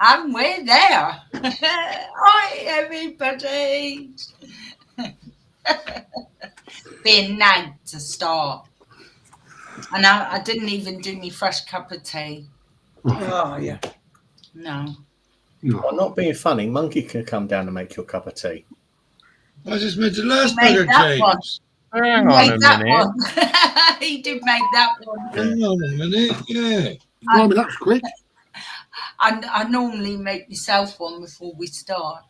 And we're there. Hi, everybody. Being nagged to start. And I didn't even do me fresh cup of tea. Oh, yeah. No. Well, not being funny, Monkey can come down and make your cup of tea. I just made the last He made bag of that one. James. Hang on a minute. He did make that one. Hang on a minute, yeah. Blimey, that was quick. I normally make myself one before we start.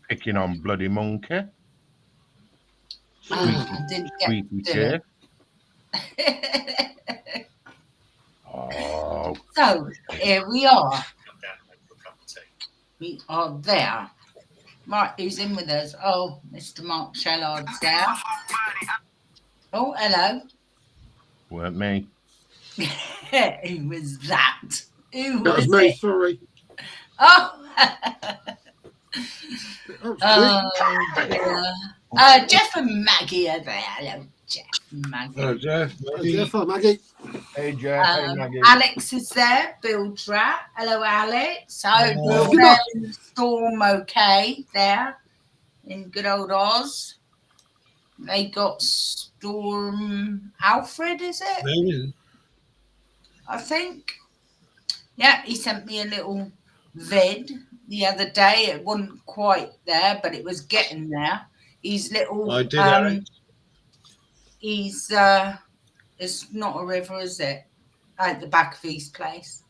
Picking on bloody Monkey. I didn't get Squeaky to do it. Oh. So, here we are. We are there. Right, who's in with us? Oh, Mr. Mark Shellard's there. Oh, hello. Weren't me. Who was that? Who That was was me, it? sorry. Oh, That was oh dear. Jeff and Maggie are there. Hello, Jeff and Maggie. Hello, Jeff. quick. Jeff, Maggie. Hey, Jeff. Hey, Maggie. Alex is there. Bill Drat. Hello, Alex. I hope Hello. you're there in the storm okay there in good old Oz. They got Storm Alfred, is it? Maybe. I think. Yeah, he sent me a little vid the other day. It wasn't quite there, but it was getting there. He's little. I did, Alex. He's it's not a river, is it? At the back of his place,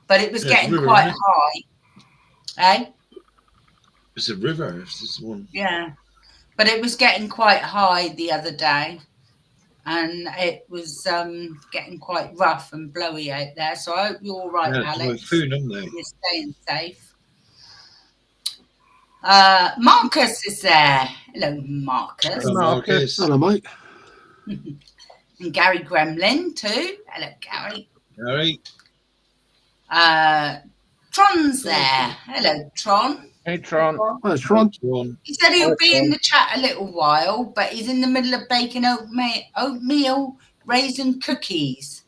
but it was Yeah, it's a getting river, quite isn't high. Eh? It's a river. It's this one. Yeah, but it was getting quite high the other day, and it was getting quite rough and blowy out there. So I hope you're all right, Yeah, it's like Alex. food, haven't they? You're staying safe. Marcus is there. Hello, Marcus. Hello, Marcus. Hello, mate. And Gary Gremlin too. Hello, Gary. Gary. Tron's there. Hello, Tron. Hey, Tron. There's Tron. Ron. He said he'll be in the chat a little while, but he's in the middle of baking oatmeal raisin cookies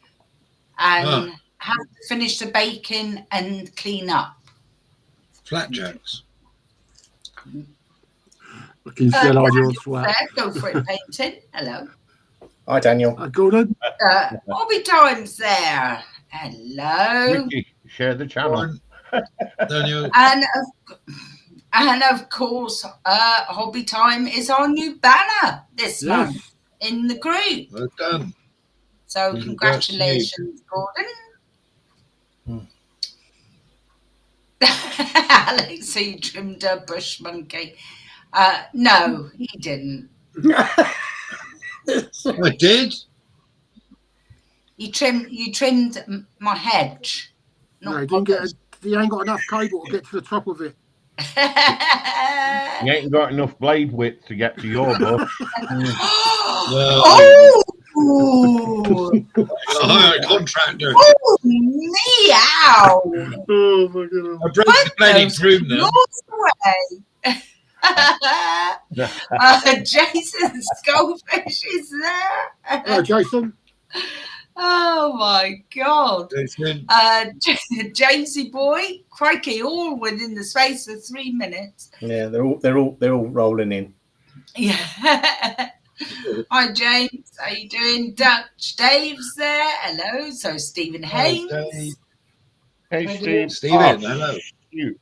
and have to finish the baking and clean up. Flapjacks. Looking still on your Daniel's sweat. there. Go for it, painting. Hello. Hi, Daniel. Gordon. Hobby Time's there. Hello. Ricky, share the channel. Ron. Daniel. And of course, Hobby Time is our new banner this month in the group. Well done. So Congrats congratulations, Gordon. Alex, he trimmed a bush monkey. No, he didn't. I did. You trimmed my hedge. No, he didn't get. He ain't got enough cable to get to the top of it. You ain't got enough blade width to get to your bush. Oh! Hire a contractor. Oh, meow! Oh my god! I broke the bloody broom now. Jason Skullfish is there. Hello, Jason. Oh my god. Jason. Jamesy boy, crikey, all within the space of 3 minutes. Yeah, they're all rolling in. Yeah. Hi James, how you doing? Dutch Dave's there. Hello. So Stephen Haynes. Hey, Steve. Stephen, hello. You.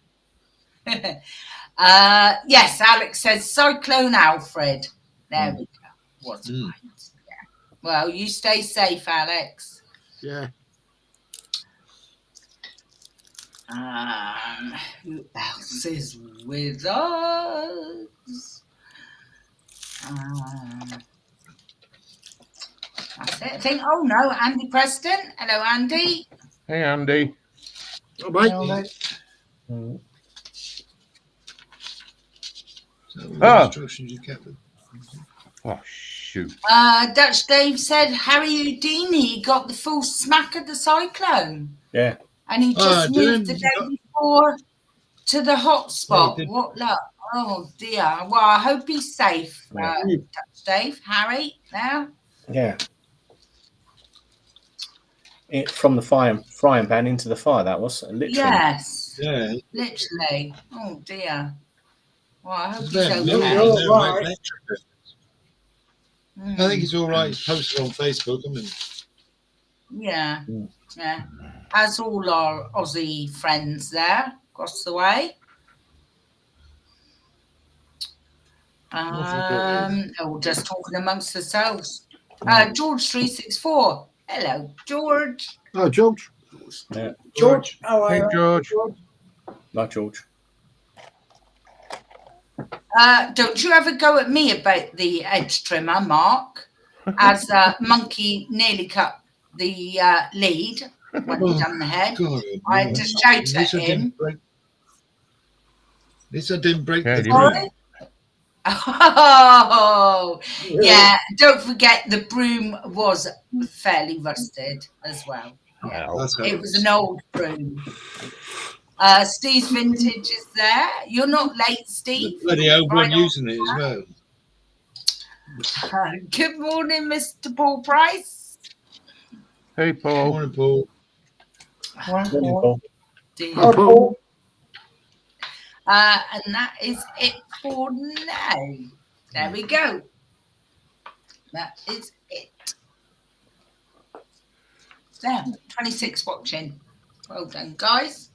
Yes, Alex says Cyclone Alfred. There we go. What's right? Yeah. Well, you stay safe, Alex. Yeah. Who else is with us? That's it. I think. Oh no, Andy Preston. Hello, Andy. Hey, Andy. Oh, mate. Instructions you kept them. Oh, shoot. Dutch Dave said Harry Houdini got the full smack of the cyclone. Yeah. And he just moved the day before to the hotspot. Yeah, What luck. Oh dear. Well, I hope he's safe, Dutch Dave. Harry, now. Yeah. it from the frying pan into the fire. That was literally. Yes. Yeah. Literally. Oh dear. Well, I hope It's he's very okay. little, You're right. electric. Mm. I think it's all right. It's posted on Facebook. I mean, Yeah. Mm. Yeah. As all our Aussie friends there across the way. Oh, just talking amongst ourselves. George364. Hello, George. Oh, George. Yeah. George, how are Hey, you? George. Like George. Don't you ever go at me about the edge trimmer, Mark, as Monkey nearly cut the lead when he done the head. God, I had to shout at him. At least I didn't break Yeah, the he broom. did. Oh, yeah. Don't forget the broom was fairly rusted as well. Yeah. Well, It was an old broom. Steve's Vintage is there. You're not late, Steve. Bloody old Right one using it as well. Good morning, Mr. Paul Price. hey, Paul. Morning, Paul. Dear. Oh, Paul. And that is it for now. There we go. That is it. There, 26 watching. Well done, guys.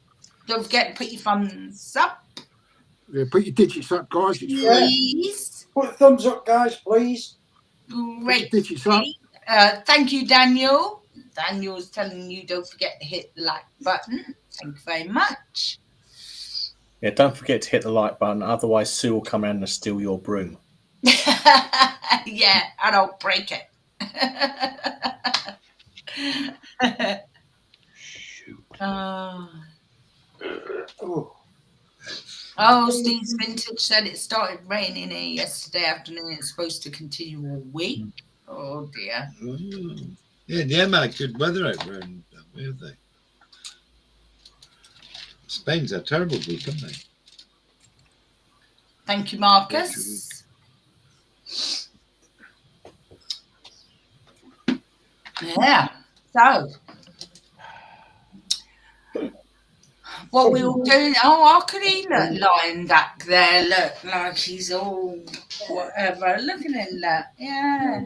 Don't forget to put your thumbs up, Yeah, put your digits up, guys. It's free. please. Put a thumbs up, guys, please. Great. Digits up. Thank you, Daniel. Daniel's telling you don't forget to hit the like button. Thank you very much. Yeah, don't forget to hit the like button. Otherwise, Sue will come around and steal your broom. Yeah, and I'll break it. Shoot. Oh, Steve's Vintage said it started raining here yesterday afternoon. It's supposed to continue all week. Oh dear. Yeah, the M had good weather out there, haven't they? Spain's a terrible week, haven't they? Thank you, Marcus. Yeah. So, what we all doing? Oh, how could he look lying back there? Look like he's all whatever. Look at him, look. Yeah.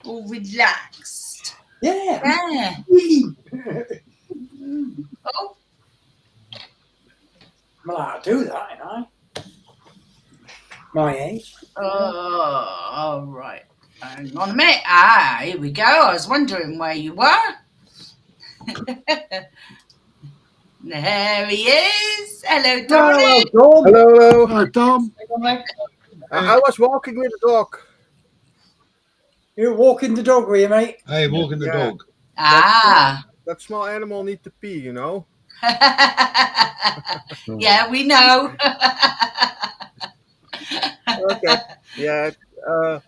All relaxed. Yeah. Yeah. Oh, Well, I do that, ain't I? My age. all right. Hang on a minute. Here we go. I was wondering where you were. There he is. Hello, Dominic. Hello, Hello. Hello, Dom. I was walking with the dog. You're walking the dog with you, mate. Hey, walking the Yeah. dog. Ah. That small animal needs to pee, you know. Yeah, we know. Okay. Yeah. Oh.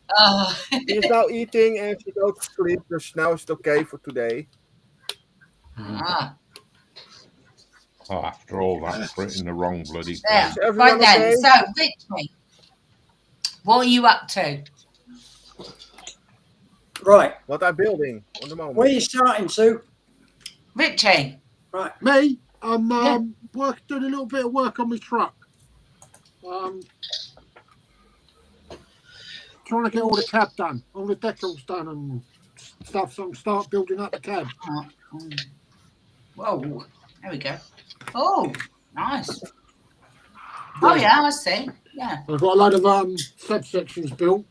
She's now eating and she goes to sleep, so now it's okay for today. Ah. Oh, after all that, putting the wrong bloody There. Is everyone Right then. okay? So, Richie, what are you up to? Right. What I'm building on the moment. Where are you starting, Sue? Richie. Right. Me, I'm doing a little bit of work on my truck. Trying to get all the cab done, all the decals done and stuff, so I can start building up the cab. Whoa. There we go. Oh, nice. Oh, yeah, I see. Yeah. I've got a load of subsections built.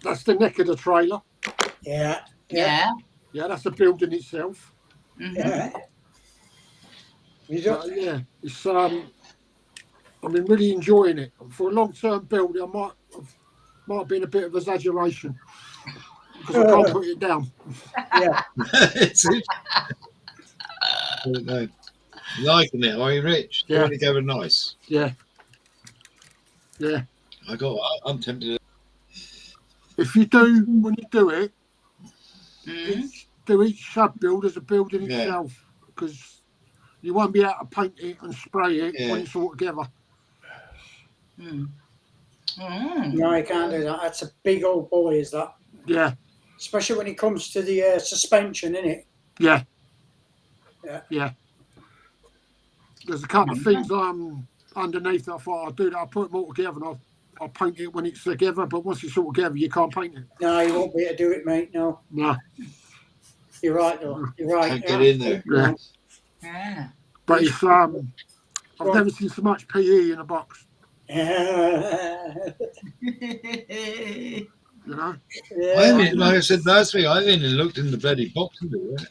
That's the neck of the trailer. Yeah. Yeah. Yeah, that's the building itself. Mhm. Yeah. You So, don't, yeah, it's I've been really enjoying it. For a long-term build, I might have been a bit of exaggeration because I can't put it down. yeah. It's it. No. Liking it, are you, Rich? Yeah. Really going nice. Yeah. Yeah. I'm tempted. If you do, when you do it, Mhm. do each sub-build as a building Yeah. itself, because you won't be able to paint it and spray it Yeah. when it's all together. Mm. Mm. No, you can't do that. That's a big old boy, is that? Yeah. especially when it comes to the suspension, innit? Yeah. Yeah. Yeah. There's a couple of things underneath that I thought I'd do that. I'll put them all together and I'll paint it when it's together, but once it's all together, you can't paint it. No, you won't be able to do it, mate. No. No. You're right, though. You're right. Can't get in there. Yeah. Yeah. But it's I've never seen so much PE in a box. You know? I haven't, like I said last week, I haven't even looked in the bloody box of it yet.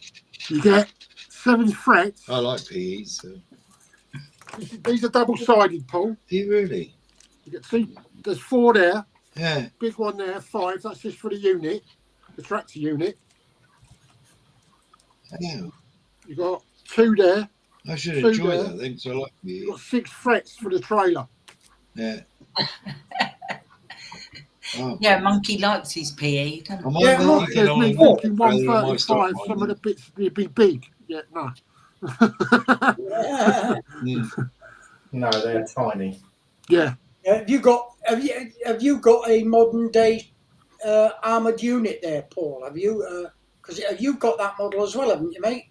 You get 7 frets. I like PE, so. These are double-sided, Paul. Do you really? You get see, there's 4 there. Yeah. Big one there, 5. That's just for the unit, the tractor unit. Yeah. You got 2 there. I should 2 enjoy there. that thing, so I like PE. You got 6 frets for the trailer. Yeah. Oh. Yeah, Monkey likes his PE, doesn't he? I might Yeah, not look, get There's on me and walk thinking rather than my 135. stock Some of the market. bits would be big. Yeah, no. No, they're tiny. Yeah. Have you got a modern day armoured unit there, Paul? Have you? Because you've got that model as well, haven't you, mate?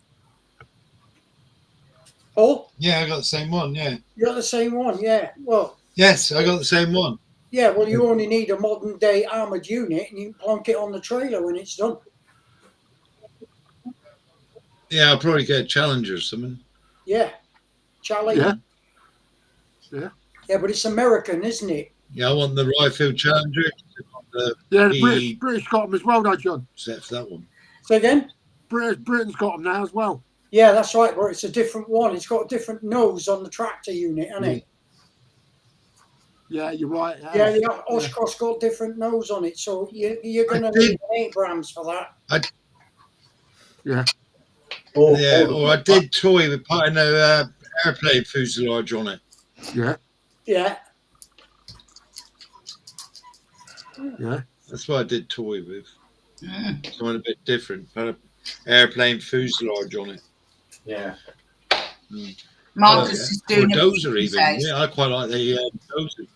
Paul, Yeah, I got the same one, yeah. you got the same one, yeah. Well, Yes, I got the same one. yeah. Well, you only need a modern day armoured unit, and you can plonk it on the trailer when it's done. Yeah, I'll probably get a Challenger or something. Yeah, Charlie. Yeah. Yeah. Yeah, but it's American, isn't it? Yeah, I want the Ryefield Challenger. I want the Yeah, the PE British got them as well, though, John. set for that one. Say again. Britain's got them now as well. Yeah, that's right, but it's a different one. It's got a different nose on the tractor unit, hasn't it? Yeah, you're right. Yeah, the Oshkosh got different nose on it, so you're going to need 8 grams for that. Yeah. Or I did toy with putting a airplane fuselage on it. Yeah. Yeah. Yeah. That's what I did toy with. Something a bit different. Put an airplane fuselage on it. Yeah. Marcus Yeah. is doing Or a dozer he even. says. Yeah, I quite like the dozer.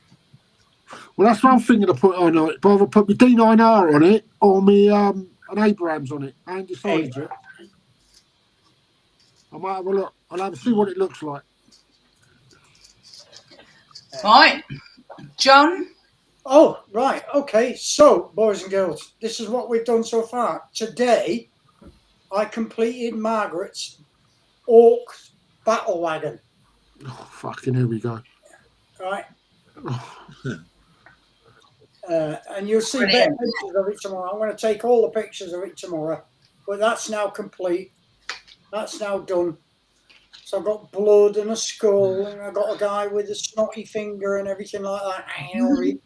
Well, that's one thing that I put on it. But I'll put my D9R on it or me an Abrams on it. I ain't decided yet. I might have a look. I'll have to see what it looks like. Right, John. Oh, right. Okay. So, boys and girls, this is what we've done so far. Today, I completed Margaret's Orc battle wagon. Oh, fucking here we go. Right. Oh. And you'll see better pictures of it tomorrow. I'm going to take all the pictures of it tomorrow. But that's now complete. That's now done. So I've got blood and a skull, and I've got a guy with a snotty finger and everything like that. You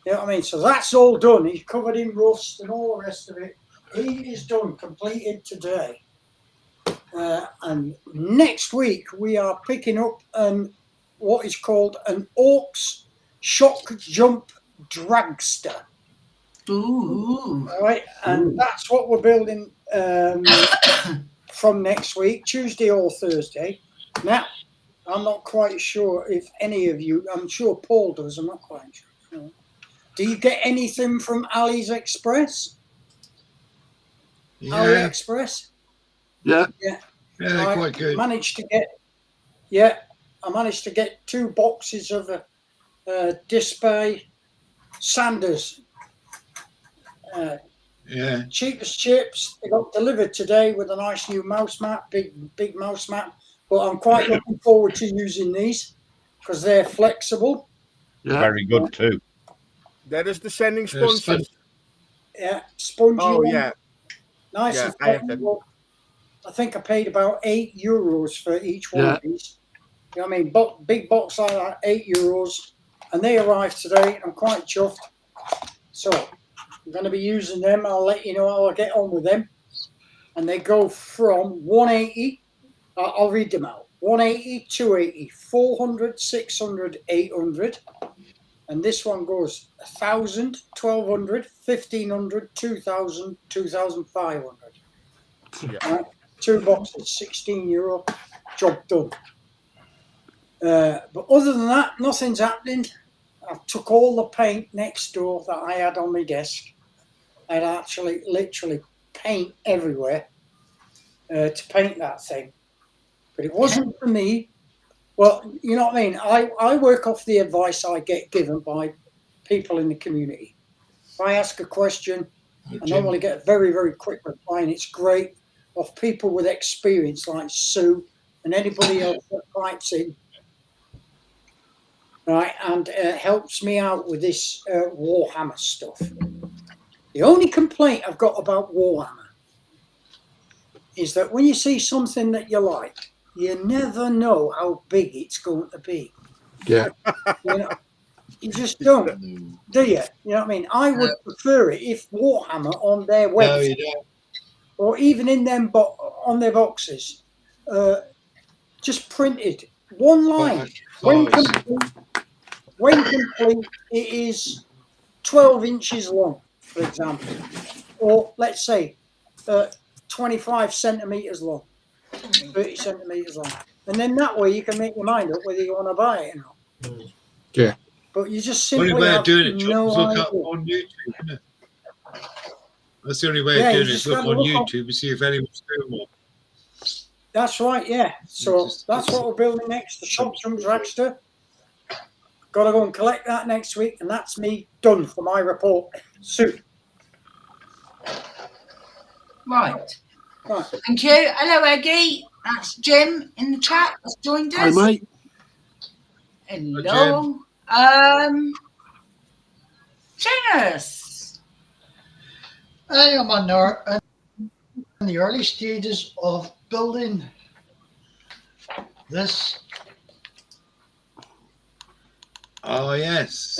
know what I mean? So that's all done. He's covered in rust and all the rest of it. He is done, completed today. And next week we are picking up what is called an Orcs shock jump dragster. Ooh. All right, and that's what we're building from next week, Tuesday or Thursday. Now, I'm not quite sure if any of you, I'm sure Paul does, I'm not quite sure. Do you get anything from Ali's Express? Yeah, AliExpress? Yeah. Yeah. yeah, they're quite good. I managed to get 2 boxes of display sanders. Yeah. Cheap as chips. They got delivered today with a nice new mouse mat, big mouse mat. But I'm quite looking forward to using these because they're flexible. Yeah. Very good too. That is the sending They're sponsors. Yeah, spongy. Oh one, yeah. nice Yeah, and I have them. flexible. I think I paid about €8 for each one Yeah. of these. You know what I mean? Big box like that, €8, and they arrived today. I'm quite chuffed. So I'm going to be using them. I'll let you know how I get on with them. And they go from 180. I'll read them out. 180, 280, 400, 600, 800. And this one goes 1,000, 1,200, 1,500, 2,000, 2,500. Yeah. 2 boxes, €16. Job done. But other than that, nothing's happening. I took all the paint next door that I had on my desk I'd actually literally paint everywhere to paint that thing. But it wasn't for me. Well, you know what I mean? I work off the advice I get given by people in the community. If I ask a question, I normally get a very, very quick reply, and it's great of people with experience like Sue and anybody else that pipes in, right, and helps me out with this Warhammer stuff. The only complaint I've got about Warhammer is that when you see something that you like, you never know how big it's going to be. Yeah. You know, you just don't, do you? You know what I mean? I would prefer it if Warhammer on their website, or even in them on their boxes, just printed one line. When complete, it is 12 inches long, for example, or let's say 25 centimeters long, 30 centimeters long, and then that way you can make your mind up whether you want to buy it or not. Yeah. But you just Only simply way have of doing it, no John, is look idea. up on YouTube, isn't it? That's the only way Yeah, of you doing it. just Is look gotta on look YouTube and see if anyone's doing one. That's right, yeah. So that's what we're building next. The shop from Dragster. Got to go and collect that next week, and that's me done for my report. Sue. Right. Right. Thank you. Hello, Eggy. That's Jim in the chat that's joined us. Hi, mate. Hello. Janus. I am in the early stages of building this. Oh, yes.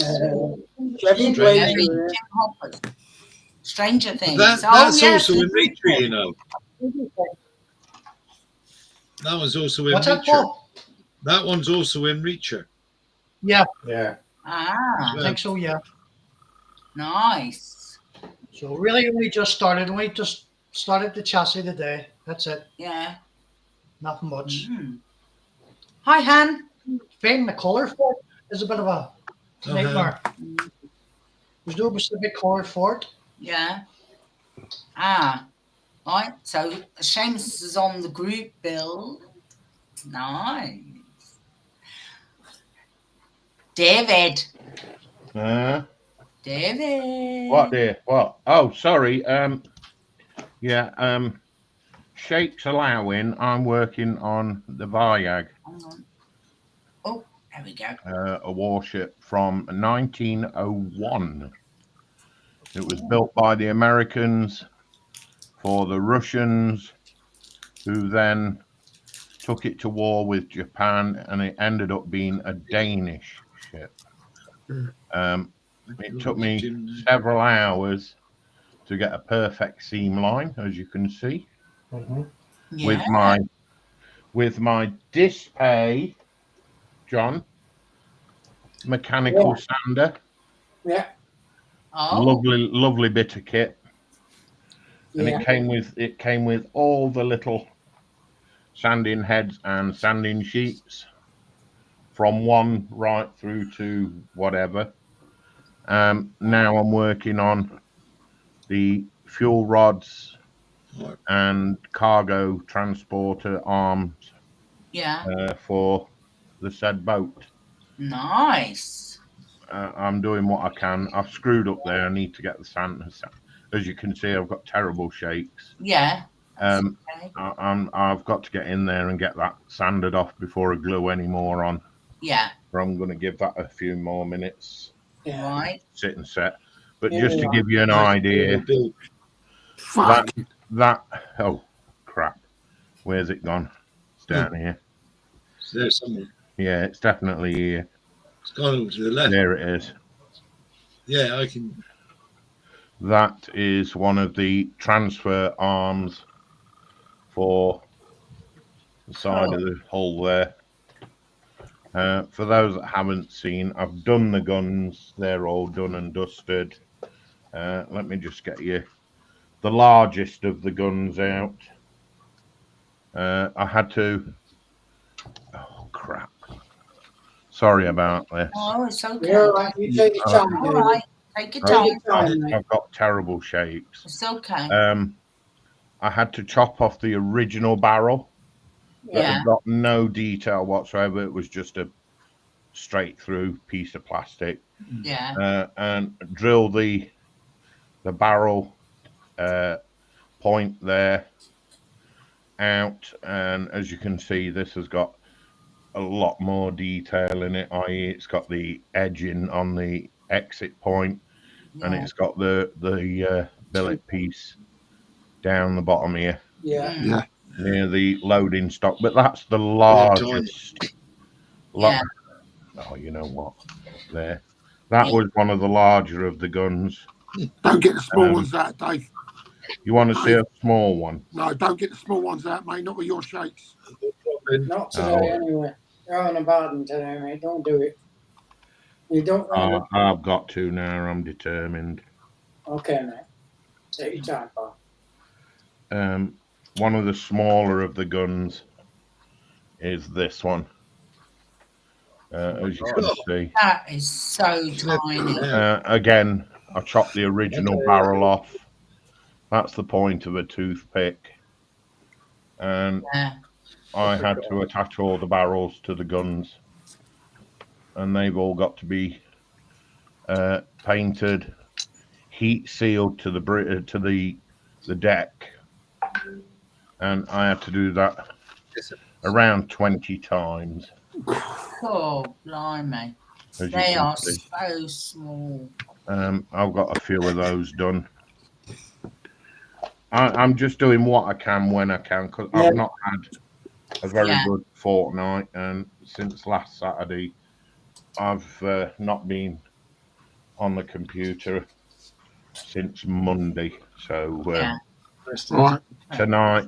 Stranger Things. That's yes. also in Reacher, you know. That one's also in What's that, Reacher. Paul? That one's also in Reacher. Yeah. Yeah. Ah. I think so, yeah. Nice. So really we just started the chassis today. That's it. Yeah. Nothing much. Mm-hmm. Hi, Han. Finding the colour for it is a bit of a nightmare. There's no specific colour for it. Yeah. Ah. Right. So Seamus is on the group build. Nice. David. David. What dear? What? Oh, sorry. Shapes allowing. I'm working on the Varyag. Oh, there we go. A warship from 1901. It was built by the Americans for the Russians, who then took it to war with Japan, and it ended up being a Danish ship. It took me several hours to get a perfect seam line, as you can see, with my Dispay, John, mechanical sander. Yeah. Oh. Lovely bit of kit. And it came with all the little sanding heads and sanding sheets, from one right through to whatever. Now I'm working on the fuel rods and cargo transporter arms. Yeah. For the said boat. Nice. I'm doing what I can. I've screwed up there. I need to get the sand. As you can see, I've got terrible shakes. Yeah. I've got to get in there and get that sanded off before I glue any more on. Yeah. Or I'm going to give that a few more minutes. Yeah. Right. Sit and set. But just to give you an idea, that oh crap, where's it gone? It's down here. It's there somewhere. Yeah, it's definitely here. It's gone over to the left. There it is. Yeah, I can. That is one of the transfer arms for the side of the hull there. For those that haven't seen, I've done the guns. They're all done and dusted. Let me just get you the largest of the guns out. I had to... Oh, crap. Sorry about this. Oh, it's okay. Yeah, right. You take your time. All right. Take your Take time. your time, mate. I've got terrible shapes. It's okay. I had to chop off the original barrel that Yeah. had got no detail whatsoever. It was just a straight through piece of plastic. Yeah. And drill the barrel point there out, and as you can see, this has got a lot more detail in it, i.e. it's got the edging on the exit point, and it's got the billet piece down the bottom here Yeah. near the loading stock, but that's the largest. Yeah. Oh, you know what? There. That was one of the larger of the guns. Don't get the small ones out, Dave. You want to see a small one? No, don't get the small ones out, mate. Not with your shapes. Not today, anyway. You're on a garden today, mate. Don't do it. You don't want to. I've got to now. I'm determined. Okay, mate. Take your time, pal. One of the smaller of the guns is this one. As you can see. That is so tiny. Again, I chopped the original barrel off. That's the point of a toothpick. And I had to attach all the barrels to the guns. And they've all got to be painted, heat sealed to the deck. And I had to do that around 20 times. Oh, blimey. They are so small. I've got a few of those done. I'm just doing what I can when I can, because I've not had a very good fortnight, and since last Saturday I've not been on the computer since Monday. So tonight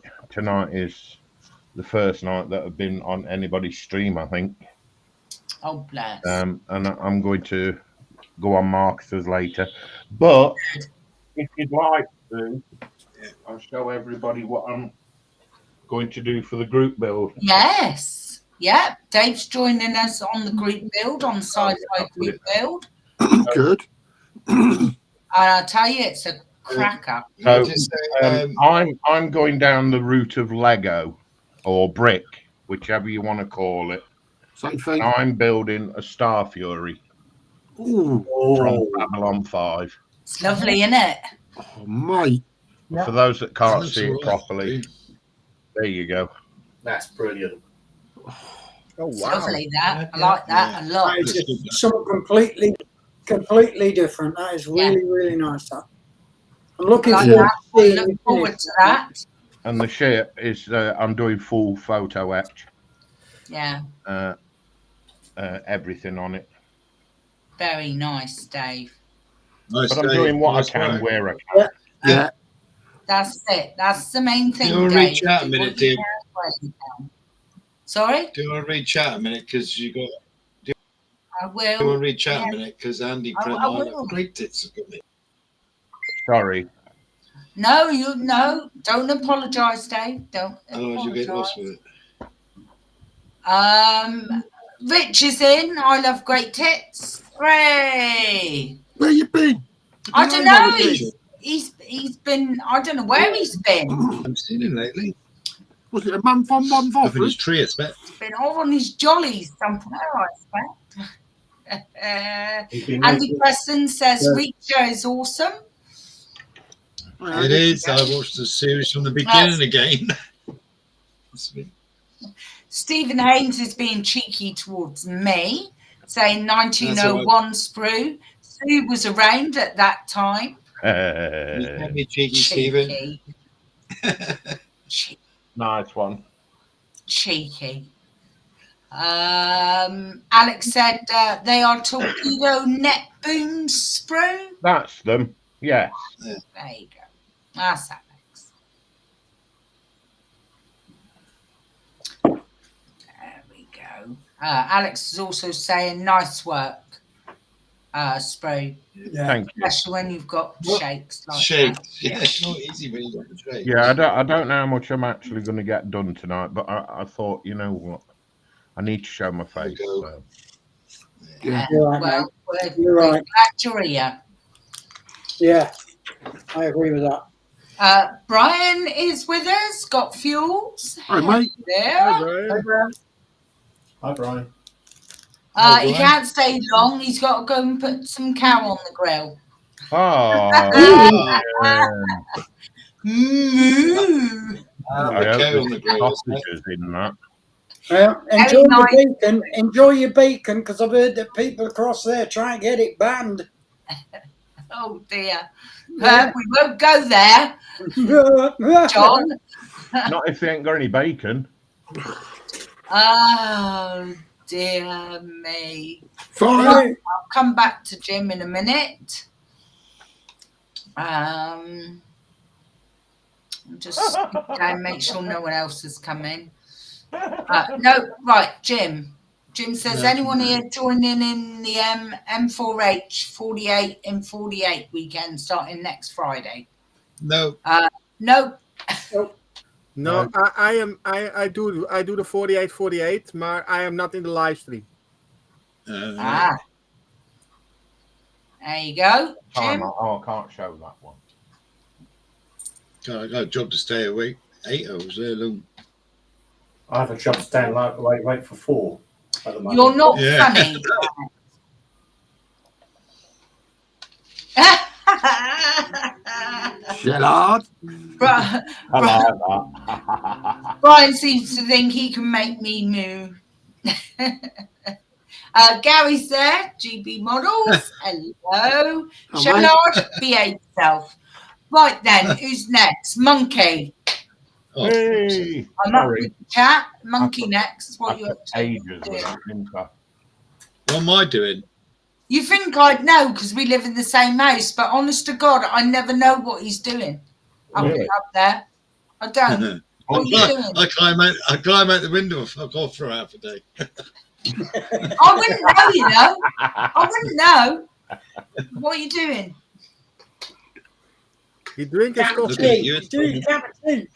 is the first night that I've been on anybody's stream, I think. Oh, bless. And I'm going to go on Marcus's later. But if you'd like to, I'll show everybody what I'm going to do for the group build. Yes. Yeah. Dave's joining us on the group build, on Sci-Fi group build. Good. And I'll tell you, it's a cracker. So I'm going down the route of Lego or brick, whichever you want to call it. Same thing. I'm building a Star Fury from Babylon 5. It's lovely, isn't it? Oh, mate. For those that can't see it properly, there you go. That's brilliant. Oh, It's wow. lovely, that. I like that a lot. That is something completely different. That is really, really nice. That. I'm looking forward to that. And the shit is I'm doing full photo etch. Yeah. Everything on it. Very nice, Dave. Nice, but I'm doing what I can where I can. Yeah. That's it. That's the main thing, Do you want to Dave. read chat a minute, Dave? Sorry? Do you want to read chat a minute? Because you got. I will. Do you want to read chat a minute? Because Andy I will. great tits have got me. Sorry. No, don't apologise, Dave. Don't Otherwise you get lost with it. Rich is in. I love great tits. Hooray! Where you been? I don't know. He's been. I don't know where he's been. I haven't seen him lately. Was it a month on, month off? Up in his tree, I expect. He's been all on his jollies somewhere, I expect. Andy Preston says Reacher is awesome. It is. I watched the series from the beginning again. Stephen Haynes is being cheeky towards me, saying 1901 sprue. Sue was around at that time. Cheeky, Stephen. Cheeky. Nice one. Cheeky. Alex said they are torpedo net boom sprue. That's them. Yes. There you go. That's Alex. There we go. Alex is also saying nice work, spray. Yeah. Thank you. Especially when you've got shakes like Shakes. that. Yeah, it's not easy when you've got the shakes. Yeah, I don't know how much I'm actually going to get done tonight, but I thought, you know what, I need to show my face. So. Yeah. You're right, Well, You're we're right. glad you're here. Yeah, I agree with that. Brian is with us. Got fuels. Hi, mate. There. Hi, Brian. Hi, Brian. He can't stay long. He's got to go and put some cow on the grill. Oh, Moo. I hope cow on the there's grill, sausages in that. Enjoy your nice. bacon. Enjoy your bacon, because I've heard that people across there try and get it banned. Oh dear. We won't go there, John. Not if they ain't got any bacon. Oh dear me. Fine. I'll come back to Jim in a minute. Just skip down, make sure no one else is coming. No, right, Jim. Jim says, anyone here joining in the M4H 48 and 48 weekend starting next Friday? No. No. No, I do the 48, but I am not in the live stream. There you go, Jim. I can't show that one. I got a job to stay awake 8 hours there long. I have a job to stand wait for 4 at the moment. You're not funny. Shellard. Brian seems to think he can make me move. Gary's there, GB Models. Hello. Shellard, behave yourself. Right then, who's next? Monkey. Oh, Hey, I'm up with the chat. Monkey next. What you up to? ages with that, didn't I? what am I doing? You think I'd know because we live in the same house, but honest to God, I never know what he's doing up there. I don't. What are you doing? I climb out the window and fuck off for half a day. I wouldn't know, you know. I wouldn't know. What are you doing? You drink his coffee. Tea.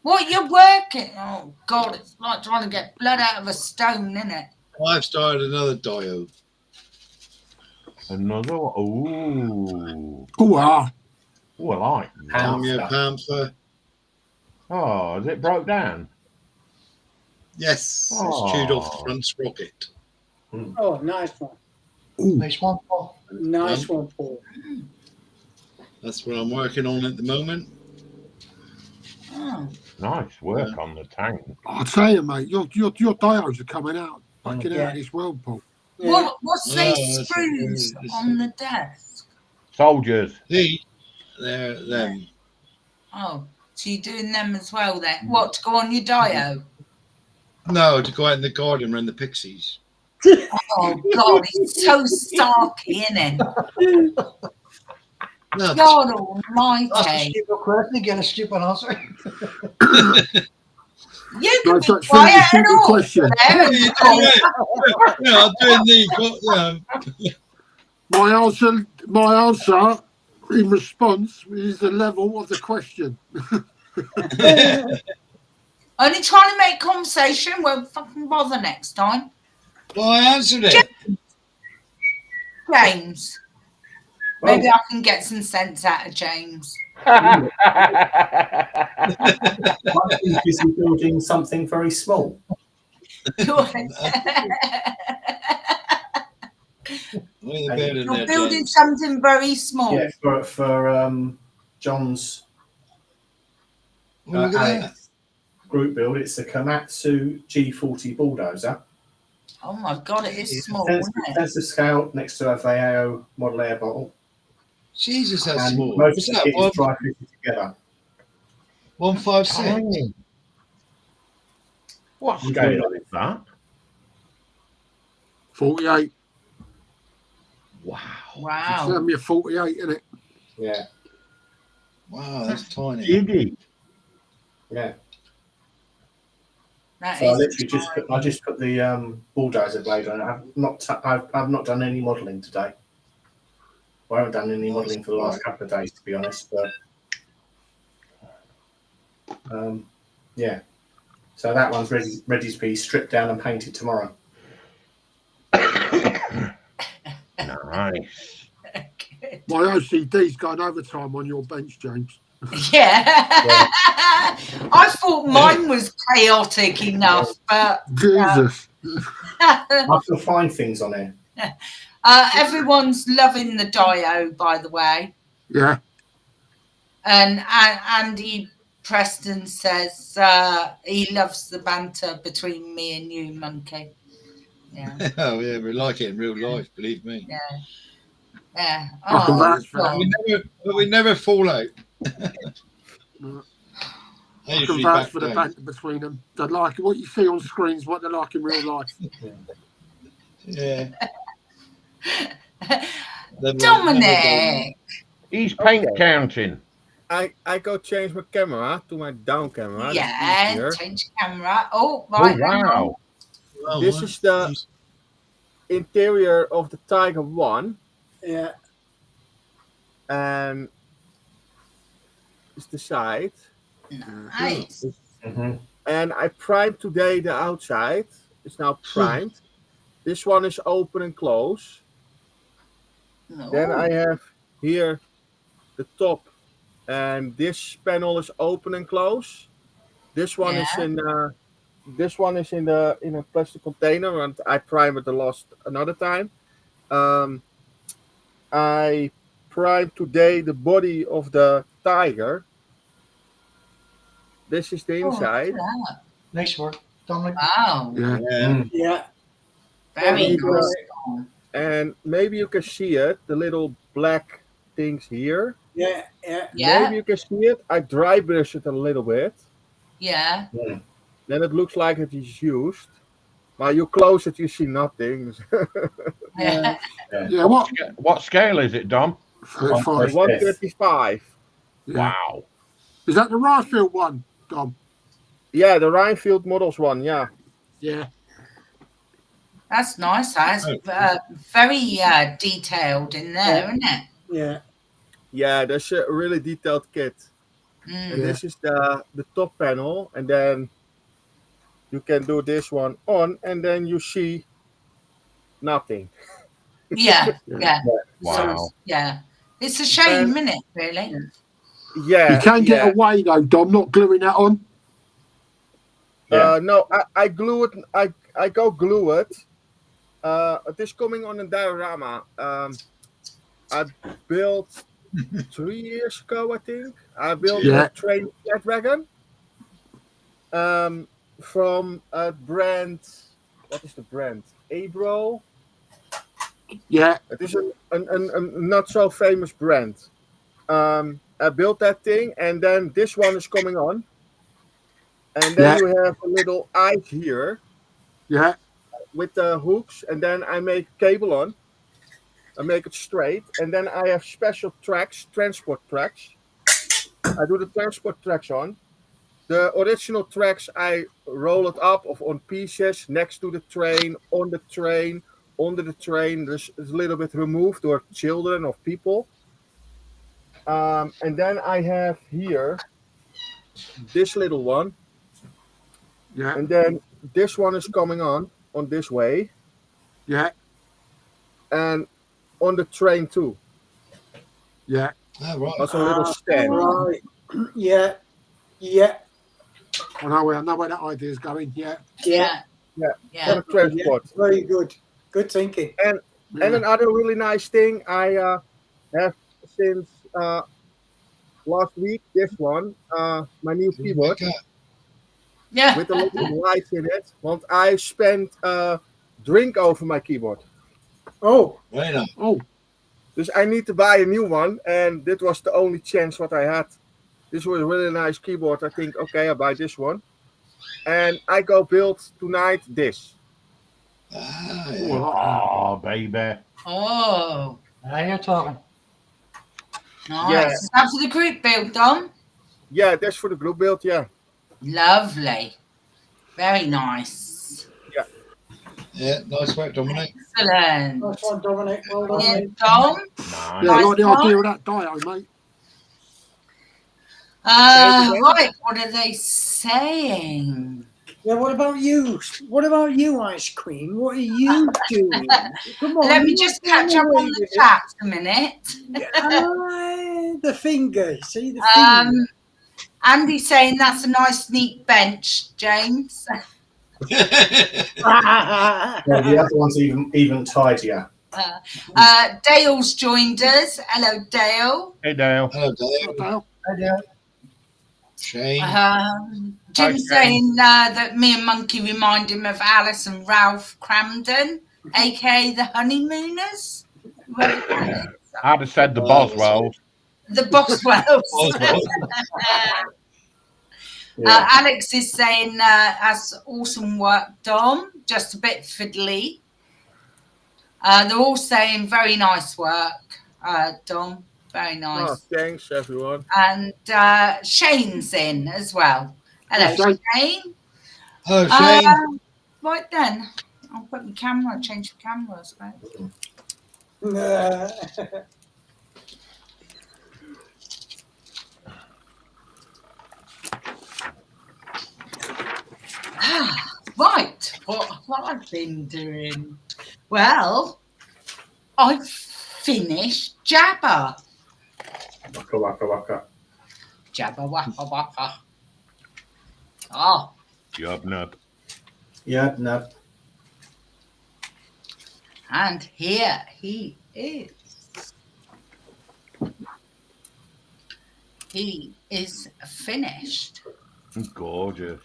What, you're working? Oh, God, it's like trying to get blood out of a stone, isn't it? I've started another diode. Another one. Ooh. Oh, I like that. Panther. Oh, is it broke down? Yes, it's chewed off the front sprocket. Oh, nice one. Nice one, Paul. Nice one, Paul. That's what I'm working on at the moment. Oh. Nice work on the tank. I'll tell you, mate, your diodes are coming out. Fucking out of this world, Paul. Yeah. What's these screws on the desk? Soldiers. They're them. Oh, so you're doing them as well then? What, to go on your dio? No, to go out in the garden around the pixies. Oh, God, he's so starky, isn't it? No, God Ask a almighty. stupid question, get a stupid answer. You No can such be thing as a quiet stupid and all question. there. I'm doing My answer in response is the level of the question. Only trying to make conversation, won't fucking bother next time. Well, I answered it. James. Maybe I can get some sense out of James. I think he's building something very small. You're You're building something very small. Yeah, for John's group build. It's the Komatsu G40 bulldozer. Oh my God, it is small, It's isn't it? intensive scale next to a VAO model air bottle. Jesus, that's And small. most What's of that? it is dry fitted together. 156. What scale is that? 48. Wow. Send me a 48, innit? Yeah. Wow, that's tiny. Jiggy. Yeah. That So I is literally just put the bulldozer blade on it. I've not done any modelling today. I haven't done any modelling for the last couple of days, to be honest. But yeah, so that one's ready to be stripped down and painted tomorrow. Nice. My OCD's going overtime on your bench, James. Yeah. I thought mine was chaotic enough, but Jesus. I can find things on here. everyone's loving the Dio, by the way. Yeah. And Andy Preston says he loves the banter between me and you, Monkey. Yeah. Oh yeah, we like it in real life. Believe me. Yeah. Yeah. I can vouch for God. We never fall out. I can vouch for the banter between them. They like what you see on screens, what they're like in real life. Yeah. Dominic. He's paint counting. I go change my camera to my down camera. Yeah, change camera. Oh, right. Oh, wow. This is the interior of the Tiger 1. Yeah. And it's the side. Nice. And I primed today the outside. It's now primed. This one is open and close. Then I have here the top, and this panel is open and close. This one is in a plastic container, and I primed it another time. I primed today the body of the Tiger. This is the inside. Nice work, Dominic. Wow. Yeah. Very nice. And maybe you can see it, the little black things here. Yeah. Maybe you can see it. I dry brush it a little bit. Yeah. Then it looks like it is used. While you close it, you see nothing. Yeah. What scale is it, Dom? 135. Wow. Is that the Ryefield one, Dom? Yeah, the Ryefield Models one, yeah. Yeah. That's nice. That's very detailed in there, isn't it? Yeah. Yeah, that's a really detailed kit. And this is the top panel, and then you can do this one on, and then you see nothing. Yeah. Wow. So, yeah. It's a shame, isn't it, really? Yeah. You can get away though, Dom, not gluing that on. No, I glue it. I go glue it. It is coming on a diorama. I built 3 years ago, I think. I built a train flat wagon from a brand. What is the brand? Abro. Yeah. It is a not so famous brand. I built that thing, and then this one is coming on. And then you have a little eye here. Yeah. With the hooks, and then I make cable on. I make it straight, and then I have special tracks, transport tracks. I do the transport tracks on. The original tracks, I roll it up on pieces next to the train, on the train, under the train. There's a little bit removed or children or people. And then I have here this little one. Yeah. And then this one is coming on this way. Yeah. And on the train too. Yeah. Oh, right. That's a little stand. Right. Yeah. Yeah. I know where that idea is going. Yeah. Yeah. On the transport. Yeah. Very good. Good thinking. And another really nice thing I have since last week, this one, my new keyboard. Yeah. With a little light in it. Want I spent drink over my keyboard. Oh. Very nice. Oh. Dus I need to buy a new one, and this was the only chance what I had. This was a really nice keyboard. I think, okay, I buy this one. And I go build tonight this. Oh, baby. Oh. Now you're talking. Nice. Yeah. Is that for the group build, Dom? Yeah, that's for the group build, yeah. Lovely. Very nice. Yeah, nice work, Dominic. Excellent. Nice one, Dominic. Well done. Yeah, mate. Dom? Nice. Yeah, I like the idea of that dio, mate. Right, what are they saying? Yeah, what about you? What about you, Ice Cream? What are you doing? Come on. Let me you just must catch run up away on the with it. chat a minute. The finger. See the finger. Andy's saying that's a nice, neat bench, James. Yeah, the other one's even tidier. Dale's joined us. Hello, Dale. Hey, Dale. Hello, Dave. Dale. Hi, Dale. Shane. Jim's saying that me and Monkey remind him of Alice and Ralph Cramden, aka the Honeymooners. Whoever that is. I'd have said the Boswells. The Boswells. Yeah. Alex is saying that's awesome work, Dom. Just a bit fiddly. They're all saying very nice work, Dom. Very nice. Oh, thanks, everyone. And Shane's in as well. Hello, Hello, Shane. Hello, Shane. Right then, I'll put my camera, change the camera, I suppose. Right, what I've been doing? Well, I've finished Jabba. Waka waka waka. Jabba waka waka. Oh, Yup, nut. Yeah, no. and here he is. He is finished. Gorgeous.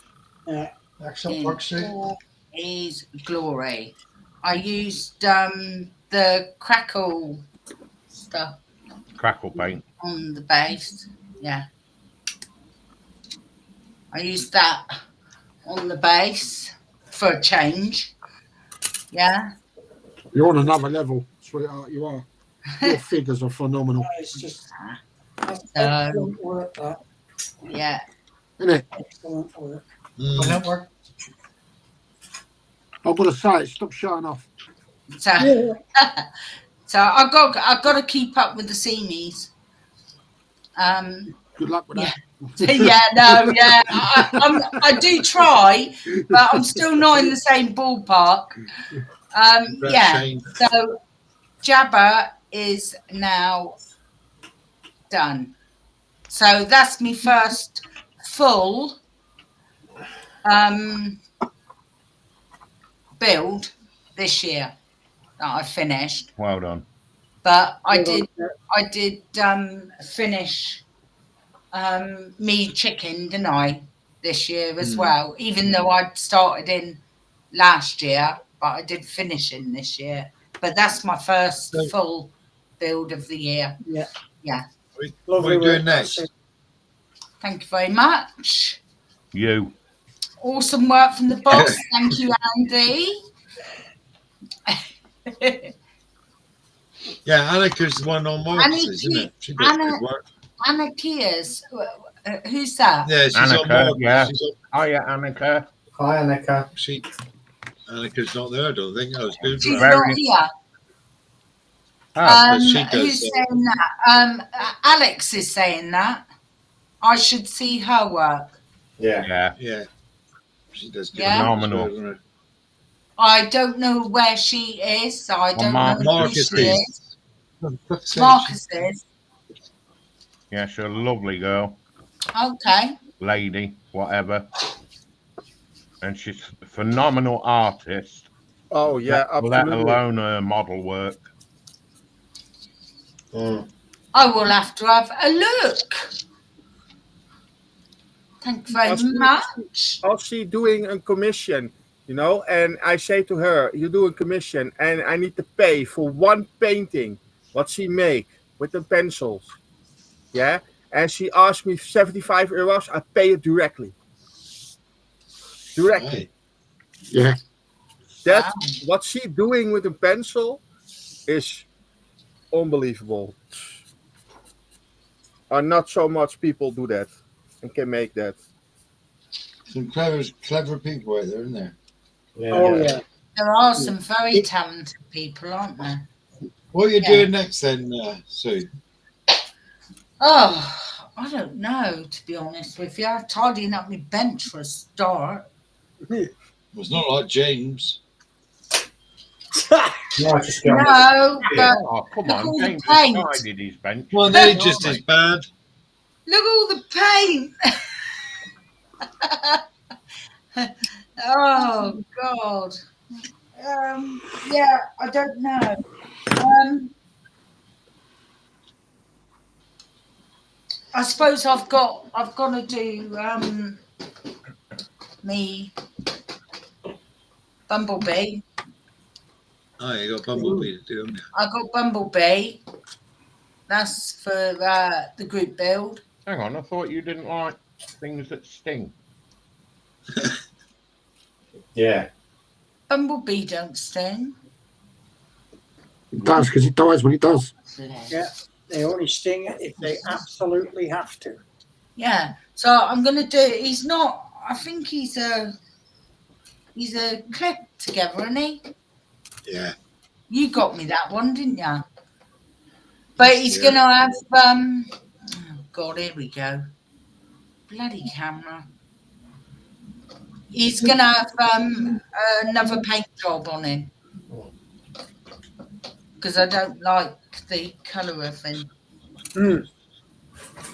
Excellent In work, Sue. all his glory. I used the crackle stuff Crackle paint. on the base. Yeah. I used that on the base for a change. Yeah. You're on another level, sweetheart. You are. Your figures are phenomenal. It's just excellent work, that. Yeah. Isn't it? Excellent work. Brilliant work. I've got to say it. Stop showing off. So, so I've got to keep up with the seamies. Good luck with that. Yeah, no, yeah. I do try, but I'm still not in the same ballpark. Yeah. Shane. So Jabba is now done. So that's my first full build this year that I finished. Well done. But I did finish me chicken, didn't I, this year as well, even though I'd started in last year, but I did finish in this year. But that's my first full build of the year. Yeah. Yeah. What are we doing next? Thank you very much. You. Awesome work from the boss. Thank you, Andy. Yeah, Annika's the one on Marcus, isn't it? She does good work. Anna Kears. Who's that? Yeah, she's Annika, on Marcus. yeah. She's on, Hiya, Annika. Hi, Annika. Annika's not there, I don't think. I was good. She's Very- not here. Oh, she does, Who's saying that? Alex is saying that. I should see her work. Yeah. Yeah. She does good. Yeah. Phenomenal. I don't know where she is, so I don't know who Marcus she is. is. Marcus is. yeah, she's a lovely girl. Okay. Lady, whatever. And she's a phenomenal artist. Oh, yeah, Let absolutely. alone her model work. I will have to have a look. Thank you very much. I'll see doing a commission, and I say to her, you do a commission and I need to pay for one painting, what she make with the pencils. Yeah. And she asked me 75 euros, I pay it directly. Right. Yeah. That what she doing with a pencil is unbelievable. And not so much people do that and can make that. Some clever people out there, isn't there? Yeah. Oh, yeah. There are some very talented people, aren't there? What are you doing next then, Sue? Oh, I don't know, to be honest with you. I'm tidying up my bench for a start. It's not like James. No, just get on with No, but Oh, come look on. all the James paint. decided his bench. Well, they're just as bad. Look all the paint. Oh God. Yeah, I don't know. I suppose I've got to do me Bumblebee. Oh, you got Bumblebee to do, haven't you? I got Bumblebee. That's for the group build. Hang on, I thought you didn't like things that sting. Yeah. Bumblebee don't sting. It does, because it dies when it does. Yeah, they only sting if they absolutely have to. Yeah. So I'm gonna do. He's not. I think he's a clip together, isn't he? Yeah. You got me that one, didn't you? But he's Yeah. gonna have. Oh God, here we go. Bloody camera. He's gonna have another paint job on him because I don't like the colour of him.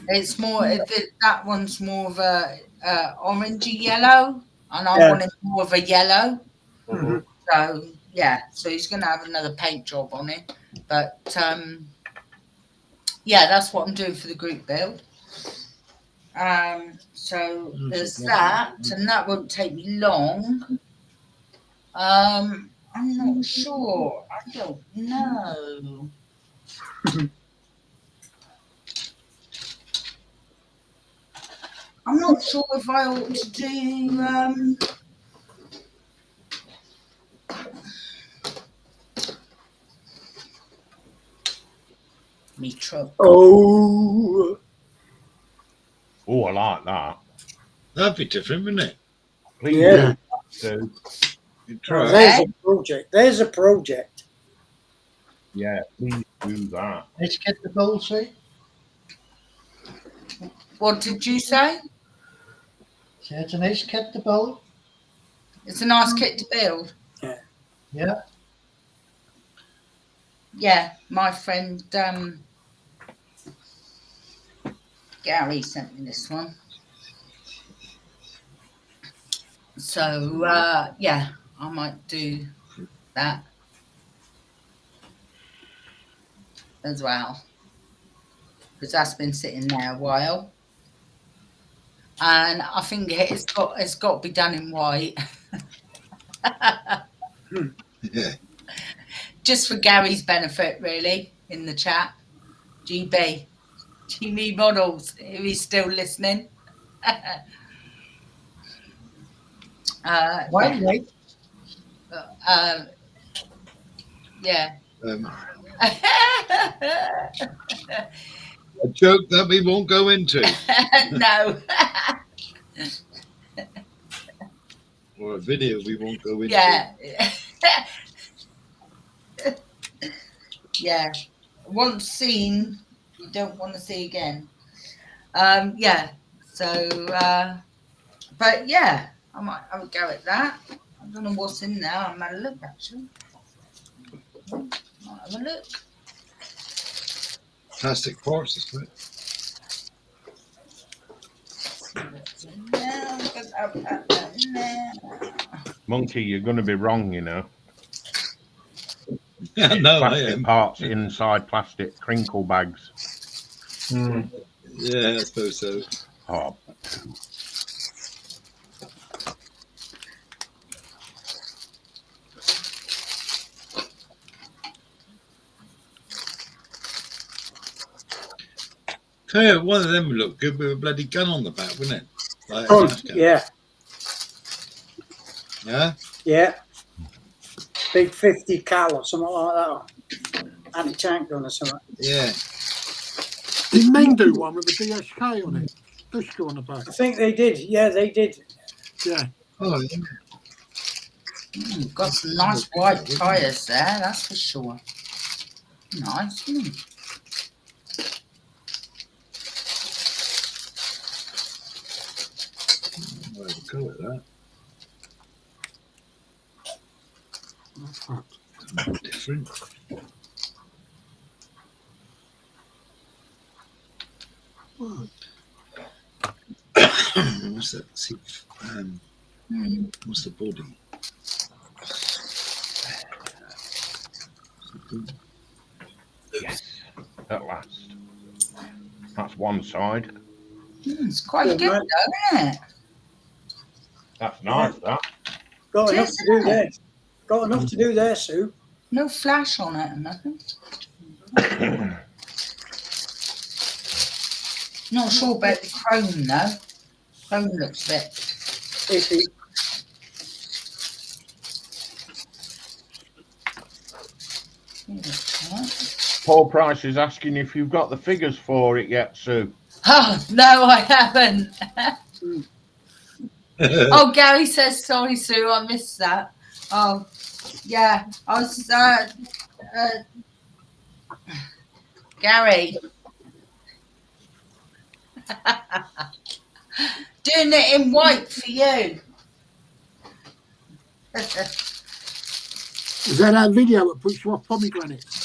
It's more that one's more of a orangey yellow, and I want it more of a yellow. So yeah, so he's gonna have another paint job on it. But yeah, that's what I'm doing for the group build. So there's that, and that won't take me long. I'm not sure. I don't know. I'm not sure if I ought to do me truck. Oh, Oh, I like that. That'd be different, wouldn't it? Please Yeah. do. You'd try. there's a project. There's a project. Yeah, please do that. Let's get the goal, see? What did you say? So it's a nice kit to build. It's a nice kit to build. Yeah. Yeah, my friend Gary sent me this one. So yeah, I might do that as well, because that's been sitting there a while, and I think it's got to be done in white. Yeah. Just for Gary's benefit, really, in the chat. GB Models, if he's still listening. Why, yeah. right? Yeah. A joke that we won't go into. No. Or a video we won't go into. Yeah. Yeah. Once seen, you don't want to see again. Yeah. So, but yeah, I would go at that. I don't know what's in there. I'm gonna look actually. Might have a look. Plastic parts, isn't it? Monkey, you're going to be wrong, you know. Yeah, no, I Plastic am. parts inside plastic crinkle bags. Yeah, I suppose so. Oh, Tell you, one of them would look good with a bloody gun on the back, wouldn't it? Like a Oh, half gun. yeah, Yeah? yeah. Big 50 cal or something like that. Anti-tank gun or something. Yeah. Did men do one with a DSK on it? Dushka on the back. I think they did. Yeah, they did. Yeah. Oh, yeah. Got some nice white tyres there, that's for sure. Nice. I'll have a go at that. Different. What's that? See, what's the body? Yes, at last. That's one side. It's quite Good, good, man. though, isn't it? That's nice, that. Got enough Yes, to do isn't there. it? Got enough to do there, Sue. No flash on it or nothing. Not sure about the chrome, though. Chrome looks a bit... Iffy. Paul Price is asking if you've got the figures for it yet, Sue. Oh, no, I haven't. Oh, Gary says, sorry, Sue, I missed that. Oh, yeah, I was... Gary. Doing it in white for you. Is that video that puts you off pomegranates?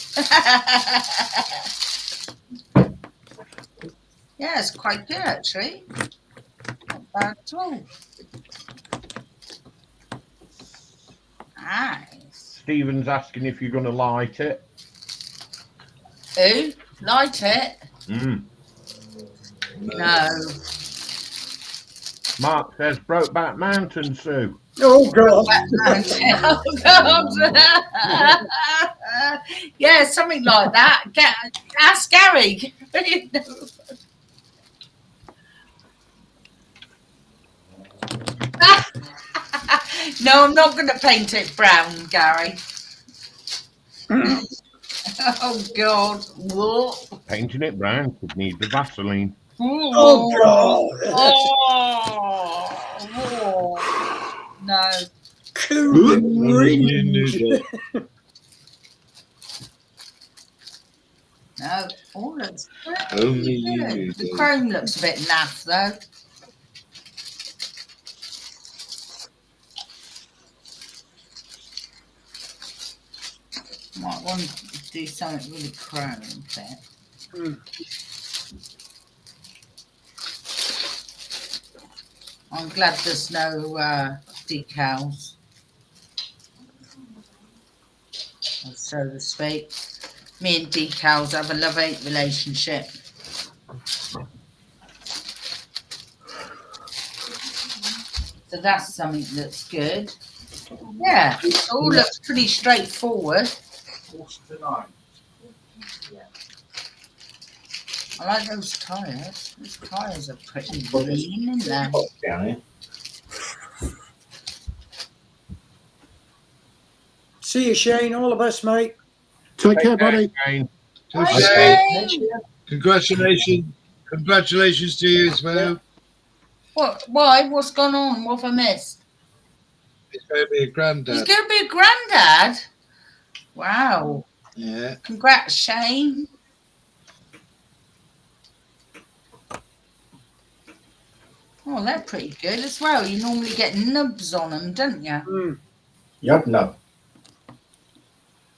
Yeah, it's quite good, actually. Not bad at all. Nice. Stephen's asking if you're going to light it. Who? Light it? No. Mark says Brokeback Mountain, Sue. Oh, God. Oh, God. Yeah, something like that. Ask Gary. No, I'm not going to paint it brown, Gary. Oh, God. What? Painting it brown could need the Vaseline. Oh, God. Oh, no. No, all looks Only you good. knew The that. chrome looks a bit naff, though. Might want to do something really chrome there. I'm glad there's no decals, so to speak. Me and decals have a love-hate relationship. So that's something that's good. Yeah, it all looks pretty straightforward. I like those tyres. Those tyres are pretty lean, isn't they? Down here. See you, Shane. All the best, mate. Take care, buddy. Shane. Congratulations to you as well. What? Why? What's gone on? What have I missed? He's going to be a He's granddad. going to be a granddad? Wow. Yeah. Congrats, Shane. Oh, they're pretty good as well. You normally get nubs on them, don't you? Yup, no.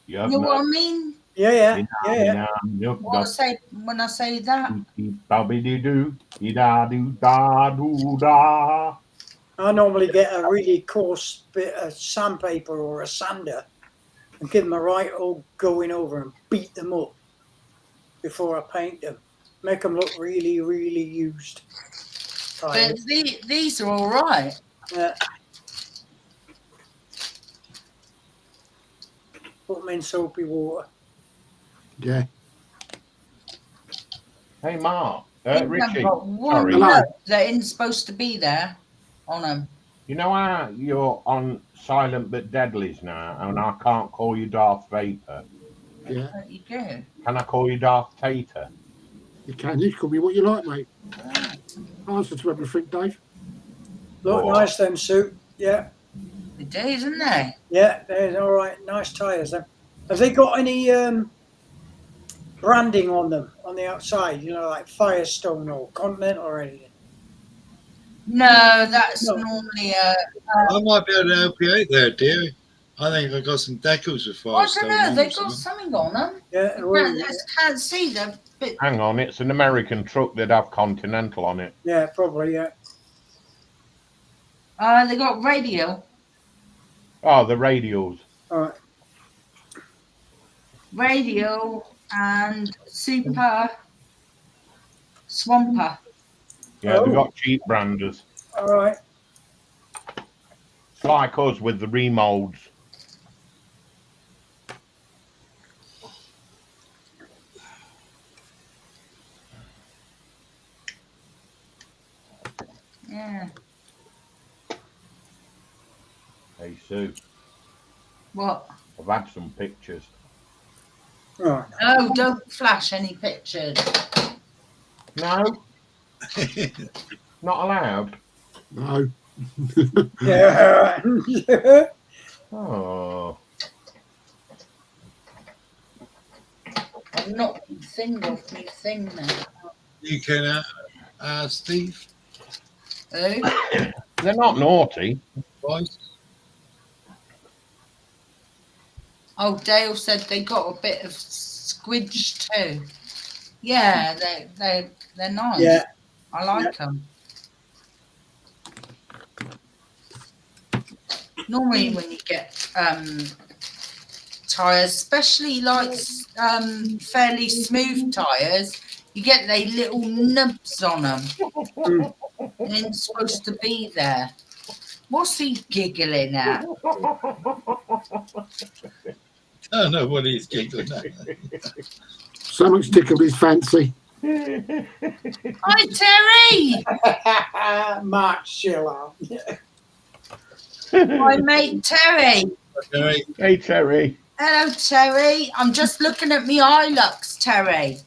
You know what I mean? Yeah. What I say when I say that? I normally get a really coarse bit of sandpaper or a sander and give them a right old going over and beat them up before I paint them. Make them look really, really used. But these are all right. Yeah. Put them in soapy water. Yeah. Hey, Mark. I've Richie. got one Sorry. nub that isn't supposed to be there on them. You know how you're on Silent but Deadlies now, and I can't call you Darth Vader? Yeah. You do. Can I call you Darth Tater? You can. You call me what you like, mate. Answer to everything, Dave. Look nice then, Sue. Yeah. They do, isn't they? Yeah, they're all right. Nice tyres then. Have they got any branding on them on the outside? You know, like Firestone or Continental or anything? No, that's normally a... I might be able to help you out there, dear. I think I got some decals with I Firestone. don't know. on They've or got something. something on them. Yeah, I can't see them. But Hang on, it's an American truck. They'd have Continental on it. yeah, probably, yeah. they got radio. Oh, the radials. All right. Radio and Super Swamper. Yeah, they've Oh. got cheap branders. All right. It's like us with the remolds. Yeah. Hey, Sue, What? I've had some pictures. Oh, Oh, don't flash any pictures. No, not allowed. No. yeah. Oh, I'm not thing off me thing now. You can Steve. Oh, they're not naughty. Right. oh, Dale said they got a bit of squidge too. Yeah, they're nice. Yeah. I like them. Normally, when you get tires, especially like fairly smooth tires, you get they little nubs on them. They ain't supposed to be there. What's he giggling at? I don't know what he's giggling at. Something's tickled his fancy. Hi, Terry! Mark Schiller. My mate Terry. Terry. Hey, Terry. Hello, Terry. I'm just looking at me Hilux, Terry.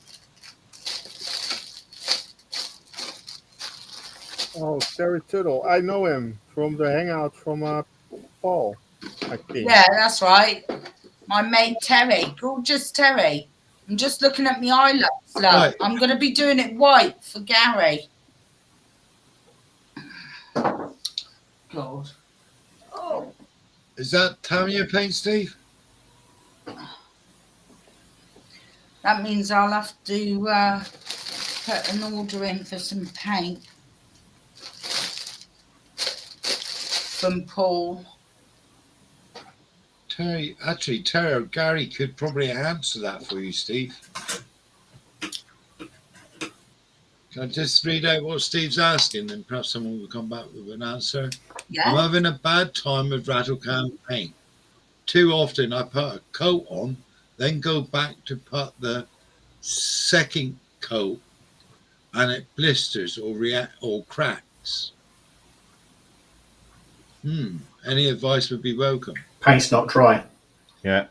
Oh, Terry Tuttle. I know him from the hangout from Paul, I think. Yeah, that's right. My mate Terry. Gorgeous Terry. I'm just looking at me Hilux, love. Right. I'm going to be doing it white for Gary. God. Oh. Is that Tamiya paint, Steve? That means I'll have to put an order in for some paint from Paul. Terry, actually, Gary could probably answer that for you, Steve. Can I just read out what Steve's asking, and perhaps someone will come back with an answer? Yeah. I'm having a bad time with rattle can paint. Too often I put a coat on, then go back to put the second coat, and it blisters or cracks. Any advice would be welcome. Paint's not dry. Yeah.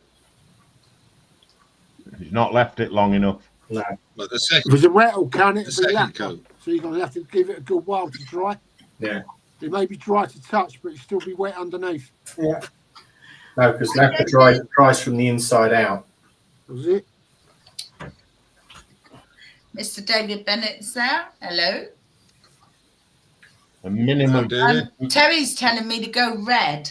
He's not left it long enough. No. But the If second, it's a rattle can, it'll be second lacquer. coat. So you're going to have to give it a good while to dry. Yeah. It may be dry to touch, but it'll still be wet underneath. Yeah. No, because lacquer dries from the inside out. Was it? Mr. David Bennett's there. Hello. A minimum. Terry's telling me to go red.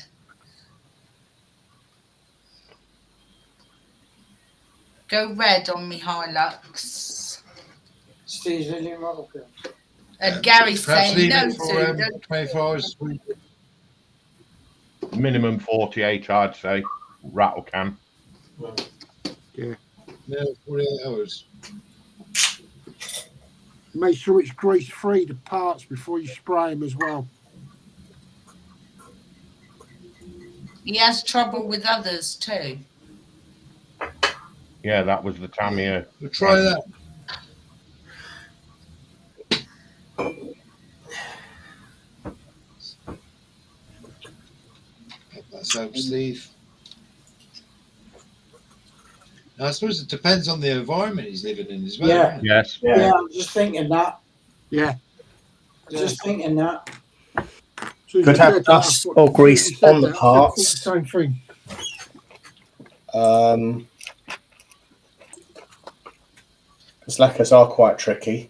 Go red on me Hilux. Steve's in your model kit. And Gary's Perhaps saying leave no it for to. 24 hours. Minimum 48, I'd say. Rattle can. Yeah. No, 48 hours. Make sure it's grease free, the parts, before you spray them as well. He has trouble with others too. Yeah, that was the Tamiya. We'll try that. That's hope, Steve. I suppose it depends on the environment he's living in as well. Yeah. Yes. Yeah, I'm just thinking that. Yeah. Just thinking that. So Could have dust or grease on the parts. Same thing. Because lacquers are quite tricky.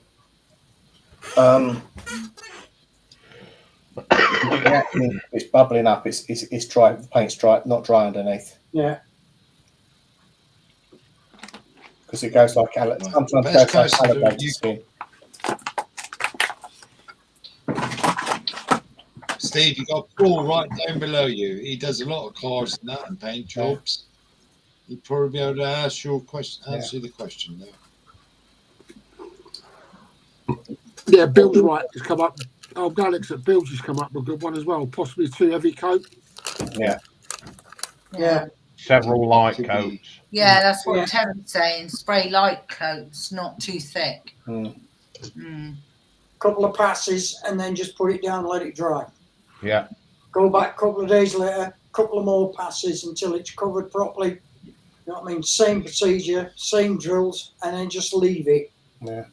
It's bubbling up. It's dry. The paint's dry, not dry underneath. Yeah. Because it goes like sometimes it goes like alligator skin. Steve, you got Paul right down below you. He does a lot of cars and that and paint jobs. He'd probably be able to ask your question, answer the question there. Yeah, Bill's right. It's come up. Oh, Alex at Bill's has come up with a good one as well. Possibly too heavy coat. Yeah. Yeah. Several light coats. Yeah, that's what Terry's saying. Spray light coats, not too thick. Couple of passes and then just put it down and let it dry. Yeah. Go back a couple of days later, couple of more passes until it's covered properly. You know what I mean? Same procedure, same drills, and then just leave it. Yeah.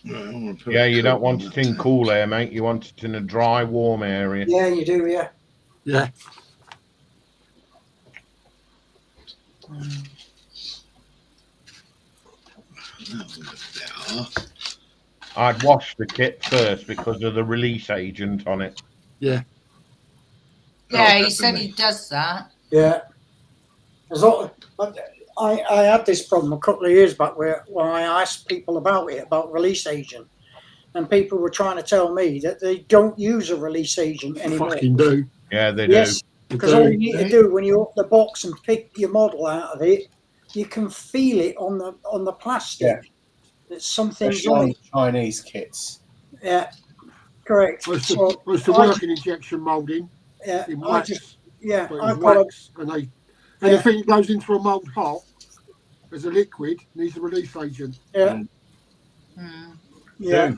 Yeah, you don't want it in cool air, mate. You want it in a dry, warm area. Yeah, you do, yeah. Yeah. I'd wash the kit first because of the release agent on it. Yeah. Yeah, he said he does that. Yeah. I had this problem a couple of years back where when I asked people about it, about release agent, and people were trying to tell me that they don't use a release agent anymore. Fucking do. Yeah, they Yes, do. because all you need to do when you open the box and pick your model out of it, you can feel it on the plastic. Yeah. That something's Especially on on Chinese kits. Yeah, correct. I used to work in injection moulding. Yeah, in wax. I've wax, and anything that goes into a mould hot as a liquid needs a release agent. Yeah. Yeah.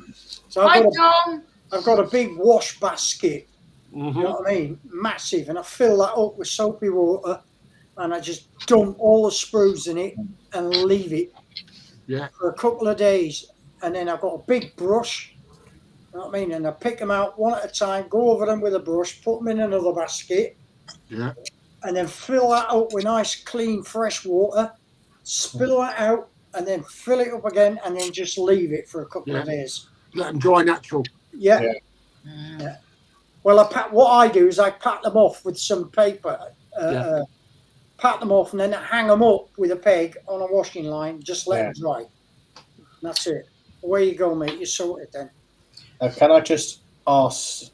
So I've got a big wash basket. You know what I mean? Massive, and I fill that up with soapy water, and I just dump all the sprues in it and leave it for a couple of days, and then I've got a big brush. You know what I mean? And I pick them out one at a time, go over them with a brush, put them in another basket, and then fill that up with nice, clean, fresh water. Spill that out, and then fill it up again, and then just leave it for a couple of days. Let them dry natural. Yeah. Well, what I do is I pat them off with some paper, pat them off, and then hang them up with a peg on a washing line. Just let them dry. That's it. Away you go, mate. You're sorted then. Can I just ask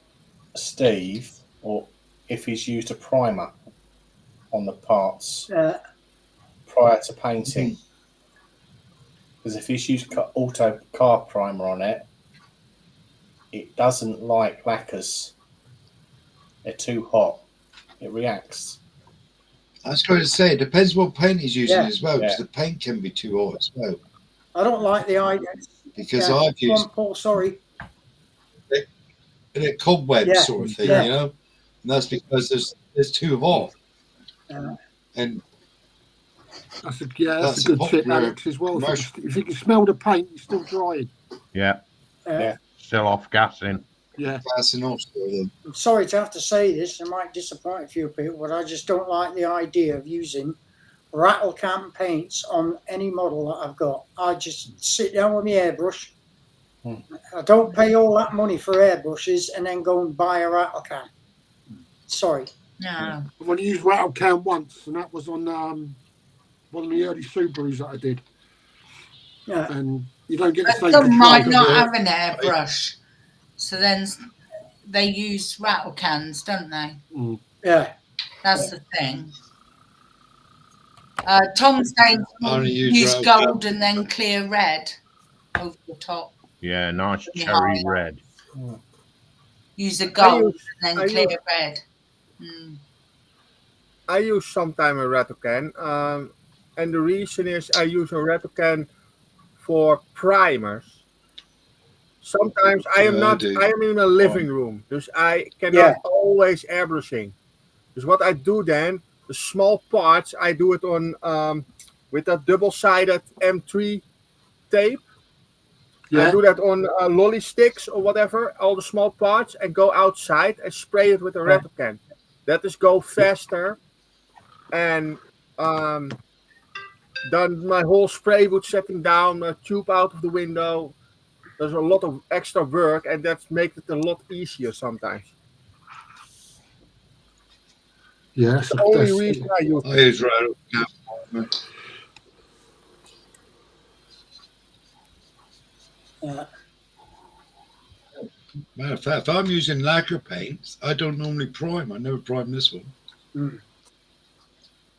Steve, or if he's used a primer on the parts prior to painting? Because if he's used auto car primer on it, it doesn't like lacquers. They're too hot. It reacts. I was going to say, it depends what paint he's using as well, because the paint can be too hot as well. I don't like the idea. Because I've used... Come on, Paul, sorry. A cobweb sort of thing, you know? And that's because there's too hot. And that's a good tip, Alex, as well. If you can smell the paint, you're still drying. Yeah. Still off gassing. Yeah. Gassing off. I'm sorry to have to say this, it might disappoint a few people, but I just don't like the idea of using rattle can paints on any model that I've got. I just sit down with my airbrush. I don't pay all that money for airbrushes and then go and buy a rattle can. Sorry. No. I've only used rattle can once, and that was on one of the early Subarus that I did. Yeah. And you don't get the same Some control. might not have an airbrush, so then they use rattle cans, don't they? Yeah. That's the thing. Tom's saying use gold and then clear red over the top. Yeah, nice cherry red. Use a gold and then clear red. I use sometimes a rattle can, and the reason is I use a rattle can for primers. Sometimes I am in a living room, so I cannot always airbrushing. So what I do then, the small parts, I do it on with a double-sided M3 tape. I do that on lolly sticks or whatever, all the small parts, and go outside and spray it with a rattle can. That is go faster, and then my whole spray would setting down, a tube out of the window, There's a lot of extra work, and that makes it a lot easier sometimes. Yeah, That's the only reason I use I use rattle cam. Matter of fact, if I'm using lacquer paints, I don't normally prime. I never prime this one. Mm.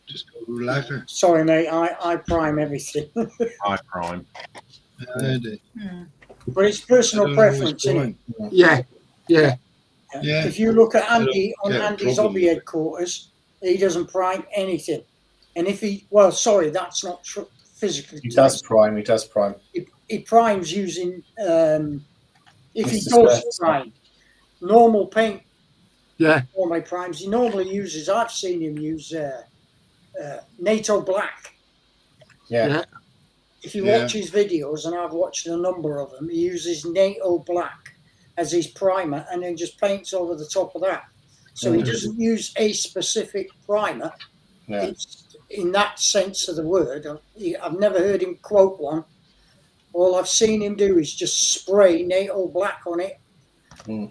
Just go with lacquer. Sorry, mate. I prime everything. I prime. But it's personal preference, isn't it? Yeah, yeah. Yeah. If you look at I don't Andy on get a Andy's problem hobby with it. headquarters, he doesn't prime anything. And if he, well, sorry, that's not true physically. He does prime. He does prime. He primes using, if he It's the does surface, prime, normal paint. Yeah. Normally primes. He normally uses, I've seen him use NATO black. Yeah. If you watch his videos, and I've watched a number of them, he uses NATO black as his primer and then just paints over the top of that. So he doesn't use a specific primer. Yeah. It's, in that sense of the word, I've never heard him quote one. All I've seen him do is just spray NATO black on it.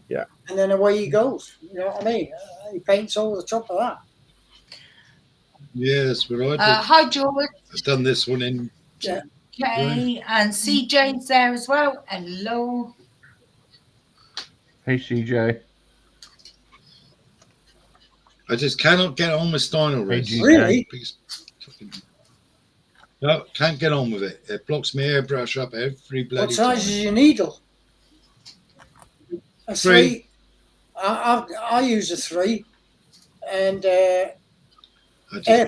Yeah. And then away he goes. You know what I mean? He paints over the top of that. Yeah, that's what I did. Hi, George. I've done this one in. Yeah. Okay, and CJ's there as well. Hello. Hey, CJ. I just cannot get on with Steiner Hey, Res. GJ. Really? No, can't get on with it. It blocks my airbrush up every bloody What size time. is your needle? A 3. I use a 3, and air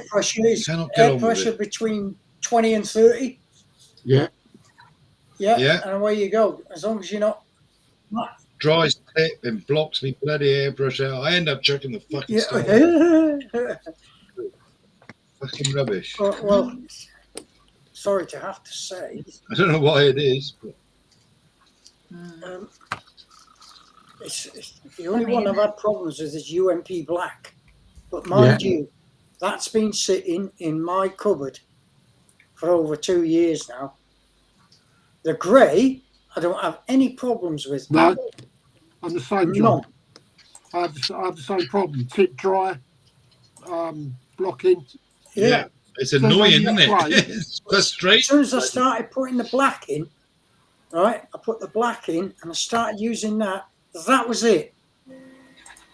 pressure is between 20 and 30. Yeah. Yeah. And away you go. As long as you're not. Dries tip and blocks me bloody airbrush out. I end up chucking the fucking stuff. Fucking rubbish. Well, sorry to have to say. I don't know why it is, but It's the only one I've had problems with is UMP black. But mind you, that's been sitting in my cupboard for over 2 years now. The grey, I don't have any problems with. No, I'm the same, John. None. I have the same problem. Tip dry, blocking. Yeah. It's annoying, isn't it? It's frustrating. As soon as I started putting the black in, right, I put the black in and I started using that. That was it.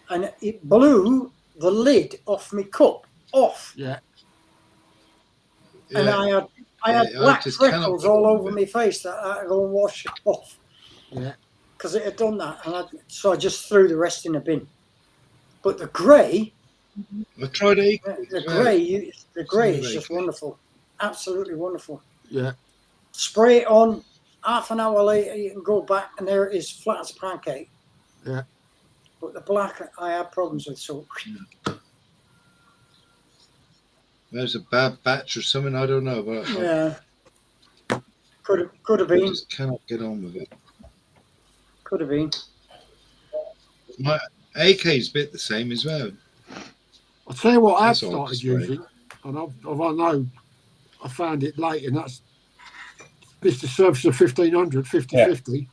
And it blew the lid off my cup off. Yeah. And I had black freckles all over my face that I had to go and wash it off. Yeah. Because it had done that. And so I just threw the rest in a bin. But the grey, I tried it. the grey is just wonderful. Absolutely wonderful. Yeah. Spray it on, half an hour later you can go back and there it is, flat as a pancake. Yeah. But the black I have problems with, so There's a bad batch or something, I don't know. But yeah. Could have I been. just cannot get on with it. Could have been. My AK's a bit the same as well. I'll tell you what I've That's all started spray. using, and I know I found it late, and that's Mr. Service of 1500, 50/50.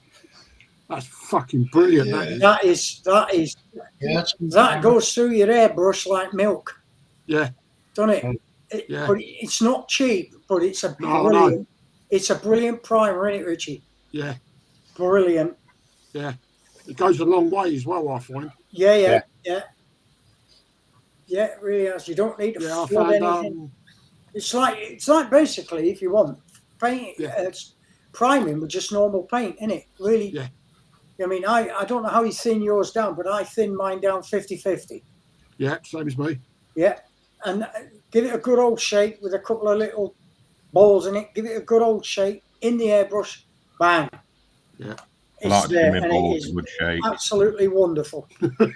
That's fucking brilliant. Yeah. That is that goes through your airbrush like milk. Yeah. Doesn't it? Yeah. But it's not cheap, but it's a No, brilliant it's a brilliant primer, isn't it, Richie? Yeah. Brilliant. Yeah. It goes a long way as well, I find. Yeah, it really has. You don't need to Yeah, I flood found anything. It's like basically, if you want paint, priming with just normal paint, isn't it? Really. Yeah. I mean, I don't know how you thin yours down, but I thin mine down 50/50. Yeah, same as me. Yeah, and give it a good old shake with a couple of little balls in it. Give it a good old shake in the airbrush. Bang. Yeah. I like to there, give me and balls it is in good shape. absolutely wonderful. Fucking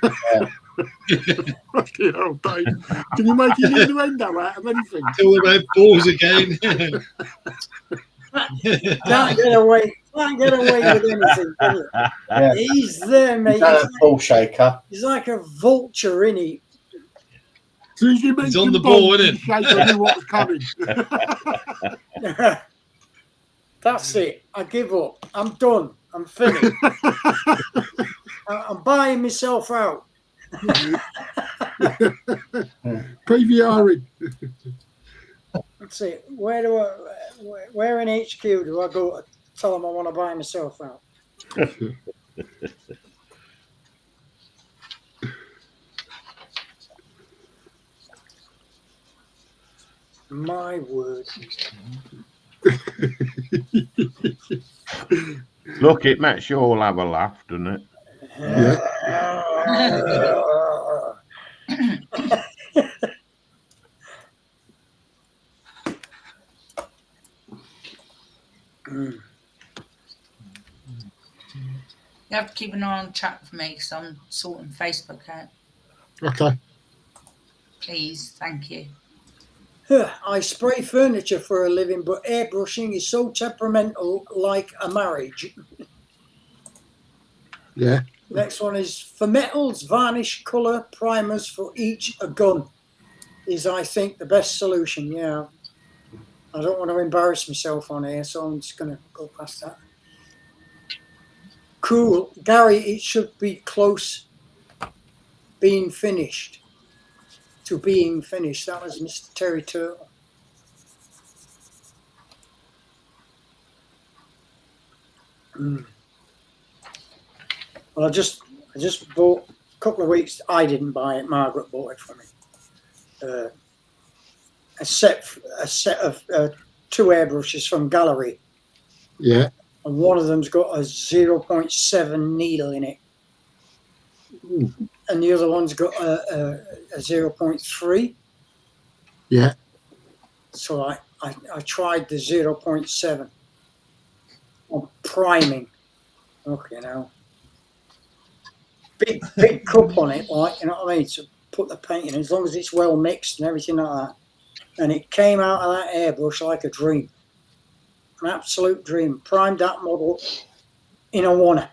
hell, Dave. Can you make an innuendo out of anything? Till about balls again. Can't get away with anything. Can you? Yeah. He's there, mate. He's a ball shaker. He's like a vulture, isn't he? As soon as you He's on mentioned the ball, balls, isn't you shake, I knew what was coming. That's it. I give up. I'm done. I'm finished. I'm buying myself out. PVRing. Let's see. Where in HQ do I go to tell them I want to buy myself out? My word. Look, it makes you all have a laugh, doesn't it? Yeah. You have to keep an eye on chat for me because I'm sorting Facebook out. Okay. Please, thank you. I spray furniture for a living, but airbrushing is so temperamental, like a marriage. Yeah. Next one is for metals, varnish, colour, primers for each a gun is, I think, the best solution. Yeah. I don't want to embarrass myself on here, so I'm just going to go past that. Cool. Gary, it should be close being finished to being finished. That was Mr. Terry Turtle. Well, I just bought a couple of weeks. I didn't buy it. Margaret bought it for me. A set of 2 airbrushes from Gallery. Yeah. And one of them's got a 0.7 needle in it. Ooh. And the other one's got a 0.3. Yeah. So I tried the 0.7 on priming. Okay, now big cup on it, like, you know what I mean, to put the paint in, as long as it's well mixed and everything like that. And it came out of that airbrush like a dream, an absolute dream. Primed that model in a wanna.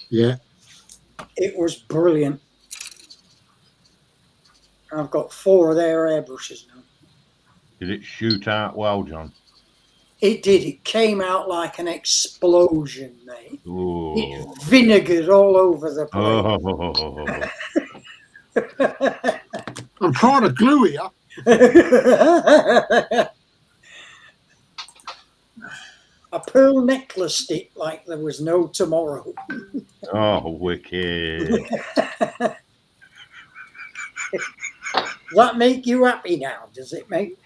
Yeah. It was brilliant. I've got 4 of their airbrushes now. Did it shoot out well, John? It did. It came out like an explosion, mate. Ooh. It vinegared all over the place. Oh. I'm trying to glue here. A pearl necklace stick like there was no tomorrow. Oh, wicked. Does that make you happy now? Does it make?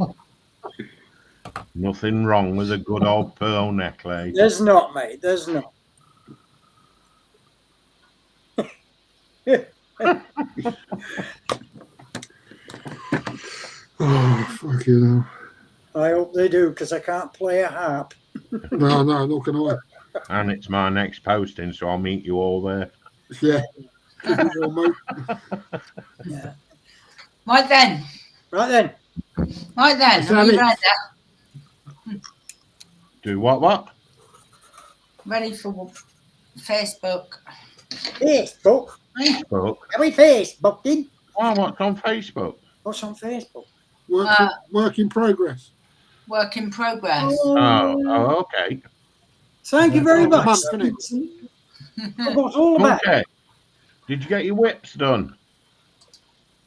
Nothing wrong with a good old pearl necklace. There's not, mate. There's not. Oh, fucking hell. I hope they do, because I can't play a harp. No, not can I. And it's my next posting, so I'll meet you all there. Yeah. Well, mate. Yeah. Right then. Right then. Right then. Is Are that you it? ready? Do what? Ready for Facebook? Facebook? Facebook? Are we Facebooking? Oh, what's on Facebook? What's on Facebook? Work in progress. Work in progress. Oh, okay. Thank you very much. Month, isn't it? I forgot all about it. Monkey, did you get your whips done?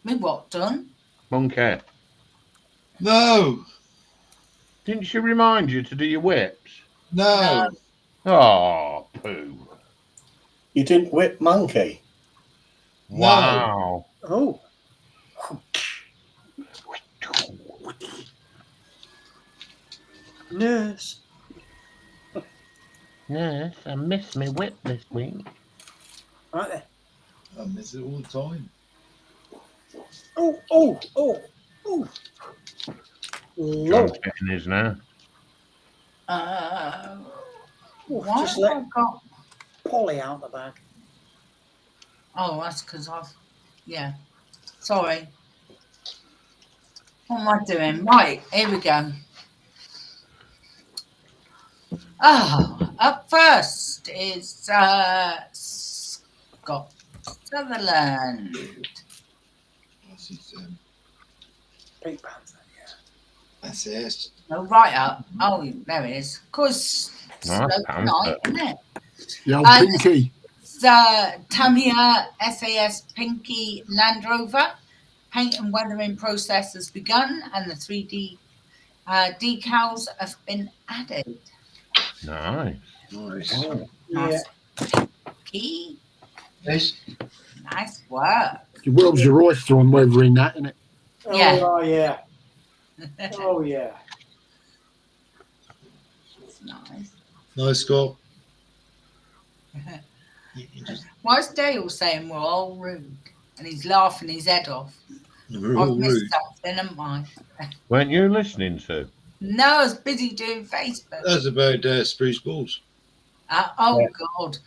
Me what done? Monkey. No. Didn't she remind you to do your whips? No. Oh, poo. You didn't whip Monkey? Wow. Oh. Nurse. Yes, I missed my whip this week. Right there. I miss it all the time. Oh. John's Lord. getting his now. Why Just have let I got? Polly out the bag. Oh, that's because I've. Yeah. Sorry. What am I doing? Right, here we go. Oh, up first is Scott Sutherland. What's it? Pink Panther, yeah. That's it. No, right up. Oh, there it is. Of course, Nice slow panther. tonight, isn't it? The old Pinky. Tamiya SAS Pinky Land Rover. Paint and weathering process has begun, and the 3D decals have been added. Nice. Nice. Nice. Pinky. Nice. Nice work. The world's your oyster on weathering that, isn't it? Yeah. Oh, yeah. Oh, yeah. It's nice. Nice, Scott. Why is Dale saying we're all rude? And he's laughing his head off. We're I've all missed rude. something, haven't I? Weren't you listening to? No, I was busy doing Facebook. That's about Spruce Balls. God.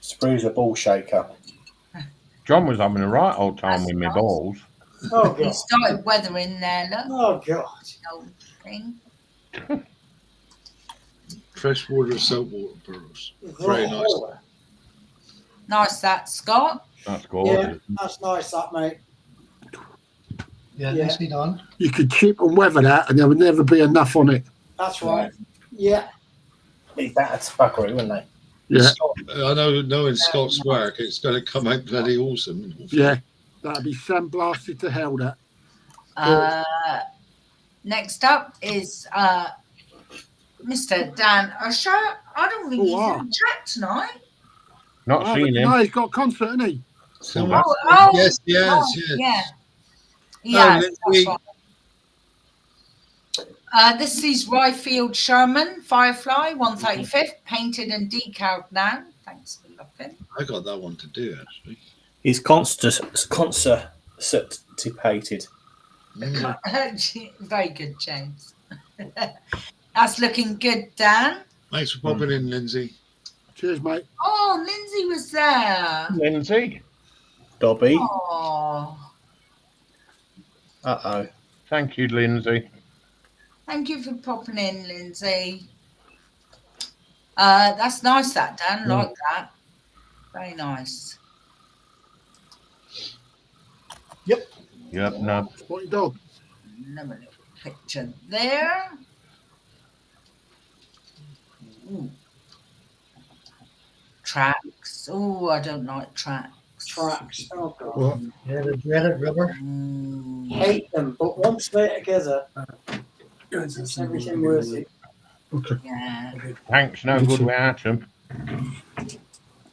Sprue's a ball shaker. John was having a right old time That's with my nice. balls. Oh, He God. started weathering there, look. Oh, God. Old thing. Freshwater saltwater pearls. Very nice. Oh, Nice that, Scott. That's yeah, gorgeous. that's nice, that, mate. Yeah, Yeah. nicely done. You could chip and weather that, and there would never be enough on it. That's right. Yeah. Need that at Spuggery, wouldn't they? Yeah, Scott, I know, knowing Scott's work, it's going to come out bloody awesome. yeah. That'd be sandblasted to hell, that. Next up is Mr. Dan Usher. I don't think he's wow. in the chat tonight. Not Oh, seen him. no, he's got a concert, hasn't he? Somewhere. Oh, Yes, yeah. Yeah, that's Lindsay. right. This is Ryfield Sherman Firefly 135th, painted and decaled now. Thanks for looking. I got that one to do, actually. He's constipated. Very good, James. That's looking good, Dan. Thanks for popping in, Lindsay. Cheers, mate. Oh, Lindsay was there. Lindsay, Dobby. Oh, Uh-oh. thank you, Lindsay. thank you for popping in, Lindsay. That's nice, that Dan. Like that. Very nice. Yep, no. Spotty dog. Another little picture there. Ooh. Tracks. Oh, I don't like tracks. Tracks. Oh, God. What? Yeah, the dreaded rubber. Hate them, but once they're together, it's everything worth it. Okay. Yeah. Thanks, no good without him.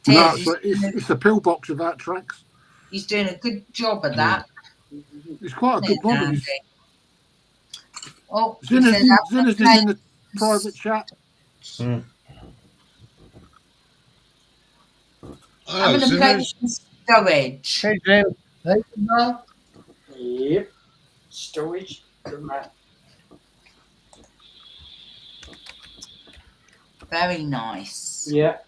No, Tis, so it's a pillbox without tracks. he's doing a good job of that. It's quite a good Isn't it, model. Andy? Oh, Zinner's he said is in the private chat. I'm going to play some storage. Hey, Jim. Hey, no. Yep. Storage. Good man. Very nice. Yeah.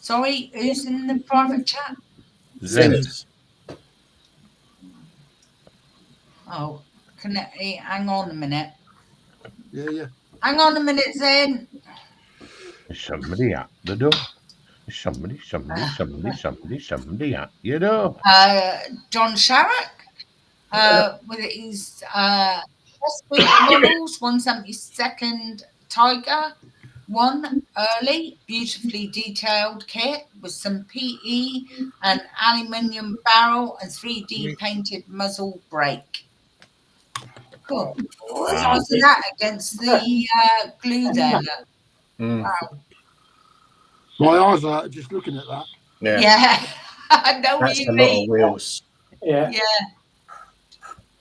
Sorry, who's in the private chat? Zen. Oh, hang on a minute. Yeah. Hang on a minute, Zen. There's somebody at the door. There's somebody at your door. John Sharrock with his Westwood models, 172nd Tiger, one early, beautifully detailed kit with some PE, an aluminium barrel, and 3D painted muzzle brake. Cool. Size of that against the glue there. Look. Wow. My eyes are just looking at that. Yeah. I know what That's you a lot mean. of wheels. Yeah. Yeah.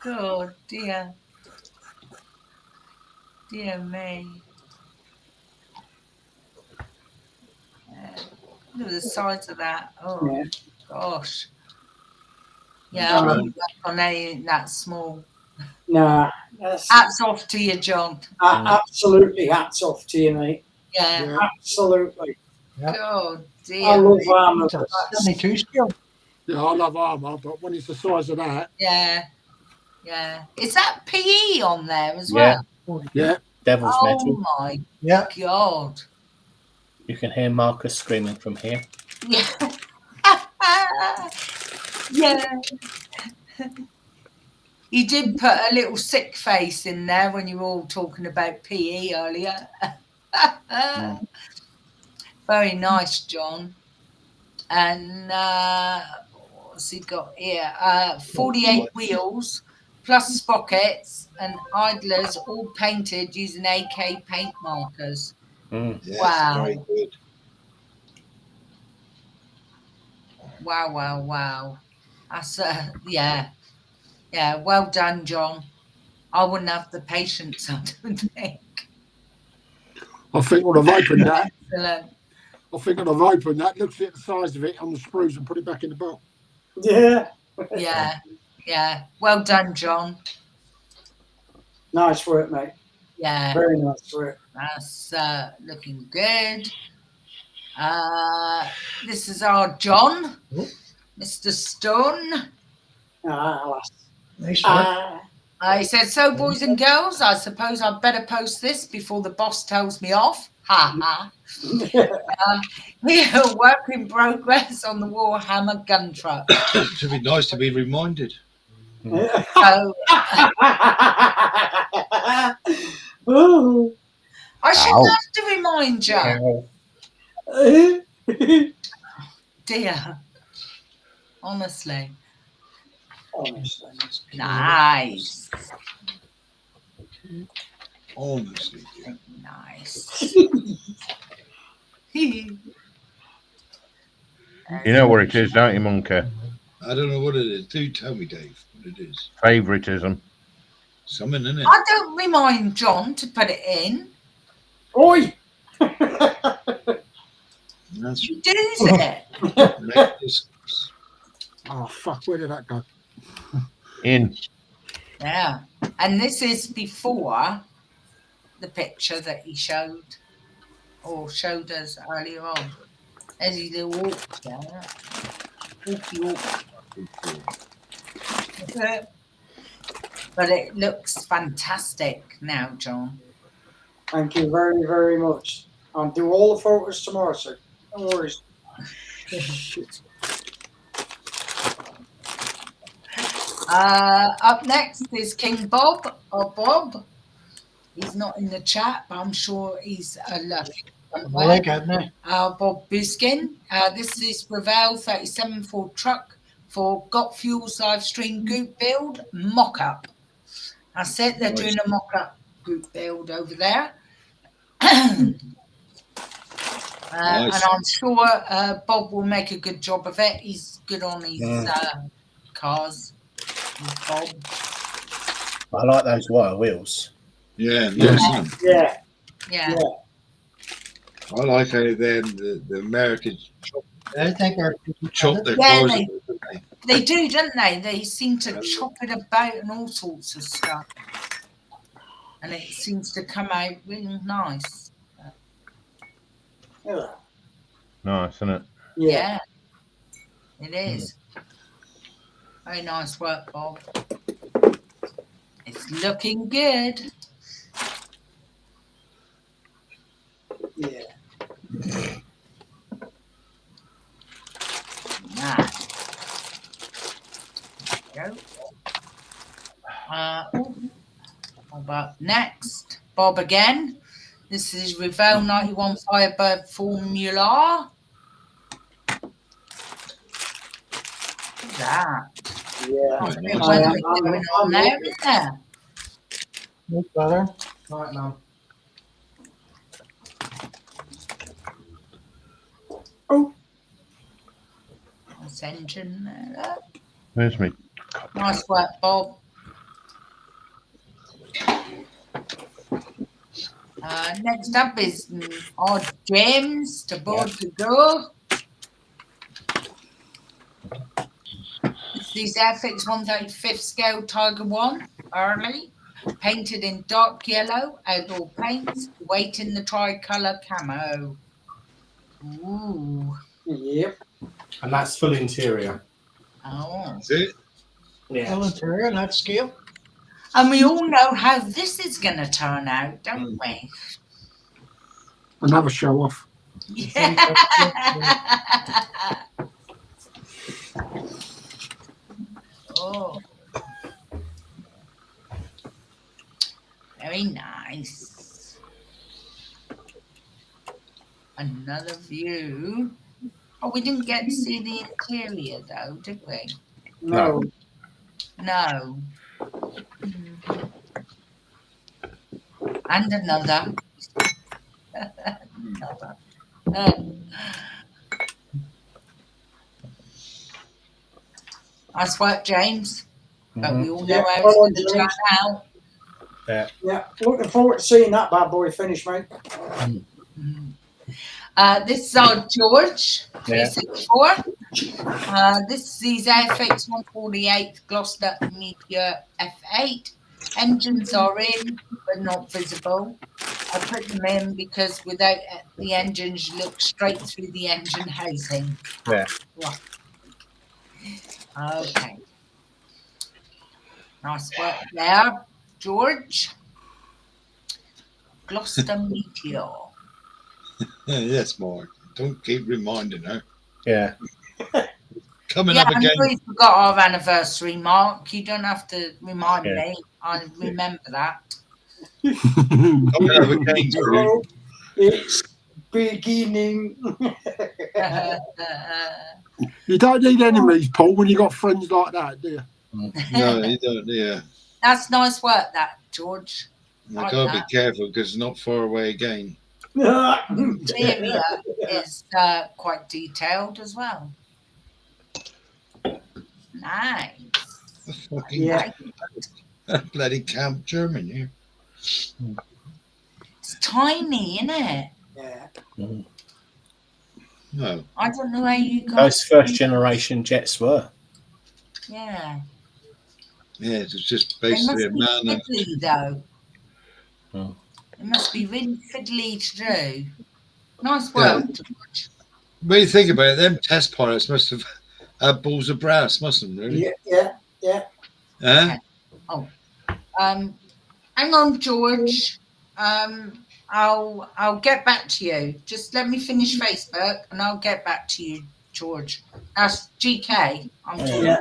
Oh dear. Dear me. Look at the size of that. Oh Yeah. gosh. Yeah, I wouldn't work on anything that small. Nah. That's Hats off to you, John. absolutely hats off to you, mate. Yeah. Absolutely. Oh I dear. love armour. 72 scale. Yeah, I love armour, but when it's the size of that, Yeah. Yeah. Is that PE on there as Yeah. well? yeah. Devil's Oh metal. my Yeah. God. You can hear Marcus screaming from here. Yeah. Yeah. He did put a little sick face in there when you were all talking about PE earlier. Very nice, John. And what's he got here? 48 wheels plus sprockets and idlers all painted using AK paint markers. Yes, Wow. very good. Wow. That's yeah. Well done, John. I wouldn't have the patience, I don't think. I think when I've opened that, Excellent. look at the size of it on the sprues and put it back in the box. Yeah. Well done, John. Nice work, mate. Yeah. Very nice work. That's looking good. This is our John, Mr. Stone. Nice work. He said, so boys and girls, I suppose I'd better post this before the boss tells me off. Ha ha. Here, work in progress on the Warhammer gun truck. It should be nice to be reminded. So, I shouldn't have to remind you. Dear. Honestly. Nice. Honestly. Nice. You know what it is, don't you, Monkey? I don't know what it is. Do tell me, Dave, what it is. Favoritism. Something in it. I don't remind John to put it in. Oi! That's He does it. Oh, fuck, where did that go? In. Yeah. And this is before the picture that he showed us earlier on. As he little walk there. Walk. But it looks fantastic now, John. Thank you very, very much. I'll do all the photos tomorrow, sir. No worries. Shit. Up next is King Bob, or Bob. He's not in the chat, but I'm sure he's left. Bob Buskin. This is Ravel 37 Ford truck for Got Fuel's live stream group build mock-up. That's it. They're doing a mock-up group build over there. And I'm sure Bob will make a good job of it. He's good on his cars. Bob. I like those wire wheels. Yeah, nice. Yeah. I like how then the Americans I think chop their cars. They do, don't they? They seem to chop it about and all sorts of stuff. And it seems to come out really nice. Nice, isn't it? Yeah. It is. Very nice work, Bob. It's looking good. Yeah. Nice. There we go. How about next? Bob again. This is Revel 91 Firebird Formula. Look at that. Yeah. Going on there, isn't there? Look, brother. All right, now. Nice engine there. Where's me? Nice work, Bob. Next up is our James to board the door. These Airfix 135th scale Tiger 1 early, painted in dark yellow, outdoor paints, awaiting the tricolour camo. Ooh. Yep. And that's full interior. Oh. That's it. Yeah. Full interior, that scale. And we all know how this is going to turn out, don't we? Another show off. Yeah. Oh. Very nice. Another view. Oh, we didn't get to see the interior though, did we? No. No. And another. Another. Nice work, James. But we all know how it's going to turn out. Yeah. Yeah. Looking forward to seeing that bad boy finish, mate. This is our George 364. This is his Airfix 148 Gloucester Meteor F8. Engines are in, but not visible. I put them in because without the engines, you look straight through the engine housing. Yeah. Right. Okay. Nice work there, George. Gloucester Meteor. Yes, Mark. Don't keep reminding her. Yeah. Coming up I again. know we forgot our anniversary, Mark. You don't have to remind me. I remember that. Coming up again soon. It's beginning. You don't need enemies, Paul, when you got friends like that, do you? No, you don't. Yeah. That's nice work, that, George. I gotta be careful because it's not far away again. The interior is quite detailed as well. Nice. Fucking bloody Camp German here. It's tiny, isn't it? Yeah. No. I don't know how you guys. Those first generation jets were. Yeah. Yeah, it's just They must basically a be man and fiddly, though. It must be really fiddly to do. Nice work, George. when you think about it, them test pilots must have had balls of brass, mustn't they? Really? Yeah. Huh? Oh, hang on, George. I'll get back to you. Just let me finish Facebook, and I'll get back to you, George. That's GK. I'm talking.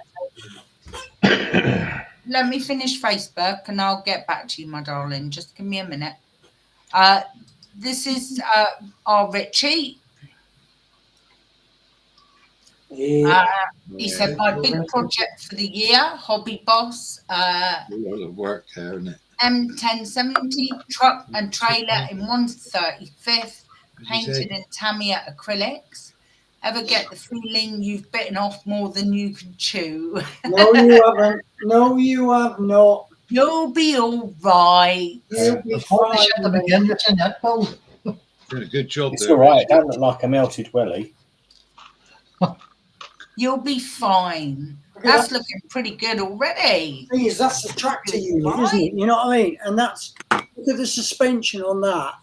Let me finish Facebook, and I'll get back to you, my darling. Just give me a minute. This is our Richie. He said, my big project for the year, hobby boss. A lot of work there, isn't it? M1070 truck and trailer in 1/35, painted in Tamiya acrylics. Ever get the feeling you've bitten off more than you can chew? No, you haven't. No, you have not. You'll be all right. You'll be fine. Did a good job It's there. all right. It don't look like a melted welly. You'll be fine. That's looking pretty good already. Thing is, that's the tractor unit, isn't it? You know what I mean? And that's, look at the suspension on that.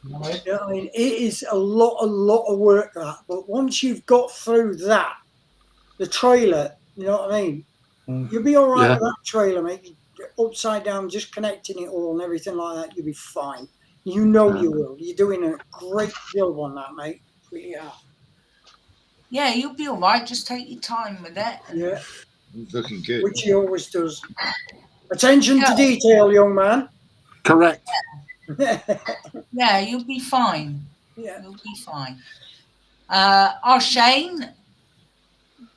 You know what I mean? It is a lot of work, that. But once you've got through that, the trailer, you know what I mean? You'll be all right with that trailer, mate. Upside down, just connecting it all and everything like that, you'll be fine. You know you will. You're doing a great job on that, mate. Really are. Yeah, you'll be all right. Just take your time with it. Yeah. Looking good. Which he always does. Attention to detail, young man. Correct. Yeah, you'll be fine. Yeah. You'll be fine. Our Shane.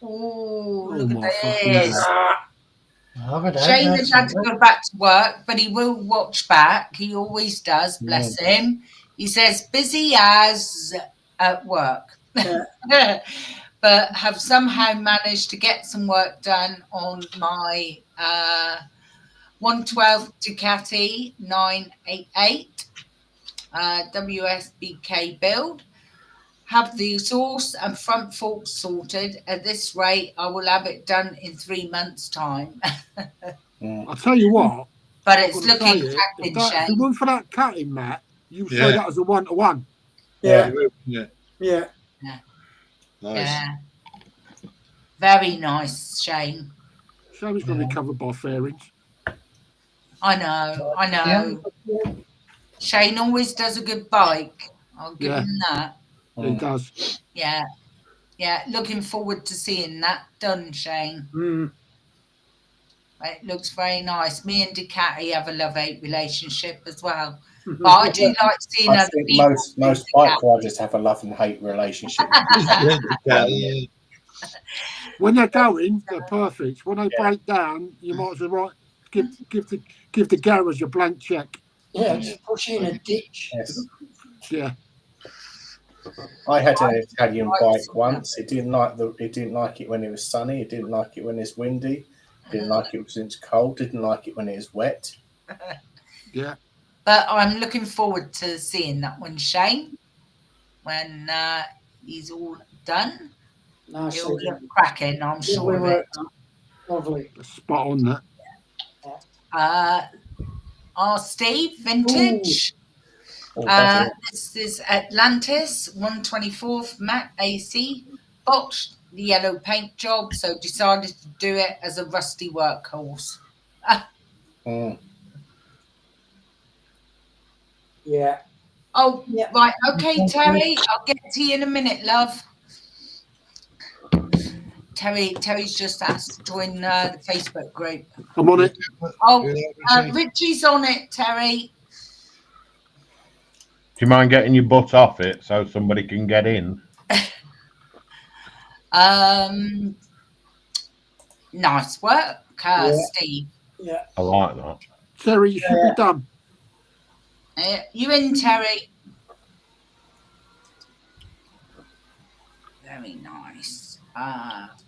Oh, look at this. Shane has had to go back to work, but he will watch back. He always does, bless him. He says, busy as at work. But have somehow managed to get some work done on my 112 Ducati 988 WSBK build. Have the exhaust and front forks sorted. At this rate, I will have it done in 3 months' time. I'll tell you what. But it's looking cracking, Shane. Shane. The one for that cutting, Matt, you say that as a 1-to-1. Yeah. Nice. Yeah. Very nice, Shane. Shane is going to be covered by fairings. I know. Shane always does a good bike. I'll give him that. He does. Yeah. Looking forward to seeing that done, Shane. It looks very nice. Me and Ducati have a love-hate relationship as well. But I do like seeing I other think people. most bike riders have a love and hate relationship. When they're going, they're perfect. When they break down, you might as well give the garage a blank check. Yeah, just push in a ditch. Yes. Yeah. I had an Italian bike once. It didn't like it when it was sunny. It didn't like it when it's windy. Didn't like it when it's cold. Didn't like it when it was wet. Yeah. But I'm looking forward to seeing that one, Shane, when he's all done. Nice. It'll look cracking, I'm sure of it. Lovely. Spot on that. Steve, vintage. This is Atlantis 124th matte AC, botched the yellow paint job, so decided to do it as a rusty workhorse. Yeah. Oh, yeah. Right. Okay, Terry, I'll get to you in a minute, love. Terry's just asked to join the Facebook group. I'm on it. Oh, Richie's on it, Terry. Do you mind getting your butt off it so somebody can get in? Nice work, Steve. Yeah. I like that. Terry, you should be done. You in, Terry? Very nice.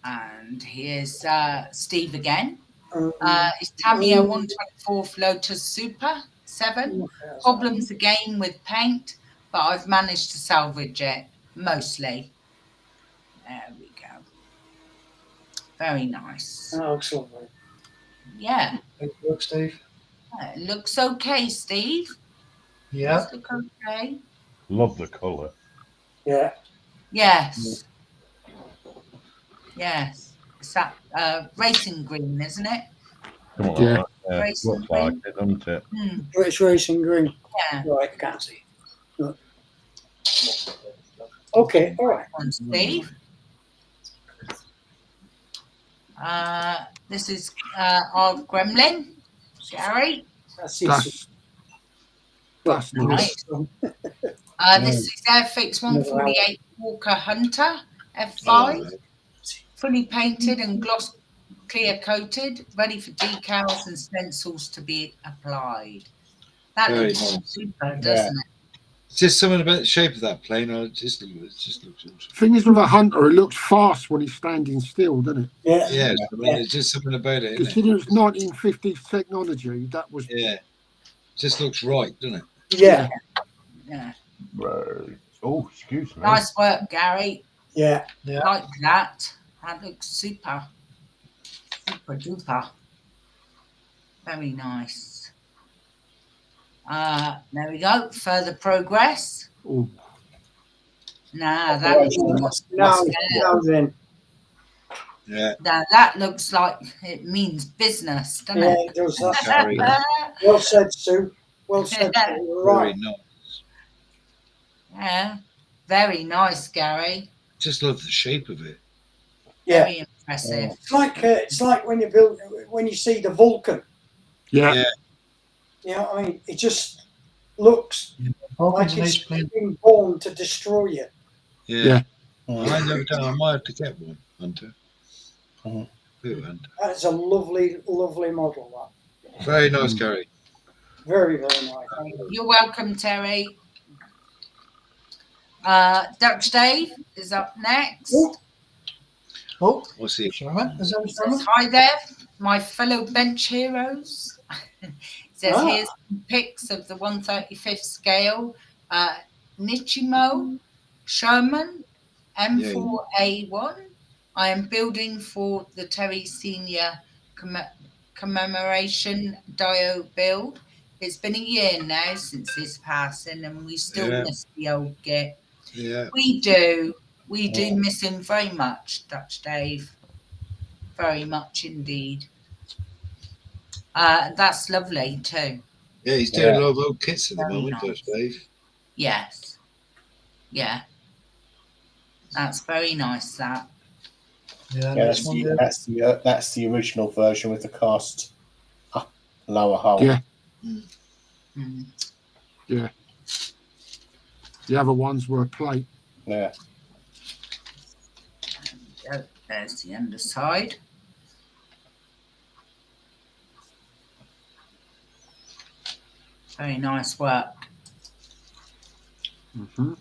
And here's Steve again. It's Tamiya 124th Lotus Super 7. Problems again with paint, but I've managed to salvage it mostly. There we go. Very nice. That looks lovely. Yeah. Good work, Steve. It looks okay, Steve. Yeah. Look okay. Love the colour. Yeah. Yes. Yes. It's that racing green, isn't it? Come on, Yeah. Looks like it, doesn't it? British racing green. Yeah. Right, can't see. Right. Okay, all right. On Steve. This is our gremlin, Gary. That's nice. This is Airfix 148 Walker Hunter F5, fully painted and gloss clear coated, ready for decals and stencils to be applied. That Very looks nice. super, doesn't it? It's just something about the shape of that plane. It just looks awesome. Thing is, with a Hunter, it looks fast when he's standing still, doesn't it? Yeah. Yeah, I mean, it's just something about it. Isn't it? Considering it's 1950s technology, that was. Yeah, just looks right, doesn't it? Yeah. Yeah. Oh, excuse me. Nice work, Gary. Yeah. Yeah. Like that. That looks super. Super duper. Very nice. There we go. Further progress. Oh. Now that Yeah. Now that looks like it means business, doesn't Yeah, it? it does. That's Very nice. well said, Sue. Well said. Sue. You're right. Very nice. Yeah. Very nice, Gary. Just love the shape of it. Yeah. Very impressive. It's like when you see the Vulcan. Yeah. Yeah. You know what I mean? It just looks like it's been born to destroy you. Yeah. I never done. I might have to get one, Hunter. Hunter. That's a lovely, lovely model. That. Very nice, Gary. Very, very nice. You're welcome, Terry. Dutch Dave is up next. Oh, What's he? Says, hi there, my fellow bench heroes. Says here's some pics of the 1/35th scale Nichimo Sherman M4A1. I am building for the Terry Senior commemoration Dio build. It's been a year now since his passing, and we still miss the old git. Yeah. We do miss him very much, Dutch Dave. Very much indeed. That's lovely too. Yeah, he's doing a lot of old kits at the moment, nice. Dutch Dave. Yes. Yeah. That's very nice, that. Yeah, Yeah, nice one, Dave. that's the original version with the cast lower hull. Yeah. Mm. Yeah. The other ones were a plate. Yeah. There's the underside. Very nice work. Mm-hmm.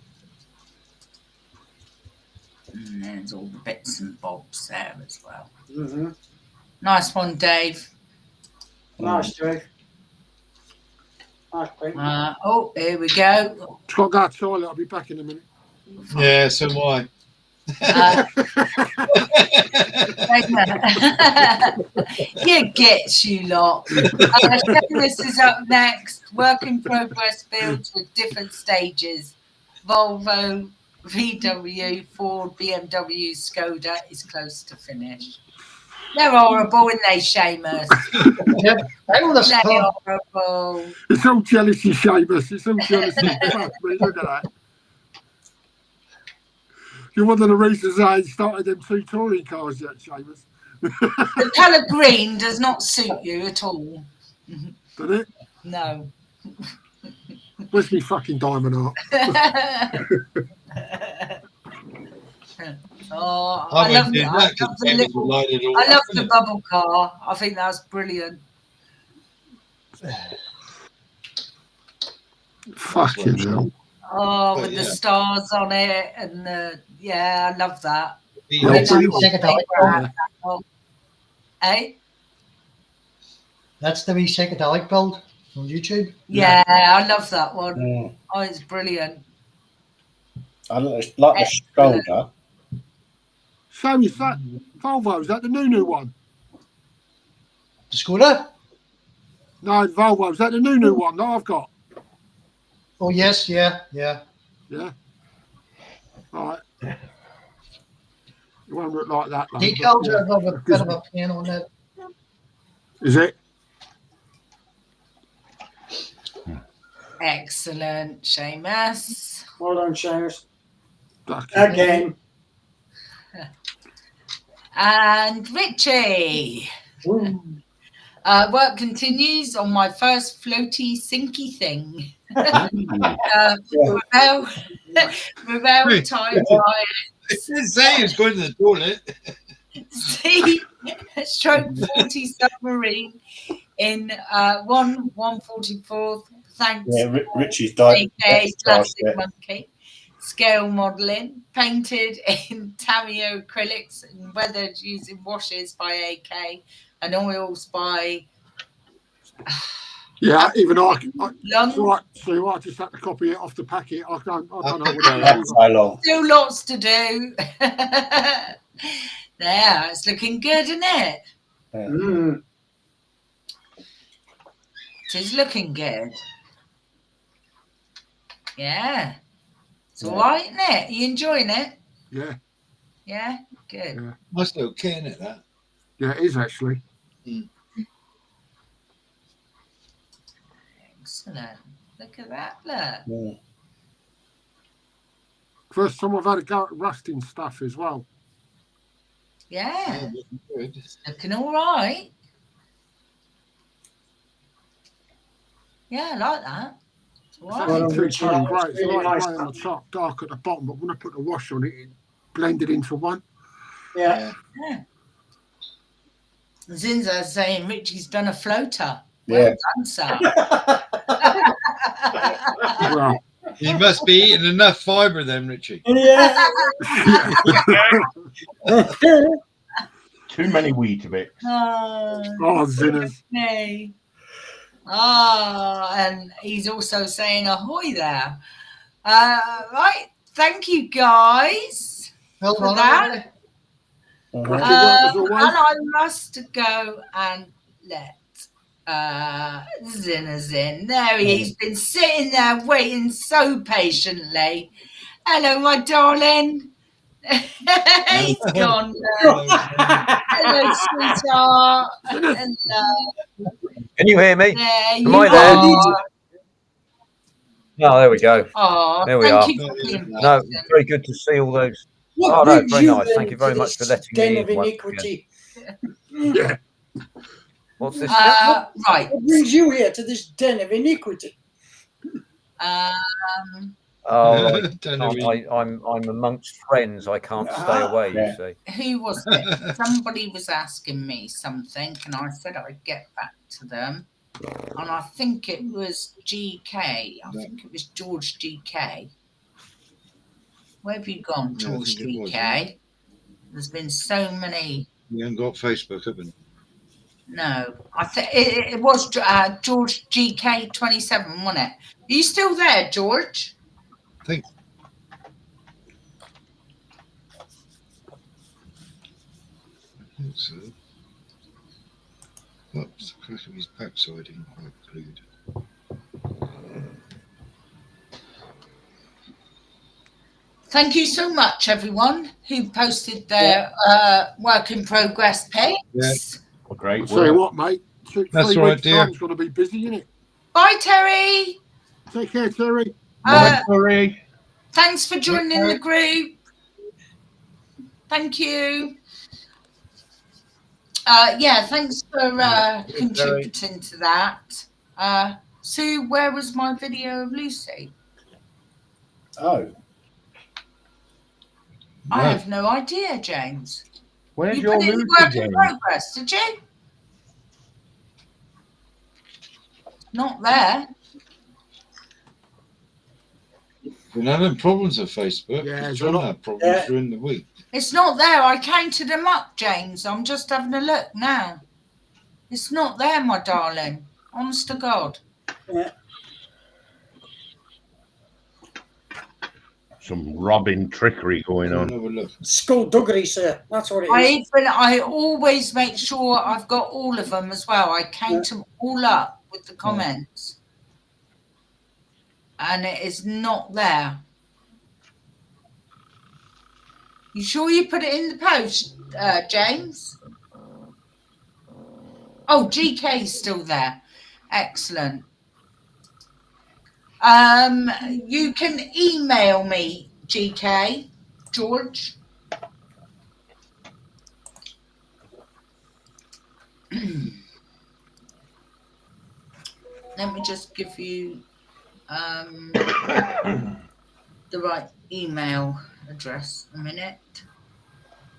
And there's all the bits and bobs there as well. Mm-hmm. Nice one, Dave. Nice, Dave. Nice paint. Oh, here we go. Just got to go to the toilet. I'll be back in a minute. Yeah, so am I. You get you lot. This is up next. Work in progress builds with different stages. Volvo, VW, Ford, BMW, Skoda is close to finish. They're horrible, aren't they, Seamus? Yep. I know this They're car. horrible. It's all jealousy, Seamus. It's all jealousy. Fuck me, look at that. You're one of the reasons I started them 2 touring cars yet, Seamus. The colour green does not suit you at all. Did it? No. Where's me fucking diamond art? Oh, I I love went in I that love because the David little. lighted it all I love up, the innit? bubble car. I think that's brilliant. Fucking hell. Oh, But with the yeah. stars on it and the I love that. Yeah, That's the pretty psychedelic Yeah. build. Eh? That's the wee psychedelic build on YouTube. Yeah, I love that one. Mm. Oh, it's brilliant. I like the Skoda. So is that Volvo? Is that the new one? The Skoda? No, Volvo. Is that the new one that I've got? Oh, yes, yeah. Yeah. All right. It won't look like that. Though, Decals but, are a bit of a pain on it. Is it? Excellent, Seamus. Well done, Seamus. Fucking Again. And Richie. Work continues on my first floaty sinky thing. Ravel time Say he was going to the toilet. C stroke 40 submarine in 1/144. Thanks. Yeah, Richie's died. AK Plastic Monkey. Scale modelling, painted in Tamio acrylics and weathered using washes by AK and oils by. Yeah, even I Long. Right, so I just had to copy it off the packet. I don't know what That's so long. Still lots to do. There, it's looking good, isn't it? Yeah. Mm. It is looking good. Yeah. It's all right, isn't it? Are you enjoying it? Yeah, Yeah? Good. Yeah. Must be okay, isn't it, that? yeah, it is actually. Excellent. Look at that, look. Yeah. First time I've had a go at rusting stuff as well. Yeah. Good. It's looking all right. Yeah, I like that. It's all It's right. Well, actually Richie, two-tone that's grey. It's really light nice, grey on the that. top, dark at the bottom. But when I put the wash on it, it blended into one. Yeah. Yeah. Zinza's saying Richie's done a floater. Yeah. Well done, sir. Well, You must be eating enough fibre then, Richie. Yeah. Too many Weetabix. oh, zinners. Me. And he's also saying ahoy there. Right, thank you guys Well for done, that. everybody. Great work as And always. I must go and let Zinner's in. There he's been sitting there waiting so patiently. Hello, my darling. He's gone now. Hello, sweetheart. Hello. Can you hear me? There Am you I there? are. Oh, there we go. Oh, There we thank are. you for being No, patient. very good to see all those What Oh, no, brings very you nice. then Thank you very to much for this letting den me of in once iniquity? Yeah. What's this? Right. What brings you here to this den of iniquity? Oh, Don't know. I'm amongst friends. I can't stay away. You see. Who was it? Somebody was asking me something, and I said I'd get back to them. And I think it was GK. I think it was George GK. Where have you gone, Yeah, I George think it was, GK? There's been so many. You haven't got Facebook, have you? No, I think it was George GK 27, wasn't it? Are you still there, George? I think. So. Oops, the crack of his backside didn't quite glued. Thank you so much, everyone who posted their work in progress pics. Yeah. Great. I'll tell you what, mate. 3 That's weeks' right, dear. time's going to be busy, isn't it? Bye, Terry. Take care, Terry. Bye, Terry. Thanks for joining the group. Thank you. Yeah, thanks for contributing to that. Sue, where was my video of Lucy? Oh. I have no idea, James. Where's you your put it in Lucy, work in James? progress, did you? Not there. We're having problems with Facebook. Yeah, John had problems during the week. It's not there. I counted them up, James. I'm just having a look now. It's not there, my darling. Honest to God. Yeah. Some robbing trickery going on. Skullduggery, sir. That's what it is. I always make sure I've got all of them as well. I count them all up with the comments. And it is not there. You sure you put it in the post, James? Oh, GK's still there. Excellent. You can email me, GK, George. Let me just give you the right email address a minute.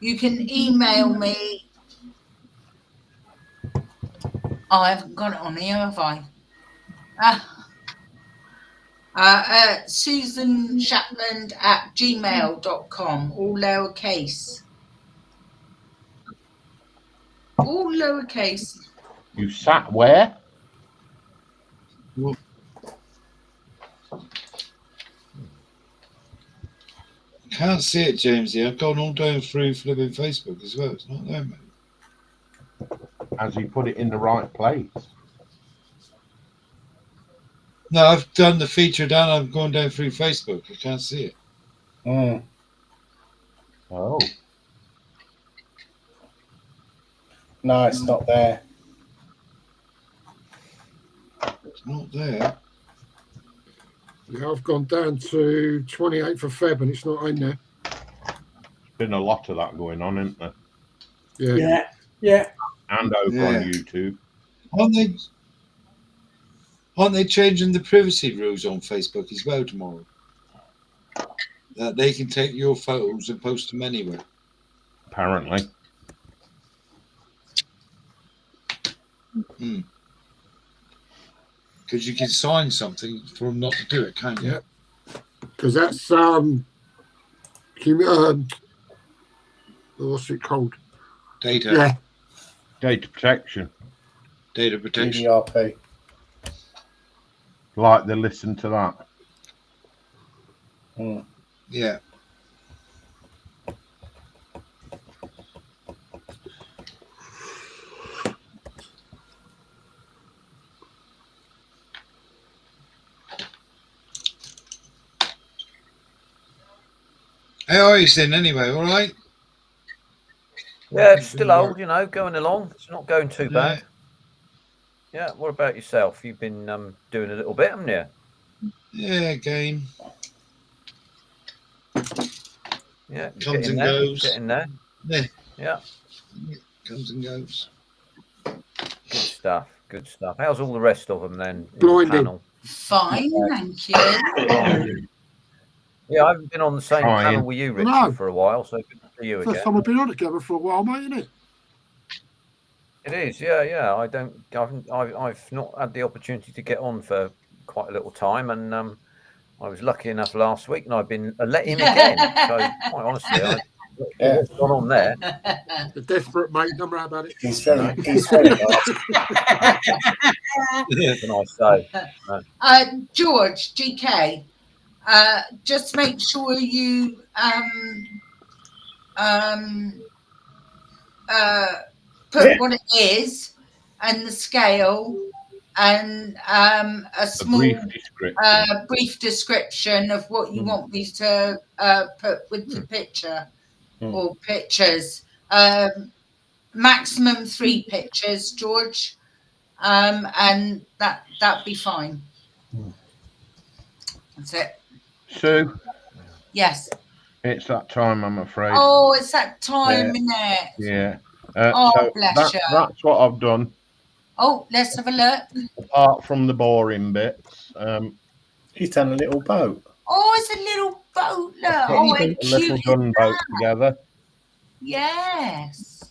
You can email me. Oh, I haven't got it on here, have I? SusanShatland@gmail.com, all lowercase. All lowercase. You sat where? Can't see it, Jamesy. I've gone all down through flipping Facebook as well. It's not there, mate. Has he put it in the right place? No, I've done the feature down. I've gone down through Facebook. I can't see it. Mm. Oh. No, it's not there. It's not there. Yeah, I've gone down to 28th of Feb and it's not in there. There's been a lot of that going on, isn't there? Yeah. Yeah. And over on YouTube. Aren't they changing the privacy rules on Facebook as well tomorrow? That they can take your photos and post them anywhere. Apparently. Because you can sign something for them not to do it, can't you? Yeah. Because that's what's it called? Data. Yeah. Data protection. Data protection. DRP. Like they listen to that. Mm. Yeah. How are you then anyway, all right? Yeah, it's still old, you know, going along. It's not going too bad. Yeah, what about yourself? You've been doing a little bit, haven't you? Yeah, again. Yeah, Comes and goes. Getting there. Yeah. Comes and goes. Good stuff. Good stuff. How's all the rest of them then? Blinding. Fine, thank you. Yeah, I haven't been on the same panel with you, Richie, No. for a while, so good to see you First again. time we've been on together for a while, mate, isn't it? It is, yeah. I've not had the opportunity to get on for quite a little time, and I was lucky enough last week, and I've been let in again. So quite honestly, what's gone on there? The desperate mate, don't worry about it. He's very nice. What can I say? George, GK, just make sure you put what it is and the scale and a small brief description of what you want me to put with the picture or pictures. Maximum 3 pictures, George, and that'd be fine. That's it. Sue? Yes. It's that time, I'm afraid. Oh, it's that time, isn't it? Yeah. So bless you. That's what I've done. Oh, let's have a look. Apart from the boring bits. He's done a little boat. Oh, it's a little boat. Look. Oh, a little gunboat together. Yes.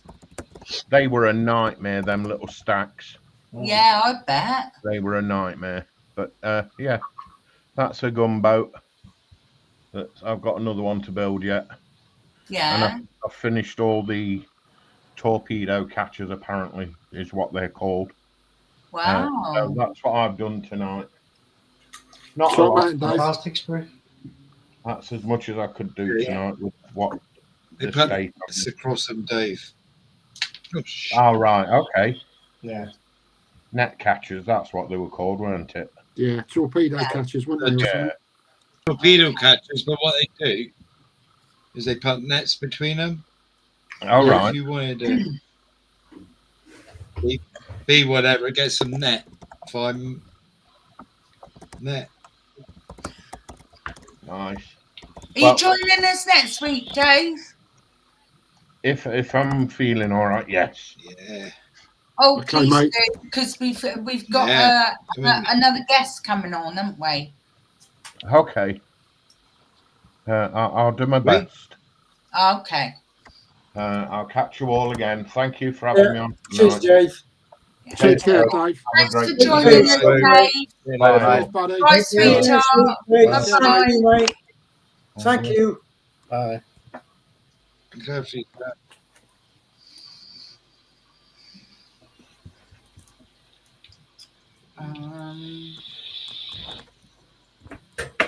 They were a nightmare, them little stacks. Yeah, I bet. They were a nightmare. But yeah, that's a gunboat. I've got another one to build yet. Yeah. And I've finished all the torpedo catchers, apparently, is what they're called. Wow. So that's what I've done tonight. Not So, a lot. Fantastic, Spree. That's as much as I could do tonight with what They the put state. this across them, Dave. Oh, right, okay. Yeah. Net catchers, that's what they were called, weren't it? Yeah, torpedo catchers, weren't they? Yeah. Torpedo catchers, but what they do is they put nets between them. All right. If you wanted to be whatever, get some net. Net. Nice. Are you joining us next week, Dave? If I'm feeling all right, yes. Yeah. Oh, Okay, please mate. do, because we've got another guest coming on, haven't we? Okay. I'll do my best. Okay. I'll catch you all again. Thank you for having me on Cheers, tonight. Dave. Take care, Dave. Thanks for joining us, Dave. Bye. Buddy. Bye, sweetheart. Thank you, mate. Thank you. Bye.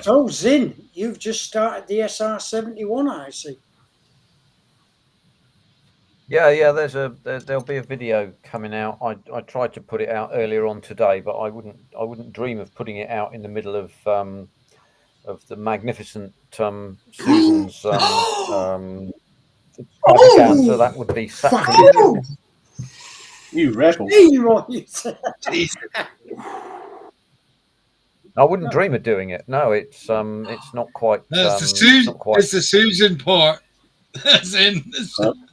So, Zin, you've just started the SR-71, I see. Yeah. There'll be a video coming out. I tried to put it out earlier on today, but I wouldn't dream of putting it out in the middle of the magnificent Susan's extravaganza. That would be sacrilege. You rebel. I wouldn't dream of doing it. No, it's not quite. That's it's the Susan part. That's in.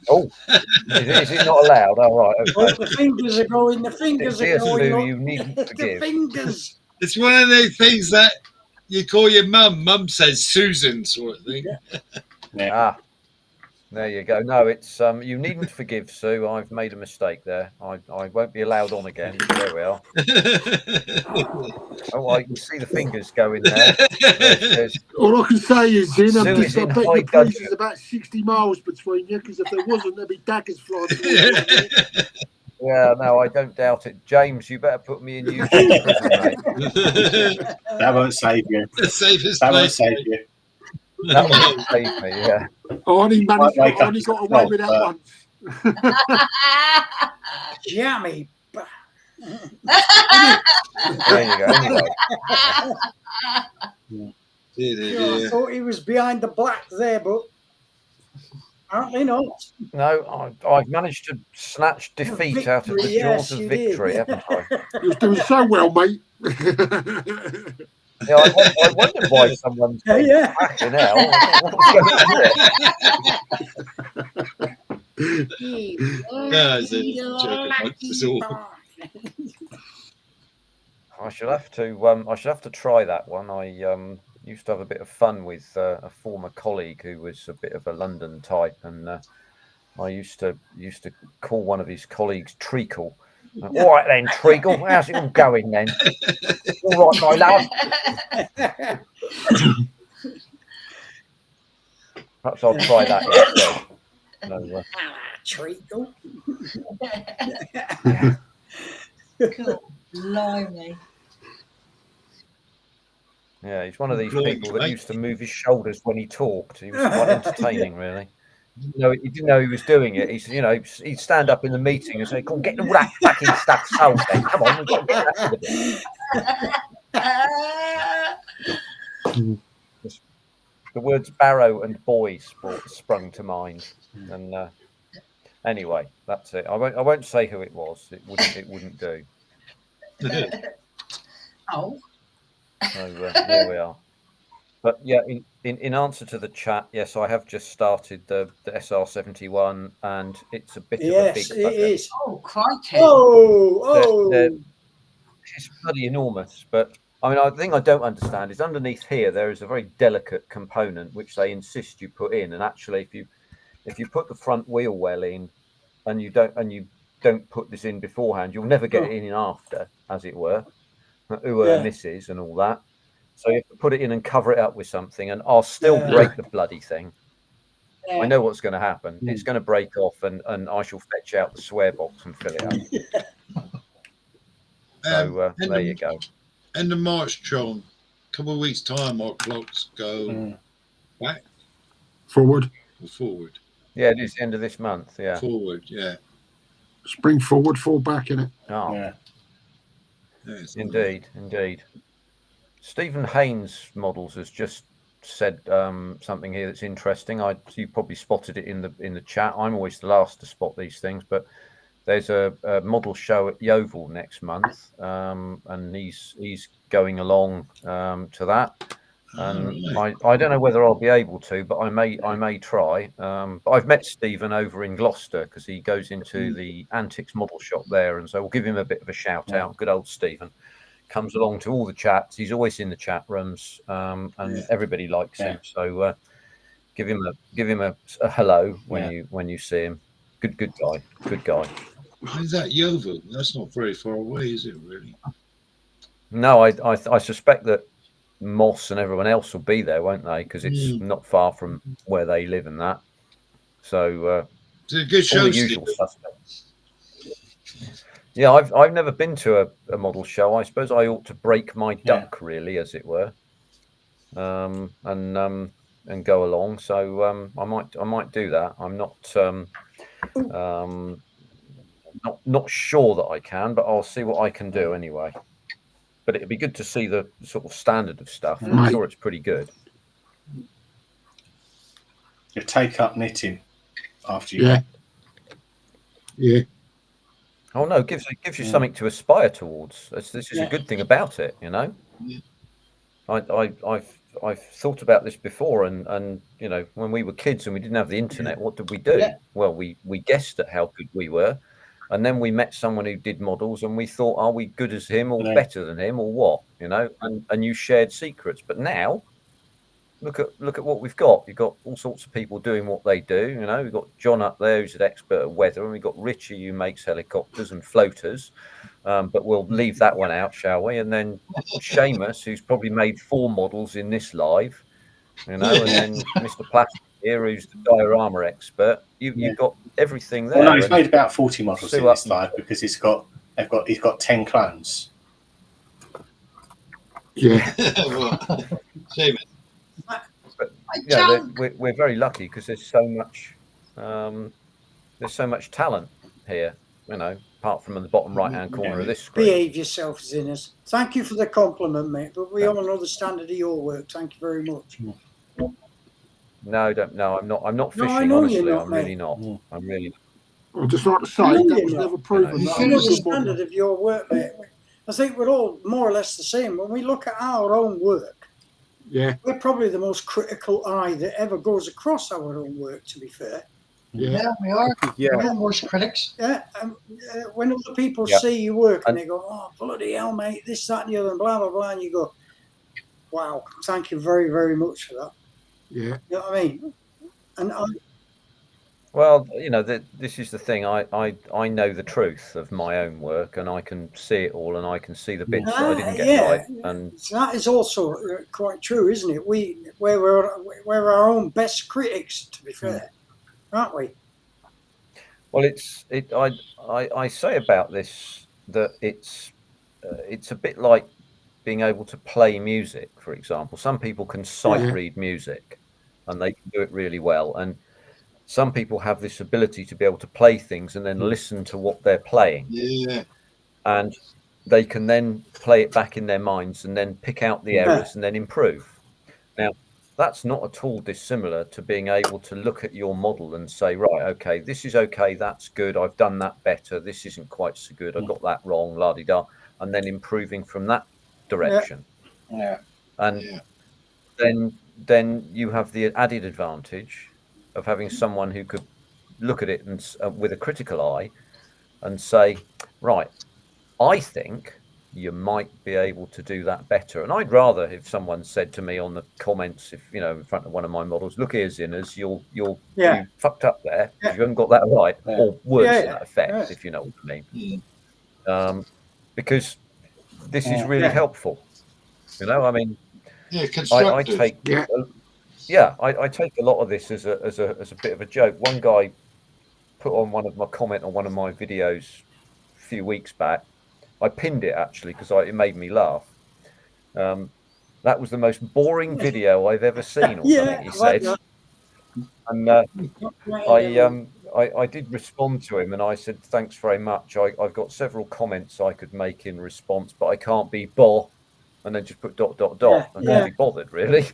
Oh, is it not allowed? Oh, right. Okay. Oh, the fingers are going. The fingers are going. You needn't forgive. The fingers. It's one of those things that you call your mum. Mum says Susan, sort of thing. Ah, there you go. No, it's you needn't forgive, Sue. I've made a mistake there. I won't be allowed on again. There we are. Oh, I can see the fingers going there. All I can say is, Zin, I bet your place dudgeon. is about 60 miles between you, because if there wasn't, there'd be daggers flying. Yeah, no, I don't doubt it. James, you better put me in use prison, mate. That won't save you. That won't save you. That won't save me, yeah. I only got away with that once. Jammy. There you go. I thought he was behind the black there, but apparently not. No, I've managed to snatch defeat out of the jaws of victory, haven't I? You're doing so well, mate. Yeah, I wondered why someone's Yeah. fucking hell. What's going on here? Yeah, it's a joke amongst us all. I shall have to try that one. I used to have a bit of fun with a former colleague who was a bit of a London type, and I used to call one of his colleagues Treacle. All right then, Treacle, how's it all going then? All right, my love. Perhaps I'll try that instead. No, Treacle. yeah. Cool. Blimey. Yeah, he's one of these Right, people that right. used to move his shoulders when he talked. He was quite entertaining, really. He didn't know he was doing it. He'd stand up in the meeting and say, "Come on, get all that fucking stuff sold then. Come on, we've got to get that to the bit." The words barrow and boy sprung to mind. And anyway, that's it. I won't say who it was. It wouldn't do. Oh. So there we are. But yeah, in answer to the chat, yes, I have just started the SR71, and it's a bit of a big Yes, it is. Oh, crikey. It's bloody enormous. But I mean, the thing I don't understand is underneath here there is a very delicate component which they insist you put in, and actually, if you put the front wheel well in, and you don't put this in beforehand, you'll never get it in after, as it were. Misses and all that. So you have to put it in and cover it up with something, and I'll still break the bloody thing. I know what's going to happen. It's going to break off, and I shall fetch out the swear box and fill it up. So there you go. End of March, John. A couple of weeks' time, our clocks go back. Forward. Or forward. Yeah, it is the end of this month. Yeah. Forward, yeah. Spring forward, fall back, innit? Oh. Yeah. Yes, Indeed. Stephen Haynes Models has just said something here that's interesting. You probably spotted it in the chat. I'm always the last to spot these things, but there's a model show at Yeovil next month, and he's going along to that. And I don't know whether I'll be able to, but I may try. But I've met Stephen over in Gloucester because he goes into the Antics model shop there, and so we'll give him a bit of a shout out. Good old Stephen comes along to all the chats. He's always in the chat rooms, and everybody likes him. So give him a hello when you see him. Good guy. Is that Yeovil? That's not very far away, is it? Really? No, I suspect that Moss and everyone else will be there, won't they? Because it's not far from where they live and that. So it's a good show. All the usual suspects. Yeah, I've never been to a model show. I suppose I ought to break my duck, really, as it were, and go along. So I might do that. I'm not sure that I can, but I'll see what I can do anyway. But it'd be good to see the sort of standard of stuff. I'm sure it's pretty good. You take up knitting after you. Yeah. Oh no, it gives you something to aspire towards. This is a good thing about it, you know. I've thought about this before, and you know, when we were kids and we didn't have the internet, what did we do? Well, we guessed at how good we were, and then we met someone who did models, and we thought, are we good as him or better than him or what? You know, and you shared secrets. But now, look at what we've got. You've got all sorts of people doing what they do. You know, we've got John up there who's an expert at weather, and we've got Richie who makes helicopters and floaters. But we'll leave that one out, shall we? And then Seamus, who's probably made 4 models in this live, you know, and then Mr. Plastic here, who's the diorama expert. You've got everything there. Well, no, he's made about 40 models in this live because he's got 10 clones. Yeah. Seamus. But, yeah, we're very lucky because there's so much talent here, you know, apart from in the bottom right-hand corner of this screen. Behave yourself, Zinners. Thank you for the compliment, mate. But we all know the standard of your work. Thank you very much. No, I'm not fishing. I know honestly, you're not, I'm mate. really not. I'm really not. I'd just like to say that was never proven. You know the standard of your work, mate. I think we're all more or less the same. When we look at our own work, we're probably the most critical eye that ever goes across our own work, to be fair. Yeah, we are. Yeah. We're the worst critics. Yeah, when other people see your work and they go, oh, bloody hell, mate, this, that, and the other, and blah, blah, blah, and you go, wow, thank you very, very much for that. Yeah. You know what I mean? And well, you know, this is the thing. I know the truth of my own work, and I can see it all, and I can see the bits that I didn't get right. And that is also quite true, isn't it? We're our own best critics, to be fair, aren't we? Well, I say about this that it's a bit like being able to play music, for example. Some people can sight read music, and they can do it really well, and some people have this ability to be able to play things and then listen to what they're playing. Yeah. And they can then play it back in their minds and then pick out the errors and then improve. Now, that's not at all dissimilar to being able to look at your model and say, right, okay, this is okay, that's good, I've done that better, this isn't quite so good, I got that wrong, la-di-da, and then improving from that direction. And then you have the added advantage of having someone who could look at it and with a critical eye and say, right, I think you might be able to do that better. And I'd rather if someone said to me on the comments, if you know, in front of one of my models, look here, Zinners, you fucked up there, you haven't got that right, or words to that effect, if you know what I mean. Because this is really helpful. You know, I mean, I take I take a lot of this as a bit of a joke. One guy put on one of my comment on one of my videos a few weeks back. I pinned it actually because it made me laugh. That was the most boring video I've ever seen, or something he said. And I did respond to him, and I said, "Thanks very much. I've got several comments I could make in response, but I can't be and then just put ... and can't be bothered really."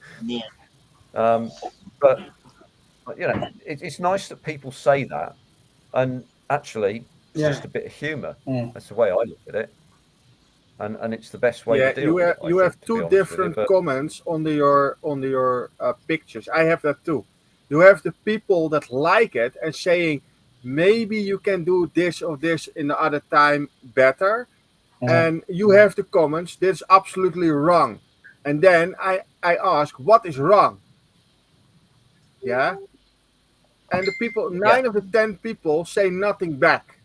But you know, it's nice that people say that, and actually, it's just a bit of humour. That's the way I look at it, and it's the best way to deal with it. You have two different comments on your pictures. I have that too. You have the people that like it and saying maybe you can do this or this in the other time better, and you have the comments that's absolutely wrong. And then I ask, what is wrong? Yeah. And the people, 9 of the 10 people say nothing back.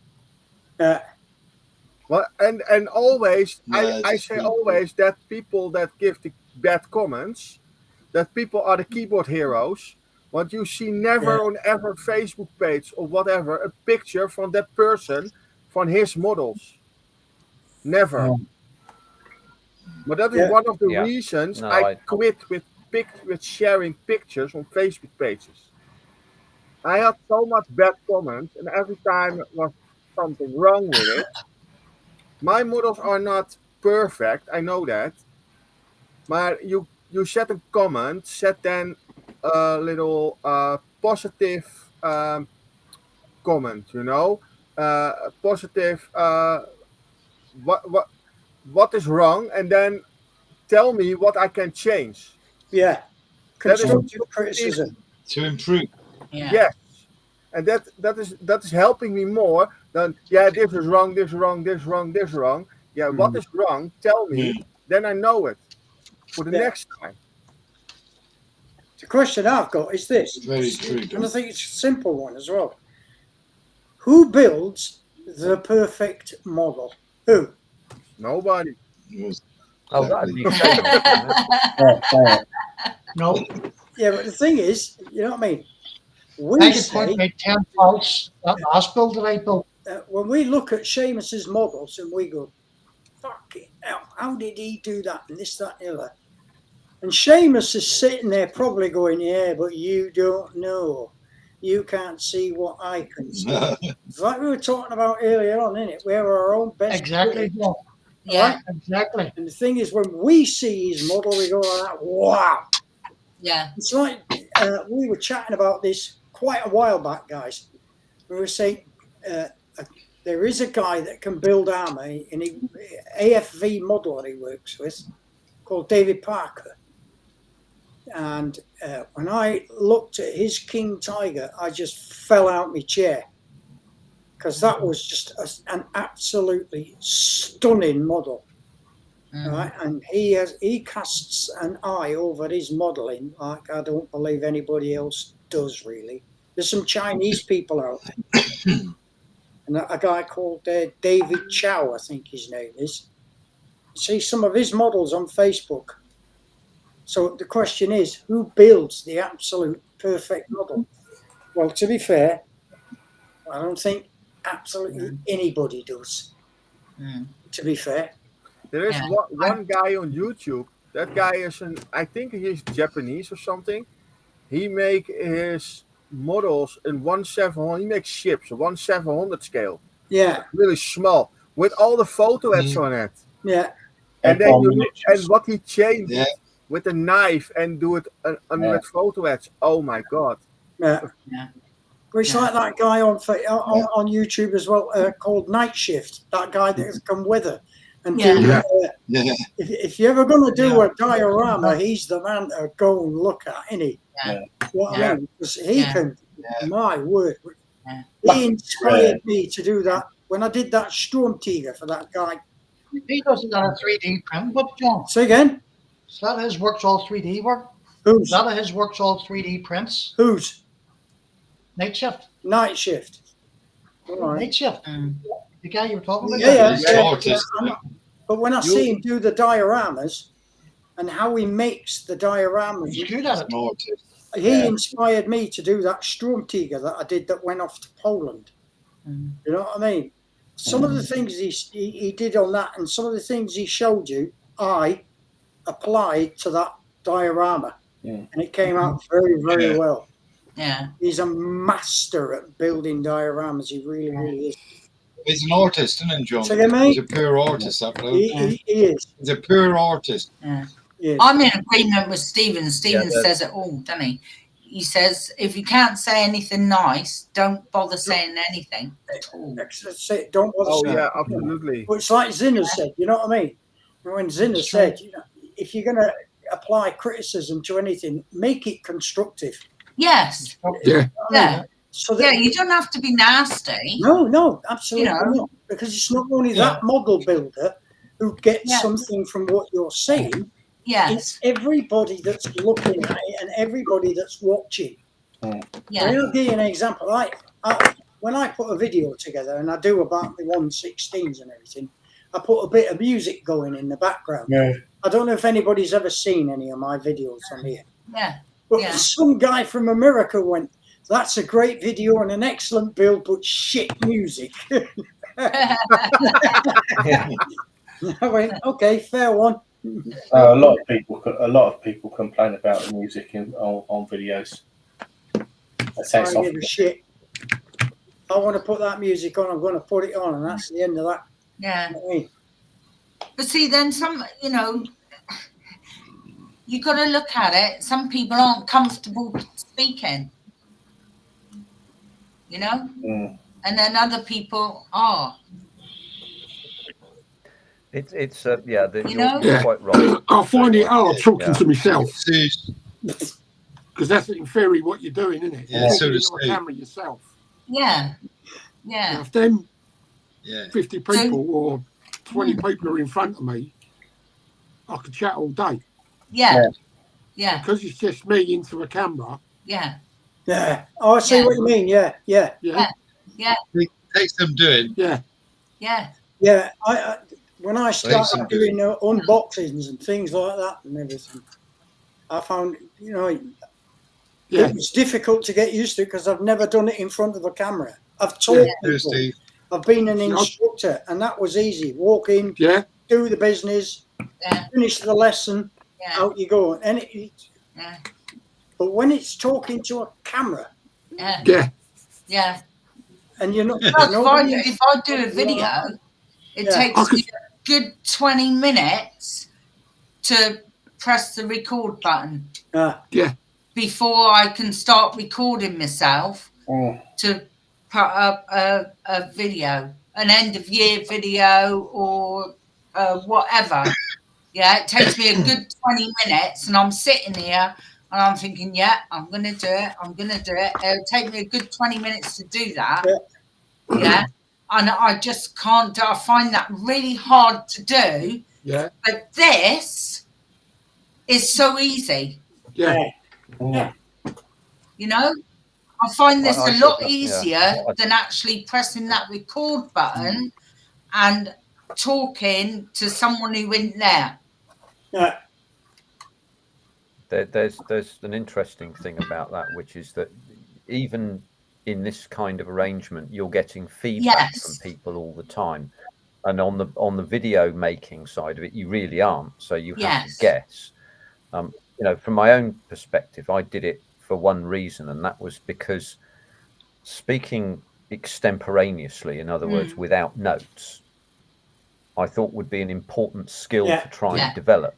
Well, and always, I say always that people that give the bad comments, that people are the keyboard heroes. But you see never on ever Facebook page or whatever a picture from that person, from his models. Never. But that is one of the reasons I quit with sharing pictures on Facebook pages. I had so much bad comments, and every time it was something wrong with it. My models are not perfect, I know that. But you set a comment, set then a little positive comment, you know, positive. What is wrong, and then tell me what I can change. Yeah, constructive criticism to improve. Yes, and that is helping me more than this is wrong, this is wrong, this is wrong, this is wrong. Yeah, what is wrong? Tell me, then I know it for the next time. The question I've got is this, Very true, and I think it's a simple one as well. Who builds the perfect model? Who? Nobody. Oh, that'd be no. Yeah, but the thing is, you know what I mean? I could point out 10 faults that last build that I built. When we look at Seamus's models and we go, fucking hell, how did he do that and this, that, and the other? And Seamus is sitting there probably going, yeah, but you don't know. You can't see what I can see. It's like we were talking about earlier on, isn't it? We're our own best critic. Yeah, exactly. And the thing is, when we see his model, we go like, wow. Yeah. It's like we were chatting about this quite a while back, guys. We were saying there is a guy that can build armor, and he AFV modeler he works with, called David Parker. And when I looked at his King Tiger, I just fell out my chair, because that was just an absolutely stunning model. Right, and he casts an eye over his modelling like I don't believe anybody else does, really. There's some Chinese people out there, and a guy called David Chow, I think his name is. See some of his models on Facebook. So the question is, who builds the absolute perfect model? Well, to be fair, I don't think absolutely anybody does. To be fair. There is one guy on YouTube. That guy is I think he's Japanese or something. He make his models in 1/700. He makes ships, a 1/700 scale. Yeah. Really small, with all the photo ads on it. Yeah. And then you look at what he changed with a knife and do it with photo ads. Oh my God. Yeah. It's like that guy on YouTube as well, called Night Shift. That guy that has come with her. And if you're ever going to do a diorama, he's the man to go and look at, isn't he? What I mean? Because he can, my word. He inspired me to do that. When I did that Storm Tiger for that guy. He does it on a 3D print, but John. Say again? Is that his works all 3D work? Who's? Is that his works all 3D prints? Who's? Night Shift. Night Shift. All right. Night Shift. The guy you were talking about? Yeah. But when I see him do the dioramas and how he makes the dioramas, he's good at it. He inspired me to do that Storm Tiger that I did that went off to Poland. You know what I mean? Some of the things he did on that, and some of the things he showed you, I applied to that diorama, and it came out very, very well. Yeah, he's a master at building dioramas. He really, really is. He's an artist, isn't he, John? So again, mate? He's a pure artist, that bloke. He is. He's a pure artist. Yeah. Yes. I'm in agreement with Stephen. Stephen says it all, doesn't he? He says, if you can't say anything nice, don't bother saying anything at all. Don't bother saying. Oh, yeah, absolutely. But it's like Zinner said, you know what I mean? When Zinner said, you know, if you're going to apply criticism to anything, make it constructive. Yes. Yeah. Yeah. So that, you don't have to be nasty. No, absolutely not. Because it's not only that model builder who gets something from what you're saying. Yes. It's everybody that's looking at it and everybody that's watching. Yeah. I'll give you an example. When I put a video together, and I do about the 1/16s and everything, I put a bit of music going in the background. Yeah. I don't know if anybody's ever seen any of my videos on here. Yeah. But some guy from America went, "That's a great video and an excellent build, but shit music." I went, "Okay, fair one." A lot of people complain about the music on videos. I don't give a shit. I want to put that music on. I'm going to put it on, and that's the end of that. Yeah. You know what I mean? But see, then you got to look at it. Some people aren't comfortable speaking, and then other people are. You're quite right. I find it hard talking to myself because that's in theory what you're doing, isn't it? Yeah, so to speak. Camera yourself. Yeah, yeah. Now, if them 50 people or 20 people are in front of me, I could chat all day. Yeah. Because it's just me into a camera. Yeah. Yeah. Oh, I see what you mean. Yeah. It takes some doing. Yeah. When I started doing unboxings and things like that and everything, I found, it was difficult to get used to because I've never done it in front of a camera. I've taught people. I've been an instructor, and that was easy. Walk in, do the business, finish the lesson, out you go. And but when it's talking to a camera, and you're not. If I do a video, it takes me a good 20 minutes to press the record button. Before I can start recording myself to put up a video. an end of year video or whatever. Yeah, it takes me a good 20 minutes, and I'm sitting here and I'm thinking, yeah, I'm going to do it. I'm going to do it. It'll take me a good 20 minutes to do that. Yeah. And I just can't do. I find that really hard to do. Yeah. But this is so easy. Yeah. You know, I find this I a lot said that, easier yeah. than actually pressing that record button and talking to someone who isn't there. Yeah. There's an interesting thing about that, which is that even in this kind of arrangement, you're getting feedback from people all the time, and on the video making side of it, you really aren't. So you have to guess. You know, from my own perspective, I did it for one reason, and that was because speaking extemporaneously, in other words, without notes, I thought would be an important skill to try and develop.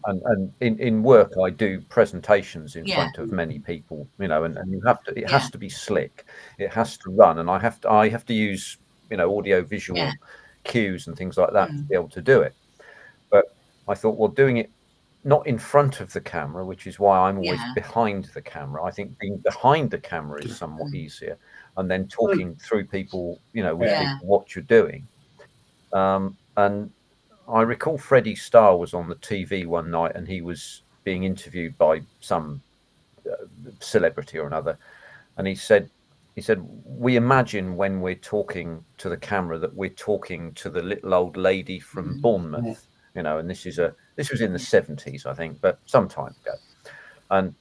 And in work, I do presentations in front of many people, you know, and you have to, it has to be slick, it has to run, and I have to use, you know, audio visual cues and things like that to be able to do it. But I thought, well, doing it not in front of the camera, which is why I'm always behind the camera. I think being behind the camera is somewhat easier, and then talking through people, you know, with people what you're doing. And I recall Freddie Starr was on the TV one night, and he was being interviewed by some celebrity or another, and he said, we imagine when we're talking to the camera that we're talking to the little old lady from Bournemouth, you know, and this was in the 70s, I think, but some time ago. And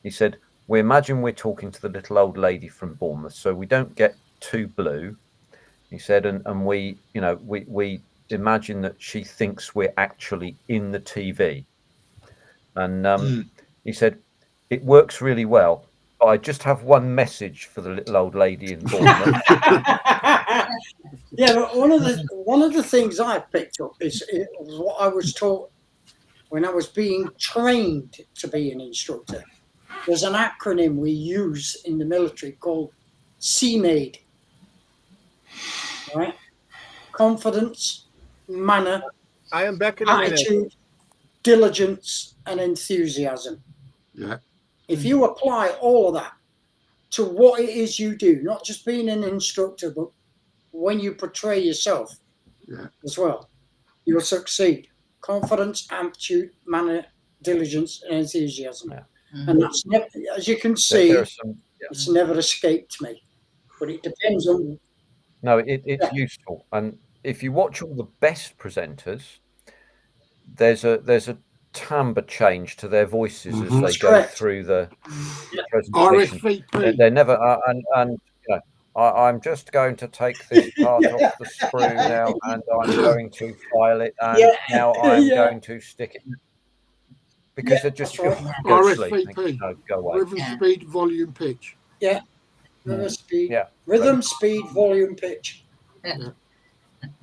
he said, we imagine we're talking to the little old lady from Bournemouth, so we don't get too blue. He said, and we, you know, we imagine that she thinks we're actually in the TV. And he said, it works really well. But I just have one message for the little old lady in Bournemouth. Yeah, but one of the things I picked up is what I was taught when I was being trained to be an instructor. There's an acronym we use in the military called CMAID. Right? Confidence, manner, I am back in a minute. attitude, diligence, and enthusiasm. Yeah. If you apply all of that to what it is you do, not just being an instructor, but when you portray yourself as well, you'll succeed. Confidence, aptitude, manner, diligence, and enthusiasm. Yeah. And that's never, as you can see, it's never escaped me. But it depends on. No, it's useful. And if you watch all the best presenters, there's a timbre change to their voices as they go through the presentation. RSVP. They're never and you know, I'm just going to take this part off the sprue now, and I'm going to file it, and now I'm going to stick it, because they're just go to sleep. Go away. Rhythm, speed, volume, pitch. Yeah. Rhythm, speed. Rhythm, speed, volume, pitch.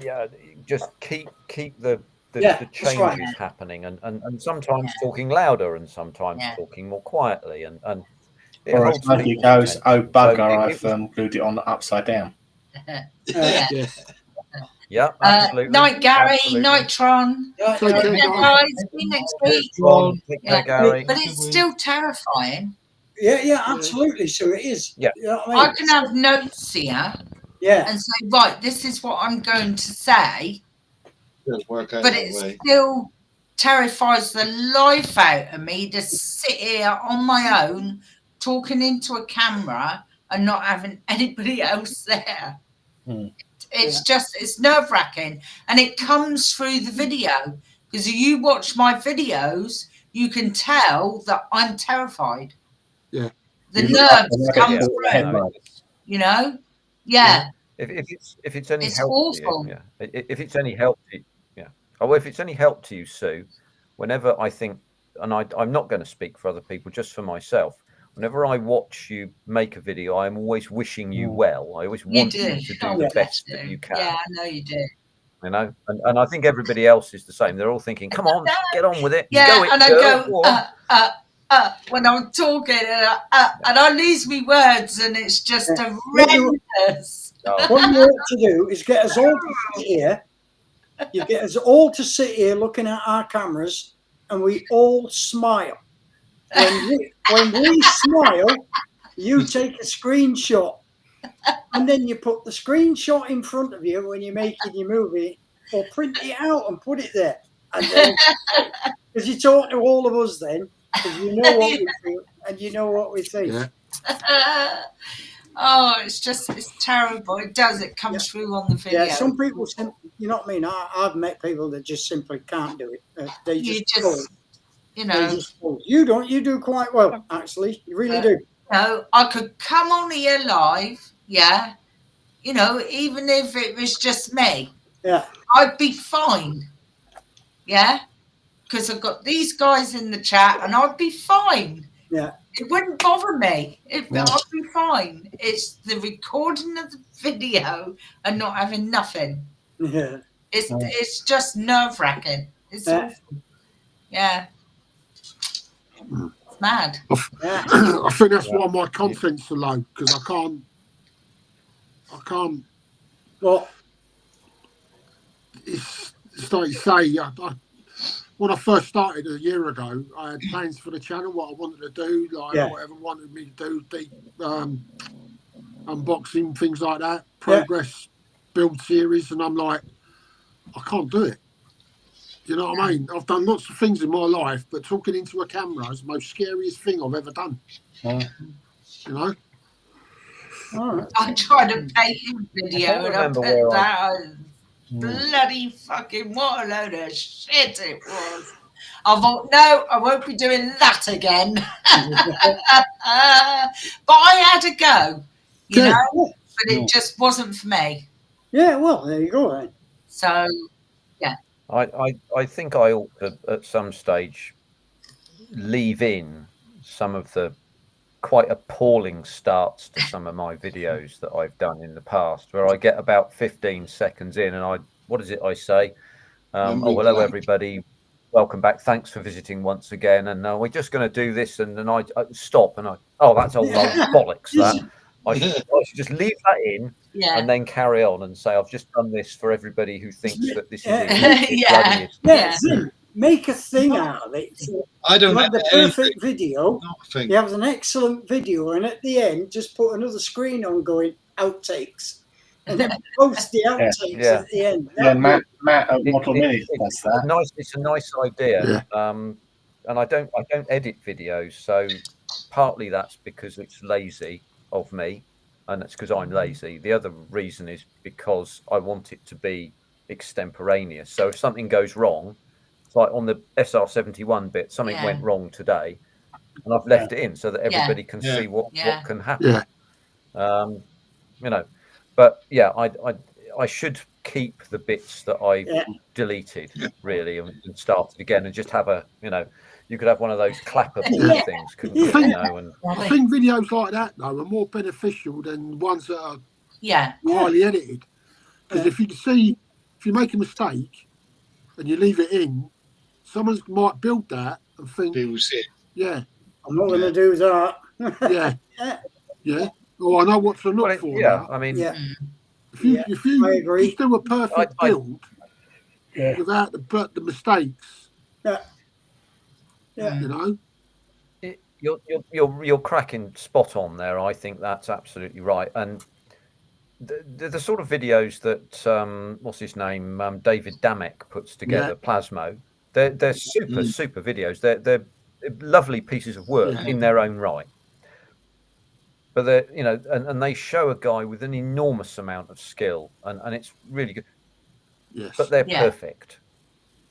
Yeah. Just keep the changes happening, and sometimes talking louder, and sometimes talking more quietly, and or as Maggie goes, oh bugger, so I've glued it on upside down. Yeah, absolutely. Night, Gary. Absolutely. Nitron. Take care, guys. See you next week. Take care, Gary. But it's still terrifying. Yeah, absolutely. So it is. Yeah. You know what I mean? I can have notes here. Yeah. And say, right, this is what I'm going to say. But it still terrifies the life out of me to sit here on my own talking into a camera and not having anybody else there. It's just, it's nerve-wracking, and it comes through the video, because if you watch my videos, you can tell that I'm terrified. Yeah. The nerves come through, you know? Yeah. If it's any It's help awful. to you, if it's any help to you, or if it's any help to you, Sue, whenever I think, and I'm not going to speak for other people, just for myself, whenever I watch you make a video, I'm always wishing you well. I always want you to do the best that you can. Yeah, I know you do. You know, and I think everybody else is the same. They're all thinking, "Come on, get on with it." Yeah, go it, and I girl. go when I'm talking, and I lose me words, and it's just horrendous. What you ought to do is get us all to sit here. You get us all to sit here looking at our cameras, and we all smile. When we smile, you take a screenshot, and then you put the screenshot in front of you when you're making your movie, or print it out and put it there. And then, because you talk to all of us then, because you know what we feel and you know what we think. Yeah. Oh, it's terrible. It does. It comes through on the video. Yeah, some people, you know what I mean? I've met people that just simply can't do it. They just you know. You don't. You do quite well, actually. You really do. No, I could come on here live, yeah. You know, even if it was just me, yeah, I'd be fine. Yeah, because I've got these guys in the chat, and I'd be fine. Yeah. It wouldn't bother me. I'd be fine. It's the recording of the video and not having nothing. Yeah. It's just nerve-wracking. It's awful. Yeah. It's mad. I think that's why my content's so low, because I can't. Well, it's like you say. When I first started a year ago, I had plans for the channel, what I wanted to do, like whatever wanted me to do, unboxing, things like that, progress, build series, and I'm like, I can't do it. You know what I mean? I've done lots of things in my life, but talking into a camera is the most scariest thing I've ever done. You know? I tried a painting video and I put that bloody fucking, what a load of shit it was. I thought, no, I won't be doing that again. But I had a go, you know, but it just wasn't for me. Yeah, well, there you go. Then. So, yeah. I think I ought to, at some stage, leave in some of the quite appalling starts to some of my videos that I've done in the past, where I get about 15 seconds in and what is it I say? Oh, hello, everybody. Welcome back. Thanks for visiting once again. And we're just going to do this. And then I stop and that's old bollocks, that. I should just leave that in and then carry on and say, I've just done this for everybody who thinks that this is Make a thing out of it. So I don't have the perfect video. You have an excellent video, and at the end, just put another screen on going outtakes, and then post the outtakes at the end. Yeah, Matt at Model Mini does that. It's a nice idea. And I don't edit videos, so partly that's because it's lazy of me, and that's because I'm lazy. The other reason is because I want it to be extemporaneous. So if something goes wrong, it's like on the SR71 bit, something went wrong today, and I've left it in so that everybody can see what can happen. You know, but I should keep the bits that I deleted really and started again, and just have you could have one of those clapper things, couldn't you? I think videos like that though are more beneficial than ones that are highly edited, because if you make a mistake and you leave it in, someone might build that and think, yeah, I'm not going to do that. Oh, I know what to look for. Yeah, I mean, if you just do a perfect build without the mistakes, you know, you're cracking spot on there. I think that's absolutely right. And the sort of videos that what's his name, David Damek puts together, Plasmo. They're super videos. They're lovely pieces of work in their own right. But they're and they show a guy with an enormous amount of skill, and it's really good. Yes. But they're perfect,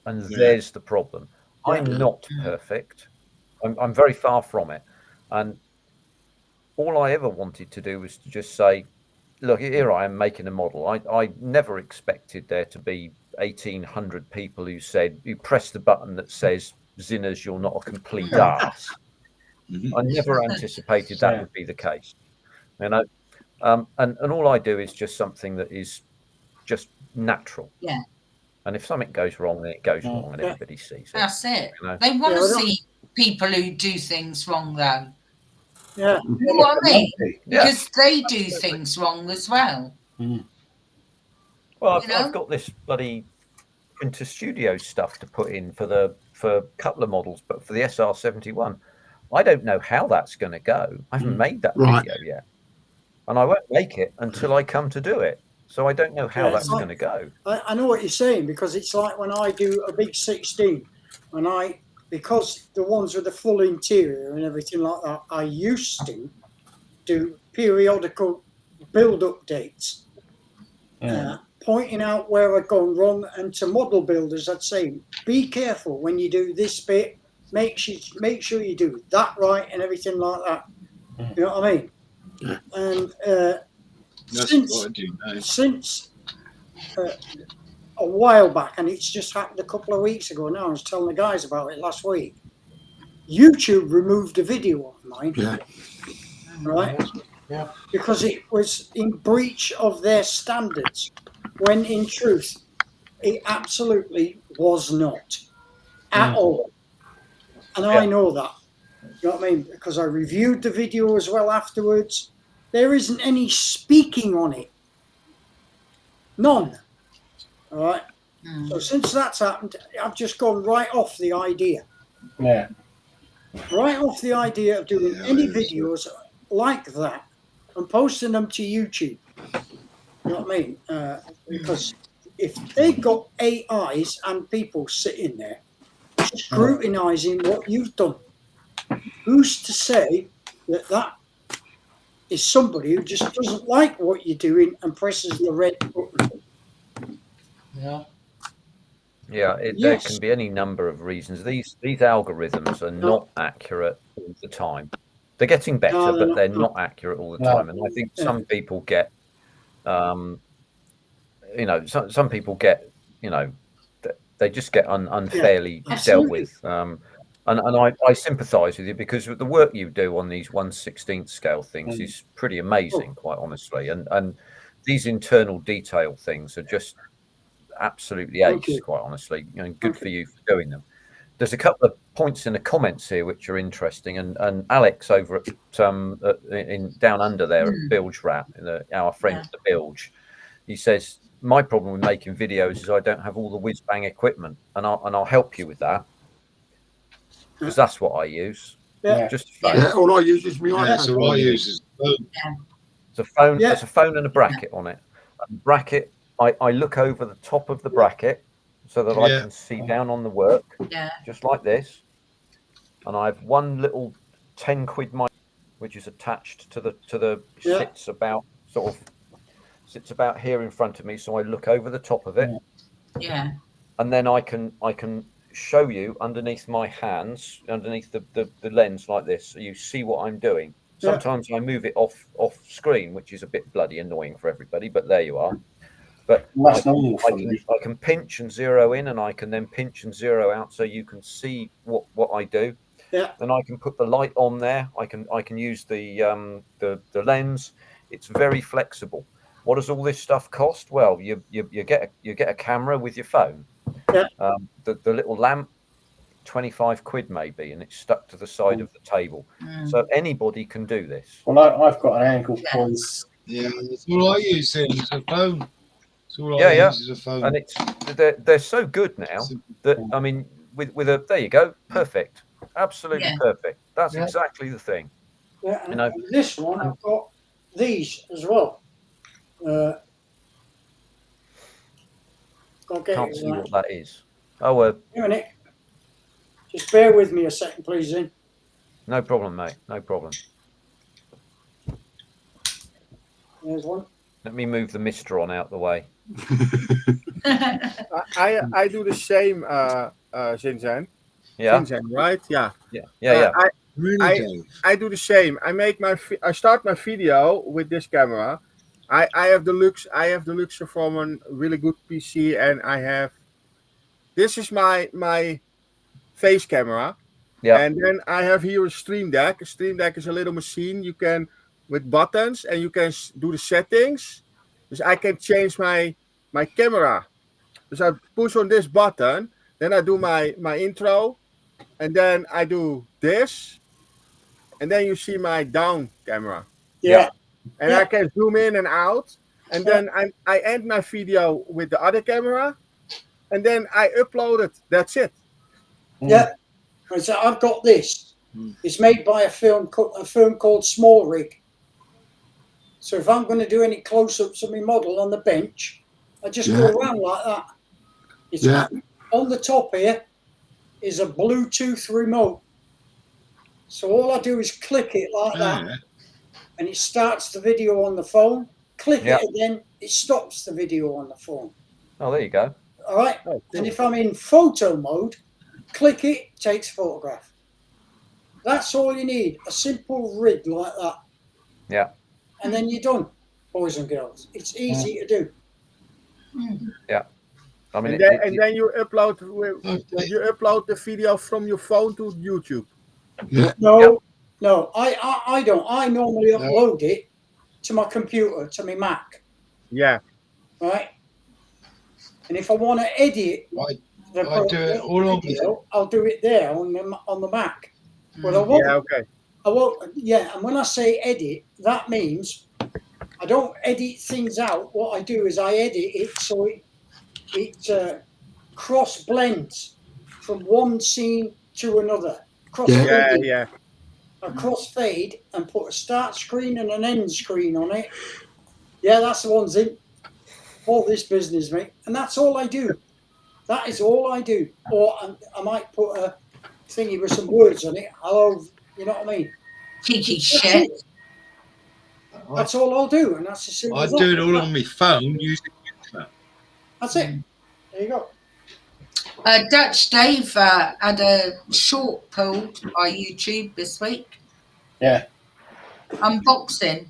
and there's the problem. I'm not perfect. I'm very far from it, and all I ever wanted to do was to just say, look, here I am making a model. I never expected there to be 1,800 people who press the button that says, Zinners, you're not a complete ass. I never anticipated that would be the case. You know, and all I do is just something that is just natural. Yeah. And if something goes wrong, then it goes wrong, and everybody sees it. That's it. You know? They want to see people who do things wrong, though. Yeah. You know what I mean? Because they do things wrong as well. Well, I've got this bloody Printer Studio stuff to put in for a couple of models, but for the SR71, I don't know how that's going to go. I haven't made that video yet, and I won't make it until I come to do it. So I don't know how that's going to go. I know what you're saying, because it's like when I do a big 16, and because the ones with the full interior and everything like that, I used to do periodical build updates, pointing out where I'd gone wrong, and to model builders I'd say, be careful when you do this bit, make sure you do that right and everything like that. You know what I mean? And since a while back, and it's just happened a couple of weeks ago now, I was telling the guys about it last week, YouTube removed a video of mine, right? Yeah. Because it was in breach of their standards, when in truth it absolutely was not at all. And I know that. You know what I mean? Because I reviewed the video as well afterwards. There isn't any speaking on it. None. All right. So since that's happened, I've just gone right off the idea. Yeah. Right off the idea of doing any videos like that and posting them to YouTube. You know what I mean? Because if they've got AIs and people sitting there scrutinizing what you've done, who's to say that is somebody who just doesn't like what you're doing and presses the red button? Yeah. Yeah, there can be any number of reasons. These algorithms are not accurate all the time. They're getting better, but they're not accurate all the time. And I think some people get, some people get, they just get unfairly dealt with. And I sympathise with you, because the work you do on these 1/16 scale things is pretty amazing, quite honestly. And these internal detail things are just absolutely ace, quite honestly. Good for you for doing them. There's a couple of points in the comments here which are interesting, and Alex over at down under there at Bilge Rat, our friend the Bilge, he says, my problem with making videos is I don't have all the whiz bang equipment, and I'll help you with that, because that's what I use. Just a phone. All I use is my iPad. That's all I use is a phone. It's a phone. There's a phone and a bracket on it. Bracket. I look over the top of the bracket so that I can see down on the work, just like this. And I have one little 10 quid mic, which is attached to the sits about here in front of me. So I look over the top of it. Yeah. And then I can show you underneath my hands, underneath the lens like this, so you see what I'm doing. Sometimes I move it off screen, which is a bit bloody annoying for everybody, but there you are. But I can pinch and zero in, and I can then pinch and zero out, so you can see what I do. Yeah. And I can put the light on there. I can use the lens. It's very flexible. What does all this stuff cost? Well, you get a camera with your phone. Yeah. The little lamp, 25 quid maybe, and it's stuck to the side of the table. So anybody can do this. Well, I've got an angle voice. Yeah, that's all I use is a phone. And they're so good now that, I mean, with there you go, perfect, absolutely perfect. That's exactly the thing. Yeah, and this one I've got these as well. Can't see what that is. Oh, a minute. Just bear with me a second, please. Then. No problem, mate. No problem. There's one. Let me move the Mistron out the way. I do the same, Zinzan. Yeah. Zinzan, right? Yeah. Yeah. I do the same. I start my video with this camera. I have the Luxor from a really good PC, and this is my face camera. Yeah. And then I have here a Stream Deck. A Stream Deck is a little machine you can with buttons, and you can do the settings. So I can change my camera. So I push on this button, then I do my intro, and then I do this, and then you see my down camera. Yeah. And I can zoom in and out. and then I end my video with the other camera, and then I upload it. That's it. Yeah. And so I've got this. It's made by a firm called Small Rig. So if I'm going to do any close-ups of my model on the bench, I just go around like that. It's on the top here is a Bluetooth remote. So all I do is click it like that, and it starts the video on the phone. Click it again, it stops the video on the phone. Oh, there you go. All right. Oh, cool. And if I'm in photo mode, click it, takes a photograph. That's all you need. A simple rig like that. Yeah. And then you're done, boys and girls. It's easy to do. Yeah. I mean, and then you upload the video from your phone to YouTube. Yeah. No, I don't. I normally upload it to my computer, to my Mac. Yeah. Right. And if I want to edit I do it all on video, I'll do it there on the Mac. But I won't. Yeah. Okay. I won't. Yeah. And when I say edit, that means I don't edit things out. What I do is I edit it so it cross blends from one scene to another. Yeah. A crossfade and put a start screen and an end screen on it. Yeah, that's the one's in. All this business, mate. And that's all I do. That is all I do. Or I might put a thingy with some words on it. Hello, you know what I mean? Cheeky shit. That's all I'll do. And that's as simple as I do it all on my phone using YouTube. That's it. There you go. Dutch Dave had a short pulled by YouTube this week. Yeah. Unboxing.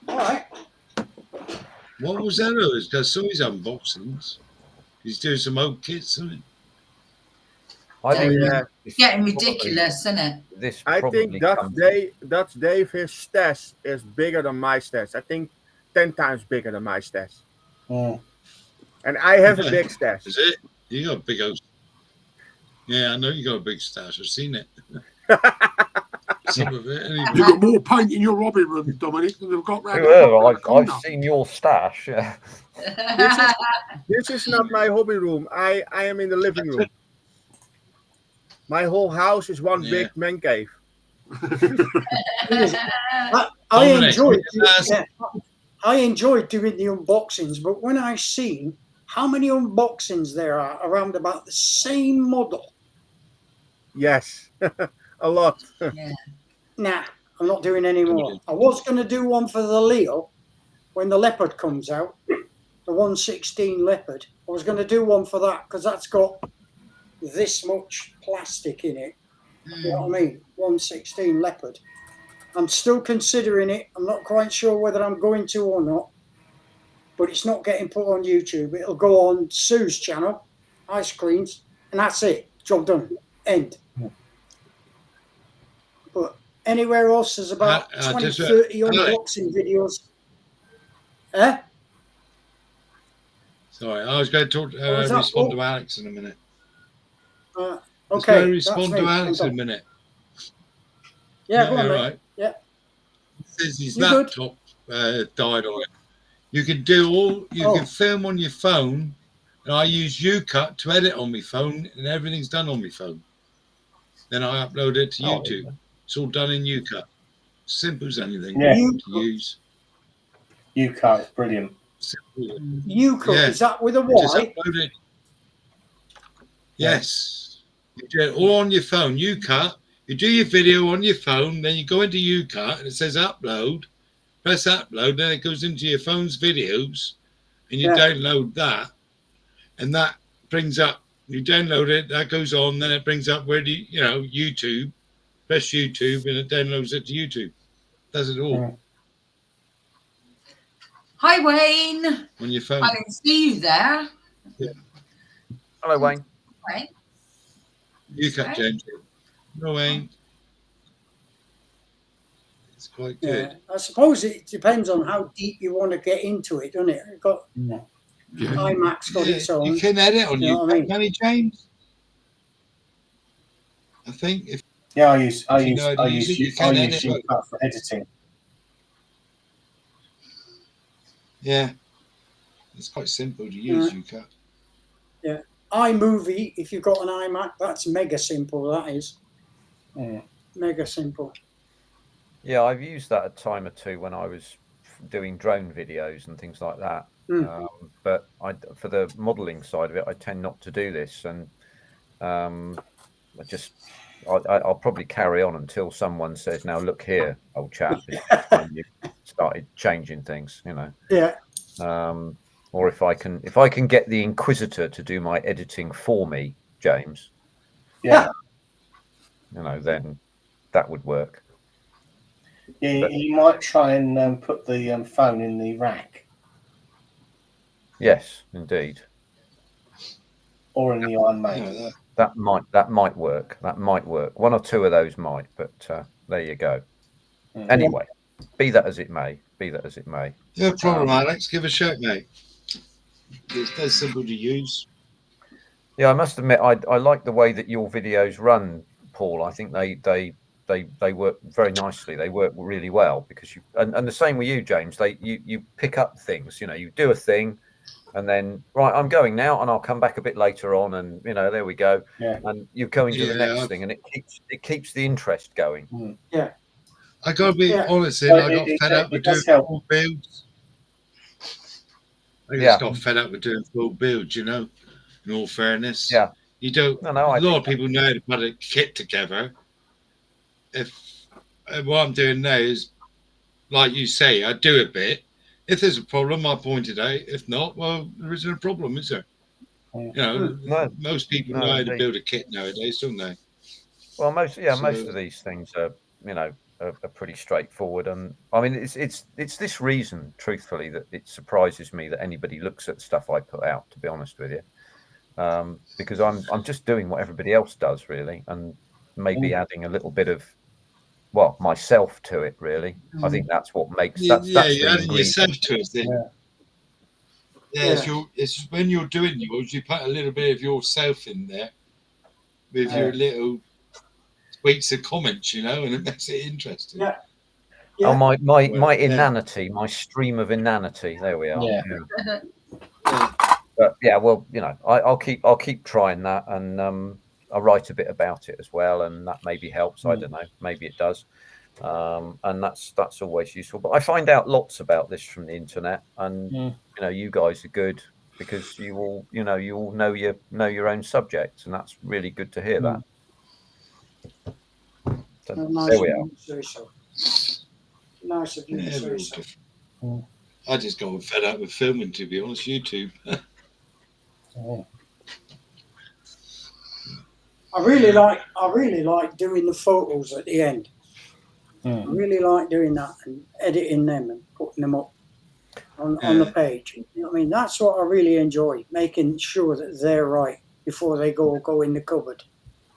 All right. What was that? I saw his unboxings. He's doing some old kits, isn't he? I think it's getting ridiculous, isn't it? I think Dutch Dave, his stash is bigger than my stash. I think 10 times bigger than my stash. Mm. And I have a big stash. Is it? You got a big old. Yeah, I know you got a big stash. I've seen it. Some of it. Anyway. You've got more paint in your hobby room, Dominic, than they've got I've seen your stash. Yeah. This is not my hobby room. I am in the living room. My whole house is one big man cave. I enjoyed doing the unboxings, but when I seen how many unboxings there are around about the same model. Yes, a lot. Nah, I'm not doing any more. I was going to do one for the Leo when the Leopard comes out, the 116 Leopard. I was going to do one for that because that's got this much plastic in it. You know what I mean? 116 Leopard. I'm still considering it. I'm not quite sure whether I'm going to or not. But it's not getting put on YouTube. It'll go on Sue's channel, Ice Creams, and that's it. Job done. End. But anywhere else, there's about 20, 30 unboxing videos. Sorry, I was going to respond to Alex in a minute. Okay. I was going to respond to Alex in a minute. Yeah, go on, mate. Right. Yeah. It says his laptop died on it. You can can film on your phone, and I use UCut to edit on my phone, and everything's done on my phone. Then I upload it to YouTube. It's all done in UCut. Simple as anything to use. UCut is brilliant. Simple. UCut, is that with a Y? Just upload it. Yes. You do it all on your phone. UCut. You do your video on your phone, then you go into UCut, and it says upload. Press upload, then it goes into your phone's videos, and you download that, and that brings up. You download it, that goes on, then it brings up where YouTube. Press YouTube, and it downloads it to YouTube. Does it all. Hi, Wayne. On your phone. I didn't see you there. Yeah. Hello, Wayne. Wayne. UCut, James. No, Wayne. It's quite good. Yeah. I suppose it depends on how deep you want to get into it, doesn't it? It's got IMAX got its own. You can edit on YouTube, can you, James? I think if I use UCut for editing. Yeah. It's quite simple to use, UCAT. Yeah. iMovie, if you've got an iMac, that's mega simple, that is. Yeah. Mega simple. Yeah, I've used that a time or two when I was doing drone videos and things like that. But for the modelling side of it, I tend not to do this, and I'll probably carry on until someone says, "Now look here, old chap, it's time you started changing things," you know. Yeah. Or if I can get the Inquisitor to do my editing for me, James. Yeah. You know, then that would work. Yeah, But, you might try and put the phone in the rack. Yes, indeed. Or in the Iron Maiden. Yeah, that might work. That might work. One or two of those might, but there you go. Anyway, be that as it may. Be that as it may. No problem, Alex. Give a shout, mate. It's simple to use. Yeah, I must admit, I like the way that your videos run, Paul. I think they work very nicely. They work really well because and the same with you, James. You pick up things. You know, you do a thing, and then right, I'm going now, and I'll come back a bit later on, and you know, there we go. Yeah. And you go into the next thing, and it keeps the interest going. Yeah. I got to be honest. I got fed up with doing full builds. I just got fed up with doing full builds. You know, in all fairness. Yeah. You don't. No, a lot of people know how to put a kit together. What I'm doing now is, like you say, I do a bit. If there's a problem, I point it out. If not, well, there isn't a problem, is there? You know, most people know how to build a kit nowadays, don't they? Well, most of these things are, you know, are pretty straightforward. And I mean, it's this reason, truthfully, that it surprises me that anybody looks at stuff I put out. To be honest with you, because I'm just doing what everybody else does, really, and maybe adding a little bit of myself to it. Really, I think that's what makes you're the adding yourself to it. It's when you're doing yours, you put a little bit of yourself in there with your little tweets and comments, you know, and it makes it interesting. Yeah. Oh, my inanity, my stream of inanity. There we are. Yeah. But yeah, well, you know, I'll keep trying that, and I'll write a bit about it as well, and that maybe helps. I don't know, maybe it does. And that's always useful. But I find out lots about this from the internet, and you know, you guys are good because you all know your own subjects, and that's really good to hear that. So, there we are. Nice of you to say so. I just got fed up with filming, to be honest. YouTube. I really like doing the photos at the end. I really like doing that and editing them and putting them up on the page. You know what I mean? That's what I really enjoy, making sure that they're right before they go in the cupboard.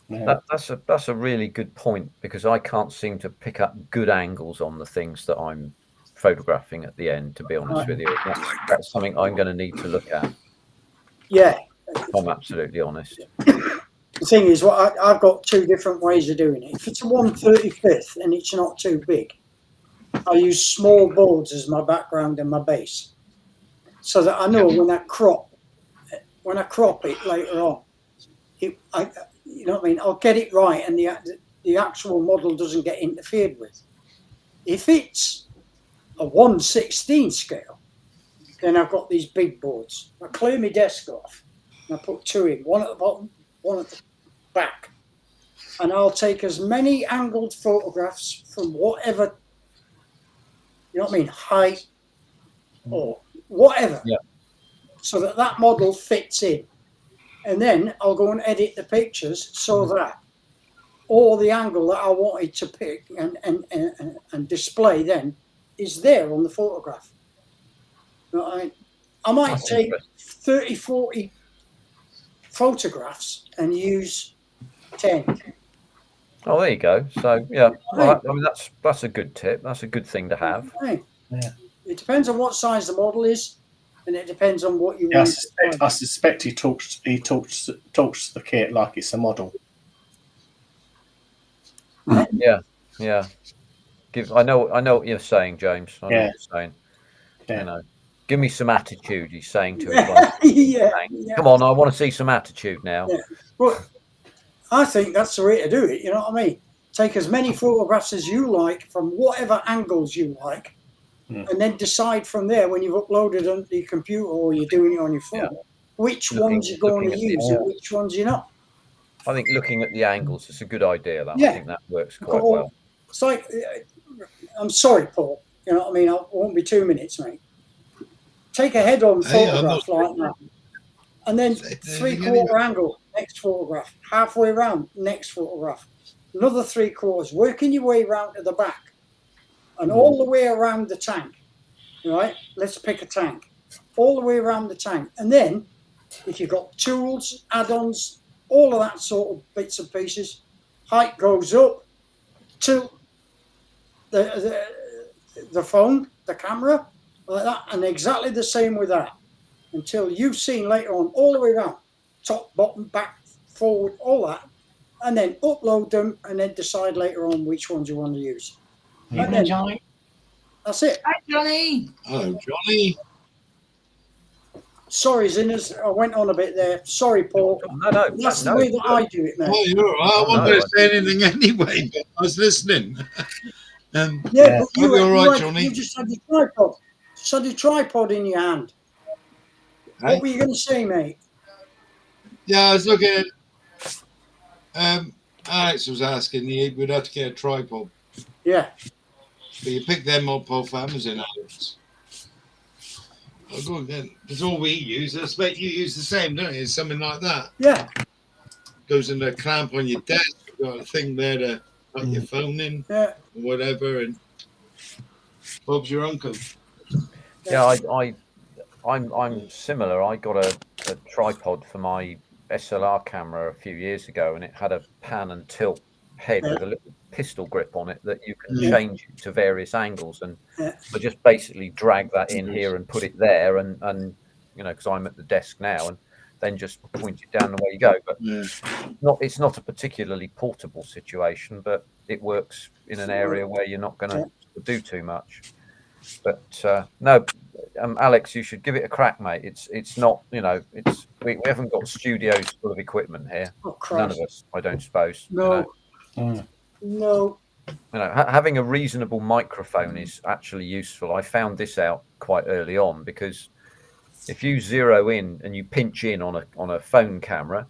That's a really good point, because I can't seem to pick up good angles on the things that I'm photographing at the end, to be honest with you. That's something I'm going to need to look at. Yeah. I'm absolutely honest. The thing is, I've got two different ways of doing it. If it's a 1/35 and it's not too big, I use small boards as my background and my base, so that I know when I crop it later on, you know what I mean, I'll get it right, and the actual model doesn't get interfered with. If it's a 1/16 scale, then I've got these big boards. I clear my desk off, and I put two in, one at the bottom, one at the back, and I'll take as many angled photographs from whatever, you know what I mean, height or whatever, so that model fits in. And then I'll go and edit the pictures so that all the angle that I wanted to pick and display then is there on the photograph. You know what I mean? I might take 30, 40 photographs and use 10. Oh, there you go. So yeah, well, I mean, that's a good tip. That's a good thing to have. Right. Yeah. It depends on what size the model is, and it depends on what you want. I suspect he talks the kit like it's a model. Yeah. I know what you're saying, James. I know what you're saying. Yeah. You know. Give me some attitude, he's saying to his wife. Yeah. Come on, I want to see some attitude now. Yeah. But I think that's the way to do it. You know what I mean? Take as many photographs as you like from whatever angles you like, and then decide from there when you've uploaded onto your computer or you're doing it on your phone, which ones you're going to use and which ones you're not. I think looking at the angles is a good idea. I think that works quite Or, well. It's like, I'm sorry, Paul. You know what I mean? It won't be 2 minutes, mate. Take a head-on photograph like that, and then 3/4 angle, next photograph, halfway around, next photograph, another 3/4, working your way round to the back, and all the way around the tank. Right? Let's pick a tank, all the way around the tank, and then if you've got tools, add-ons, all of that sort of bits and pieces, height goes up to the phone, the camera, like that, and exactly the same with that, until you've seen later on all the way around, top, bottom, back, forward, all that, and then upload them, and then decide later on which ones you want to use. And then, Johnny. That's it. Hi, Johnny. Hello, Johnny. Sorry, Zinners, I went on a bit there. Sorry, Paul. No, that's the way that I do it, man. Oh, you're all right. I wasn't going to say anything anyway, but I was listening. But you, all right, Johnny. You just had your tripod. Just had your tripod in your hand. Hey? What were you going to say, mate? Yeah, I was looking at Alex was asking you would have to get a tripod. Yeah. But you pick them up off Amazon, Alex. I'll go again. It's all we use. I expect you use the same, don't you? Something like that. Yeah. Goes in a clamp on your desk. You've got a thing there to put your phone in. Yeah. Or whatever. And Bob's your uncle. Yeah, I'm similar. I got a tripod for my SLR camera a few years ago, and it had a pan and tilt head with a little pistol grip on it that you can change it to various angles, and I just basically drag that in here and put it there, and you know, because I'm at the desk now, and then just point it down the way you go. But it's not a particularly portable situation, but it works in an area where you're not going to do too much. But no, Alex, you should give it a crack, mate. It's not, you know, we haven't got studios full of equipment here. None of us, I don't suppose. No. No. You know, having a reasonable microphone is actually useful. I found this out quite early on, because if you zero in and you pinch in on a phone camera,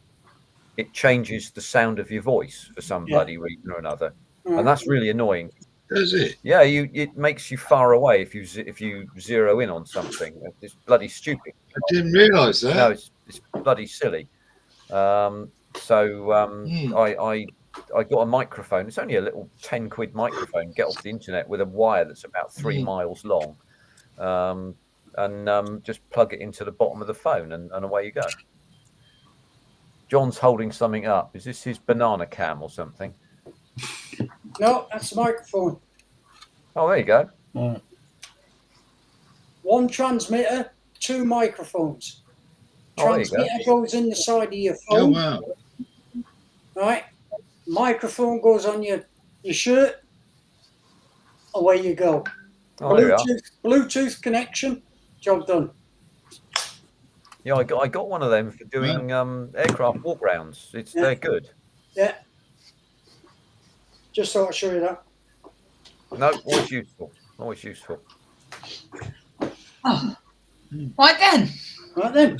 it changes the sound of your voice for some bloody reason or another, and that's really annoying. Does it? Yeah, it makes you far away if you zero in on something. It's bloody stupid. I didn't realise that. No, it's bloody silly. I got a microphone. It's only a little 10 quid microphone. Get off the internet with a wire that's about 3 miles long, and just plug it into the bottom of the phone, and away you go. John's holding something up. Is this his banana cam or something? No, that's the microphone. Oh, there you go. One transmitter, 2 microphones. Transmitter goes in the side of your phone. Oh, wow. Right? Microphone goes on your shirt. Away you go. Oh, there you are. Bluetooth connection. Job done. Yeah, I got one of them for doing aircraft walk rounds. They're good. Yeah. Just thought I'd show you that. No, always useful. Always useful. Oh. Right then. Right then.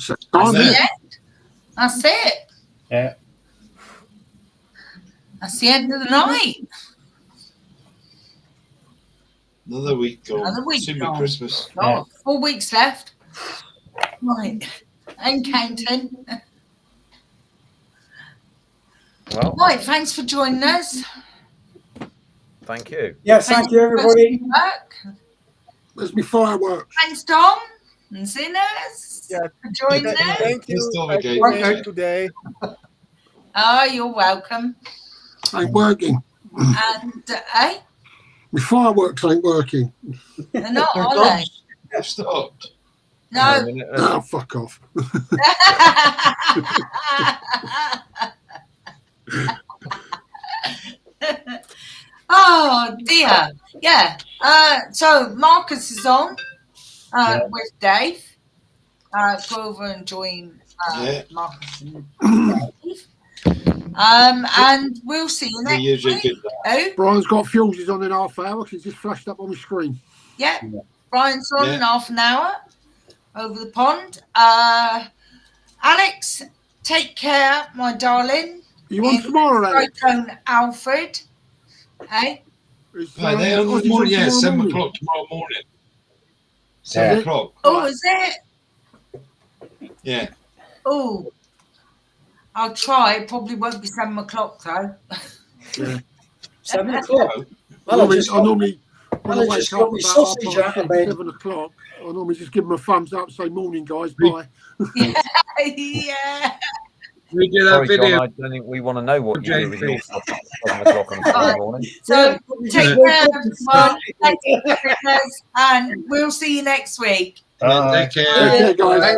That's it. Yeah. That's the end of the night. Another week gone. Another week Soon be gone. Christmas. Oh, 4 weeks left. Right. And counting. Well, right, thanks for joining us. Thank you. Yes, thank you, everybody. There's me fireworks. Thanks, Dom and Sinners, for joining us. Thank you. Okay. Today. Oh, you're welcome. Ain't working. And, My fireworks ain't working. they're not, are they? They've stopped. No. Oh, fuck off. Oh dear. Yeah. So Marcus is on. with Dave. Go over and join Marcus and Dave. And we'll see you next week. Brian's got fuses on in half hour because it's just flashed up on the screen. Yeah. Brian's on in half an hour over the pond. Alex, take care, my darling. You on tomorrow, Alex? Cyclone Alfred. Hey? They on the morning, 7 o'clock tomorrow morning. 7 o'clock. Oh, is it? Yeah. Oh, I'll try. It probably won't be 7 o'clock though. Yeah. 7 o'clock. I normally when I wake up about 7 o'clock, I normally just give them a thumbs up, say morning guys, bye. Yeah. We did that video. John, I don't think we want to know what you do with your stuff at 7 o'clock on Sunday morning. So take care, everyone. Thank you, and we'll see you next week. Take care. Guys.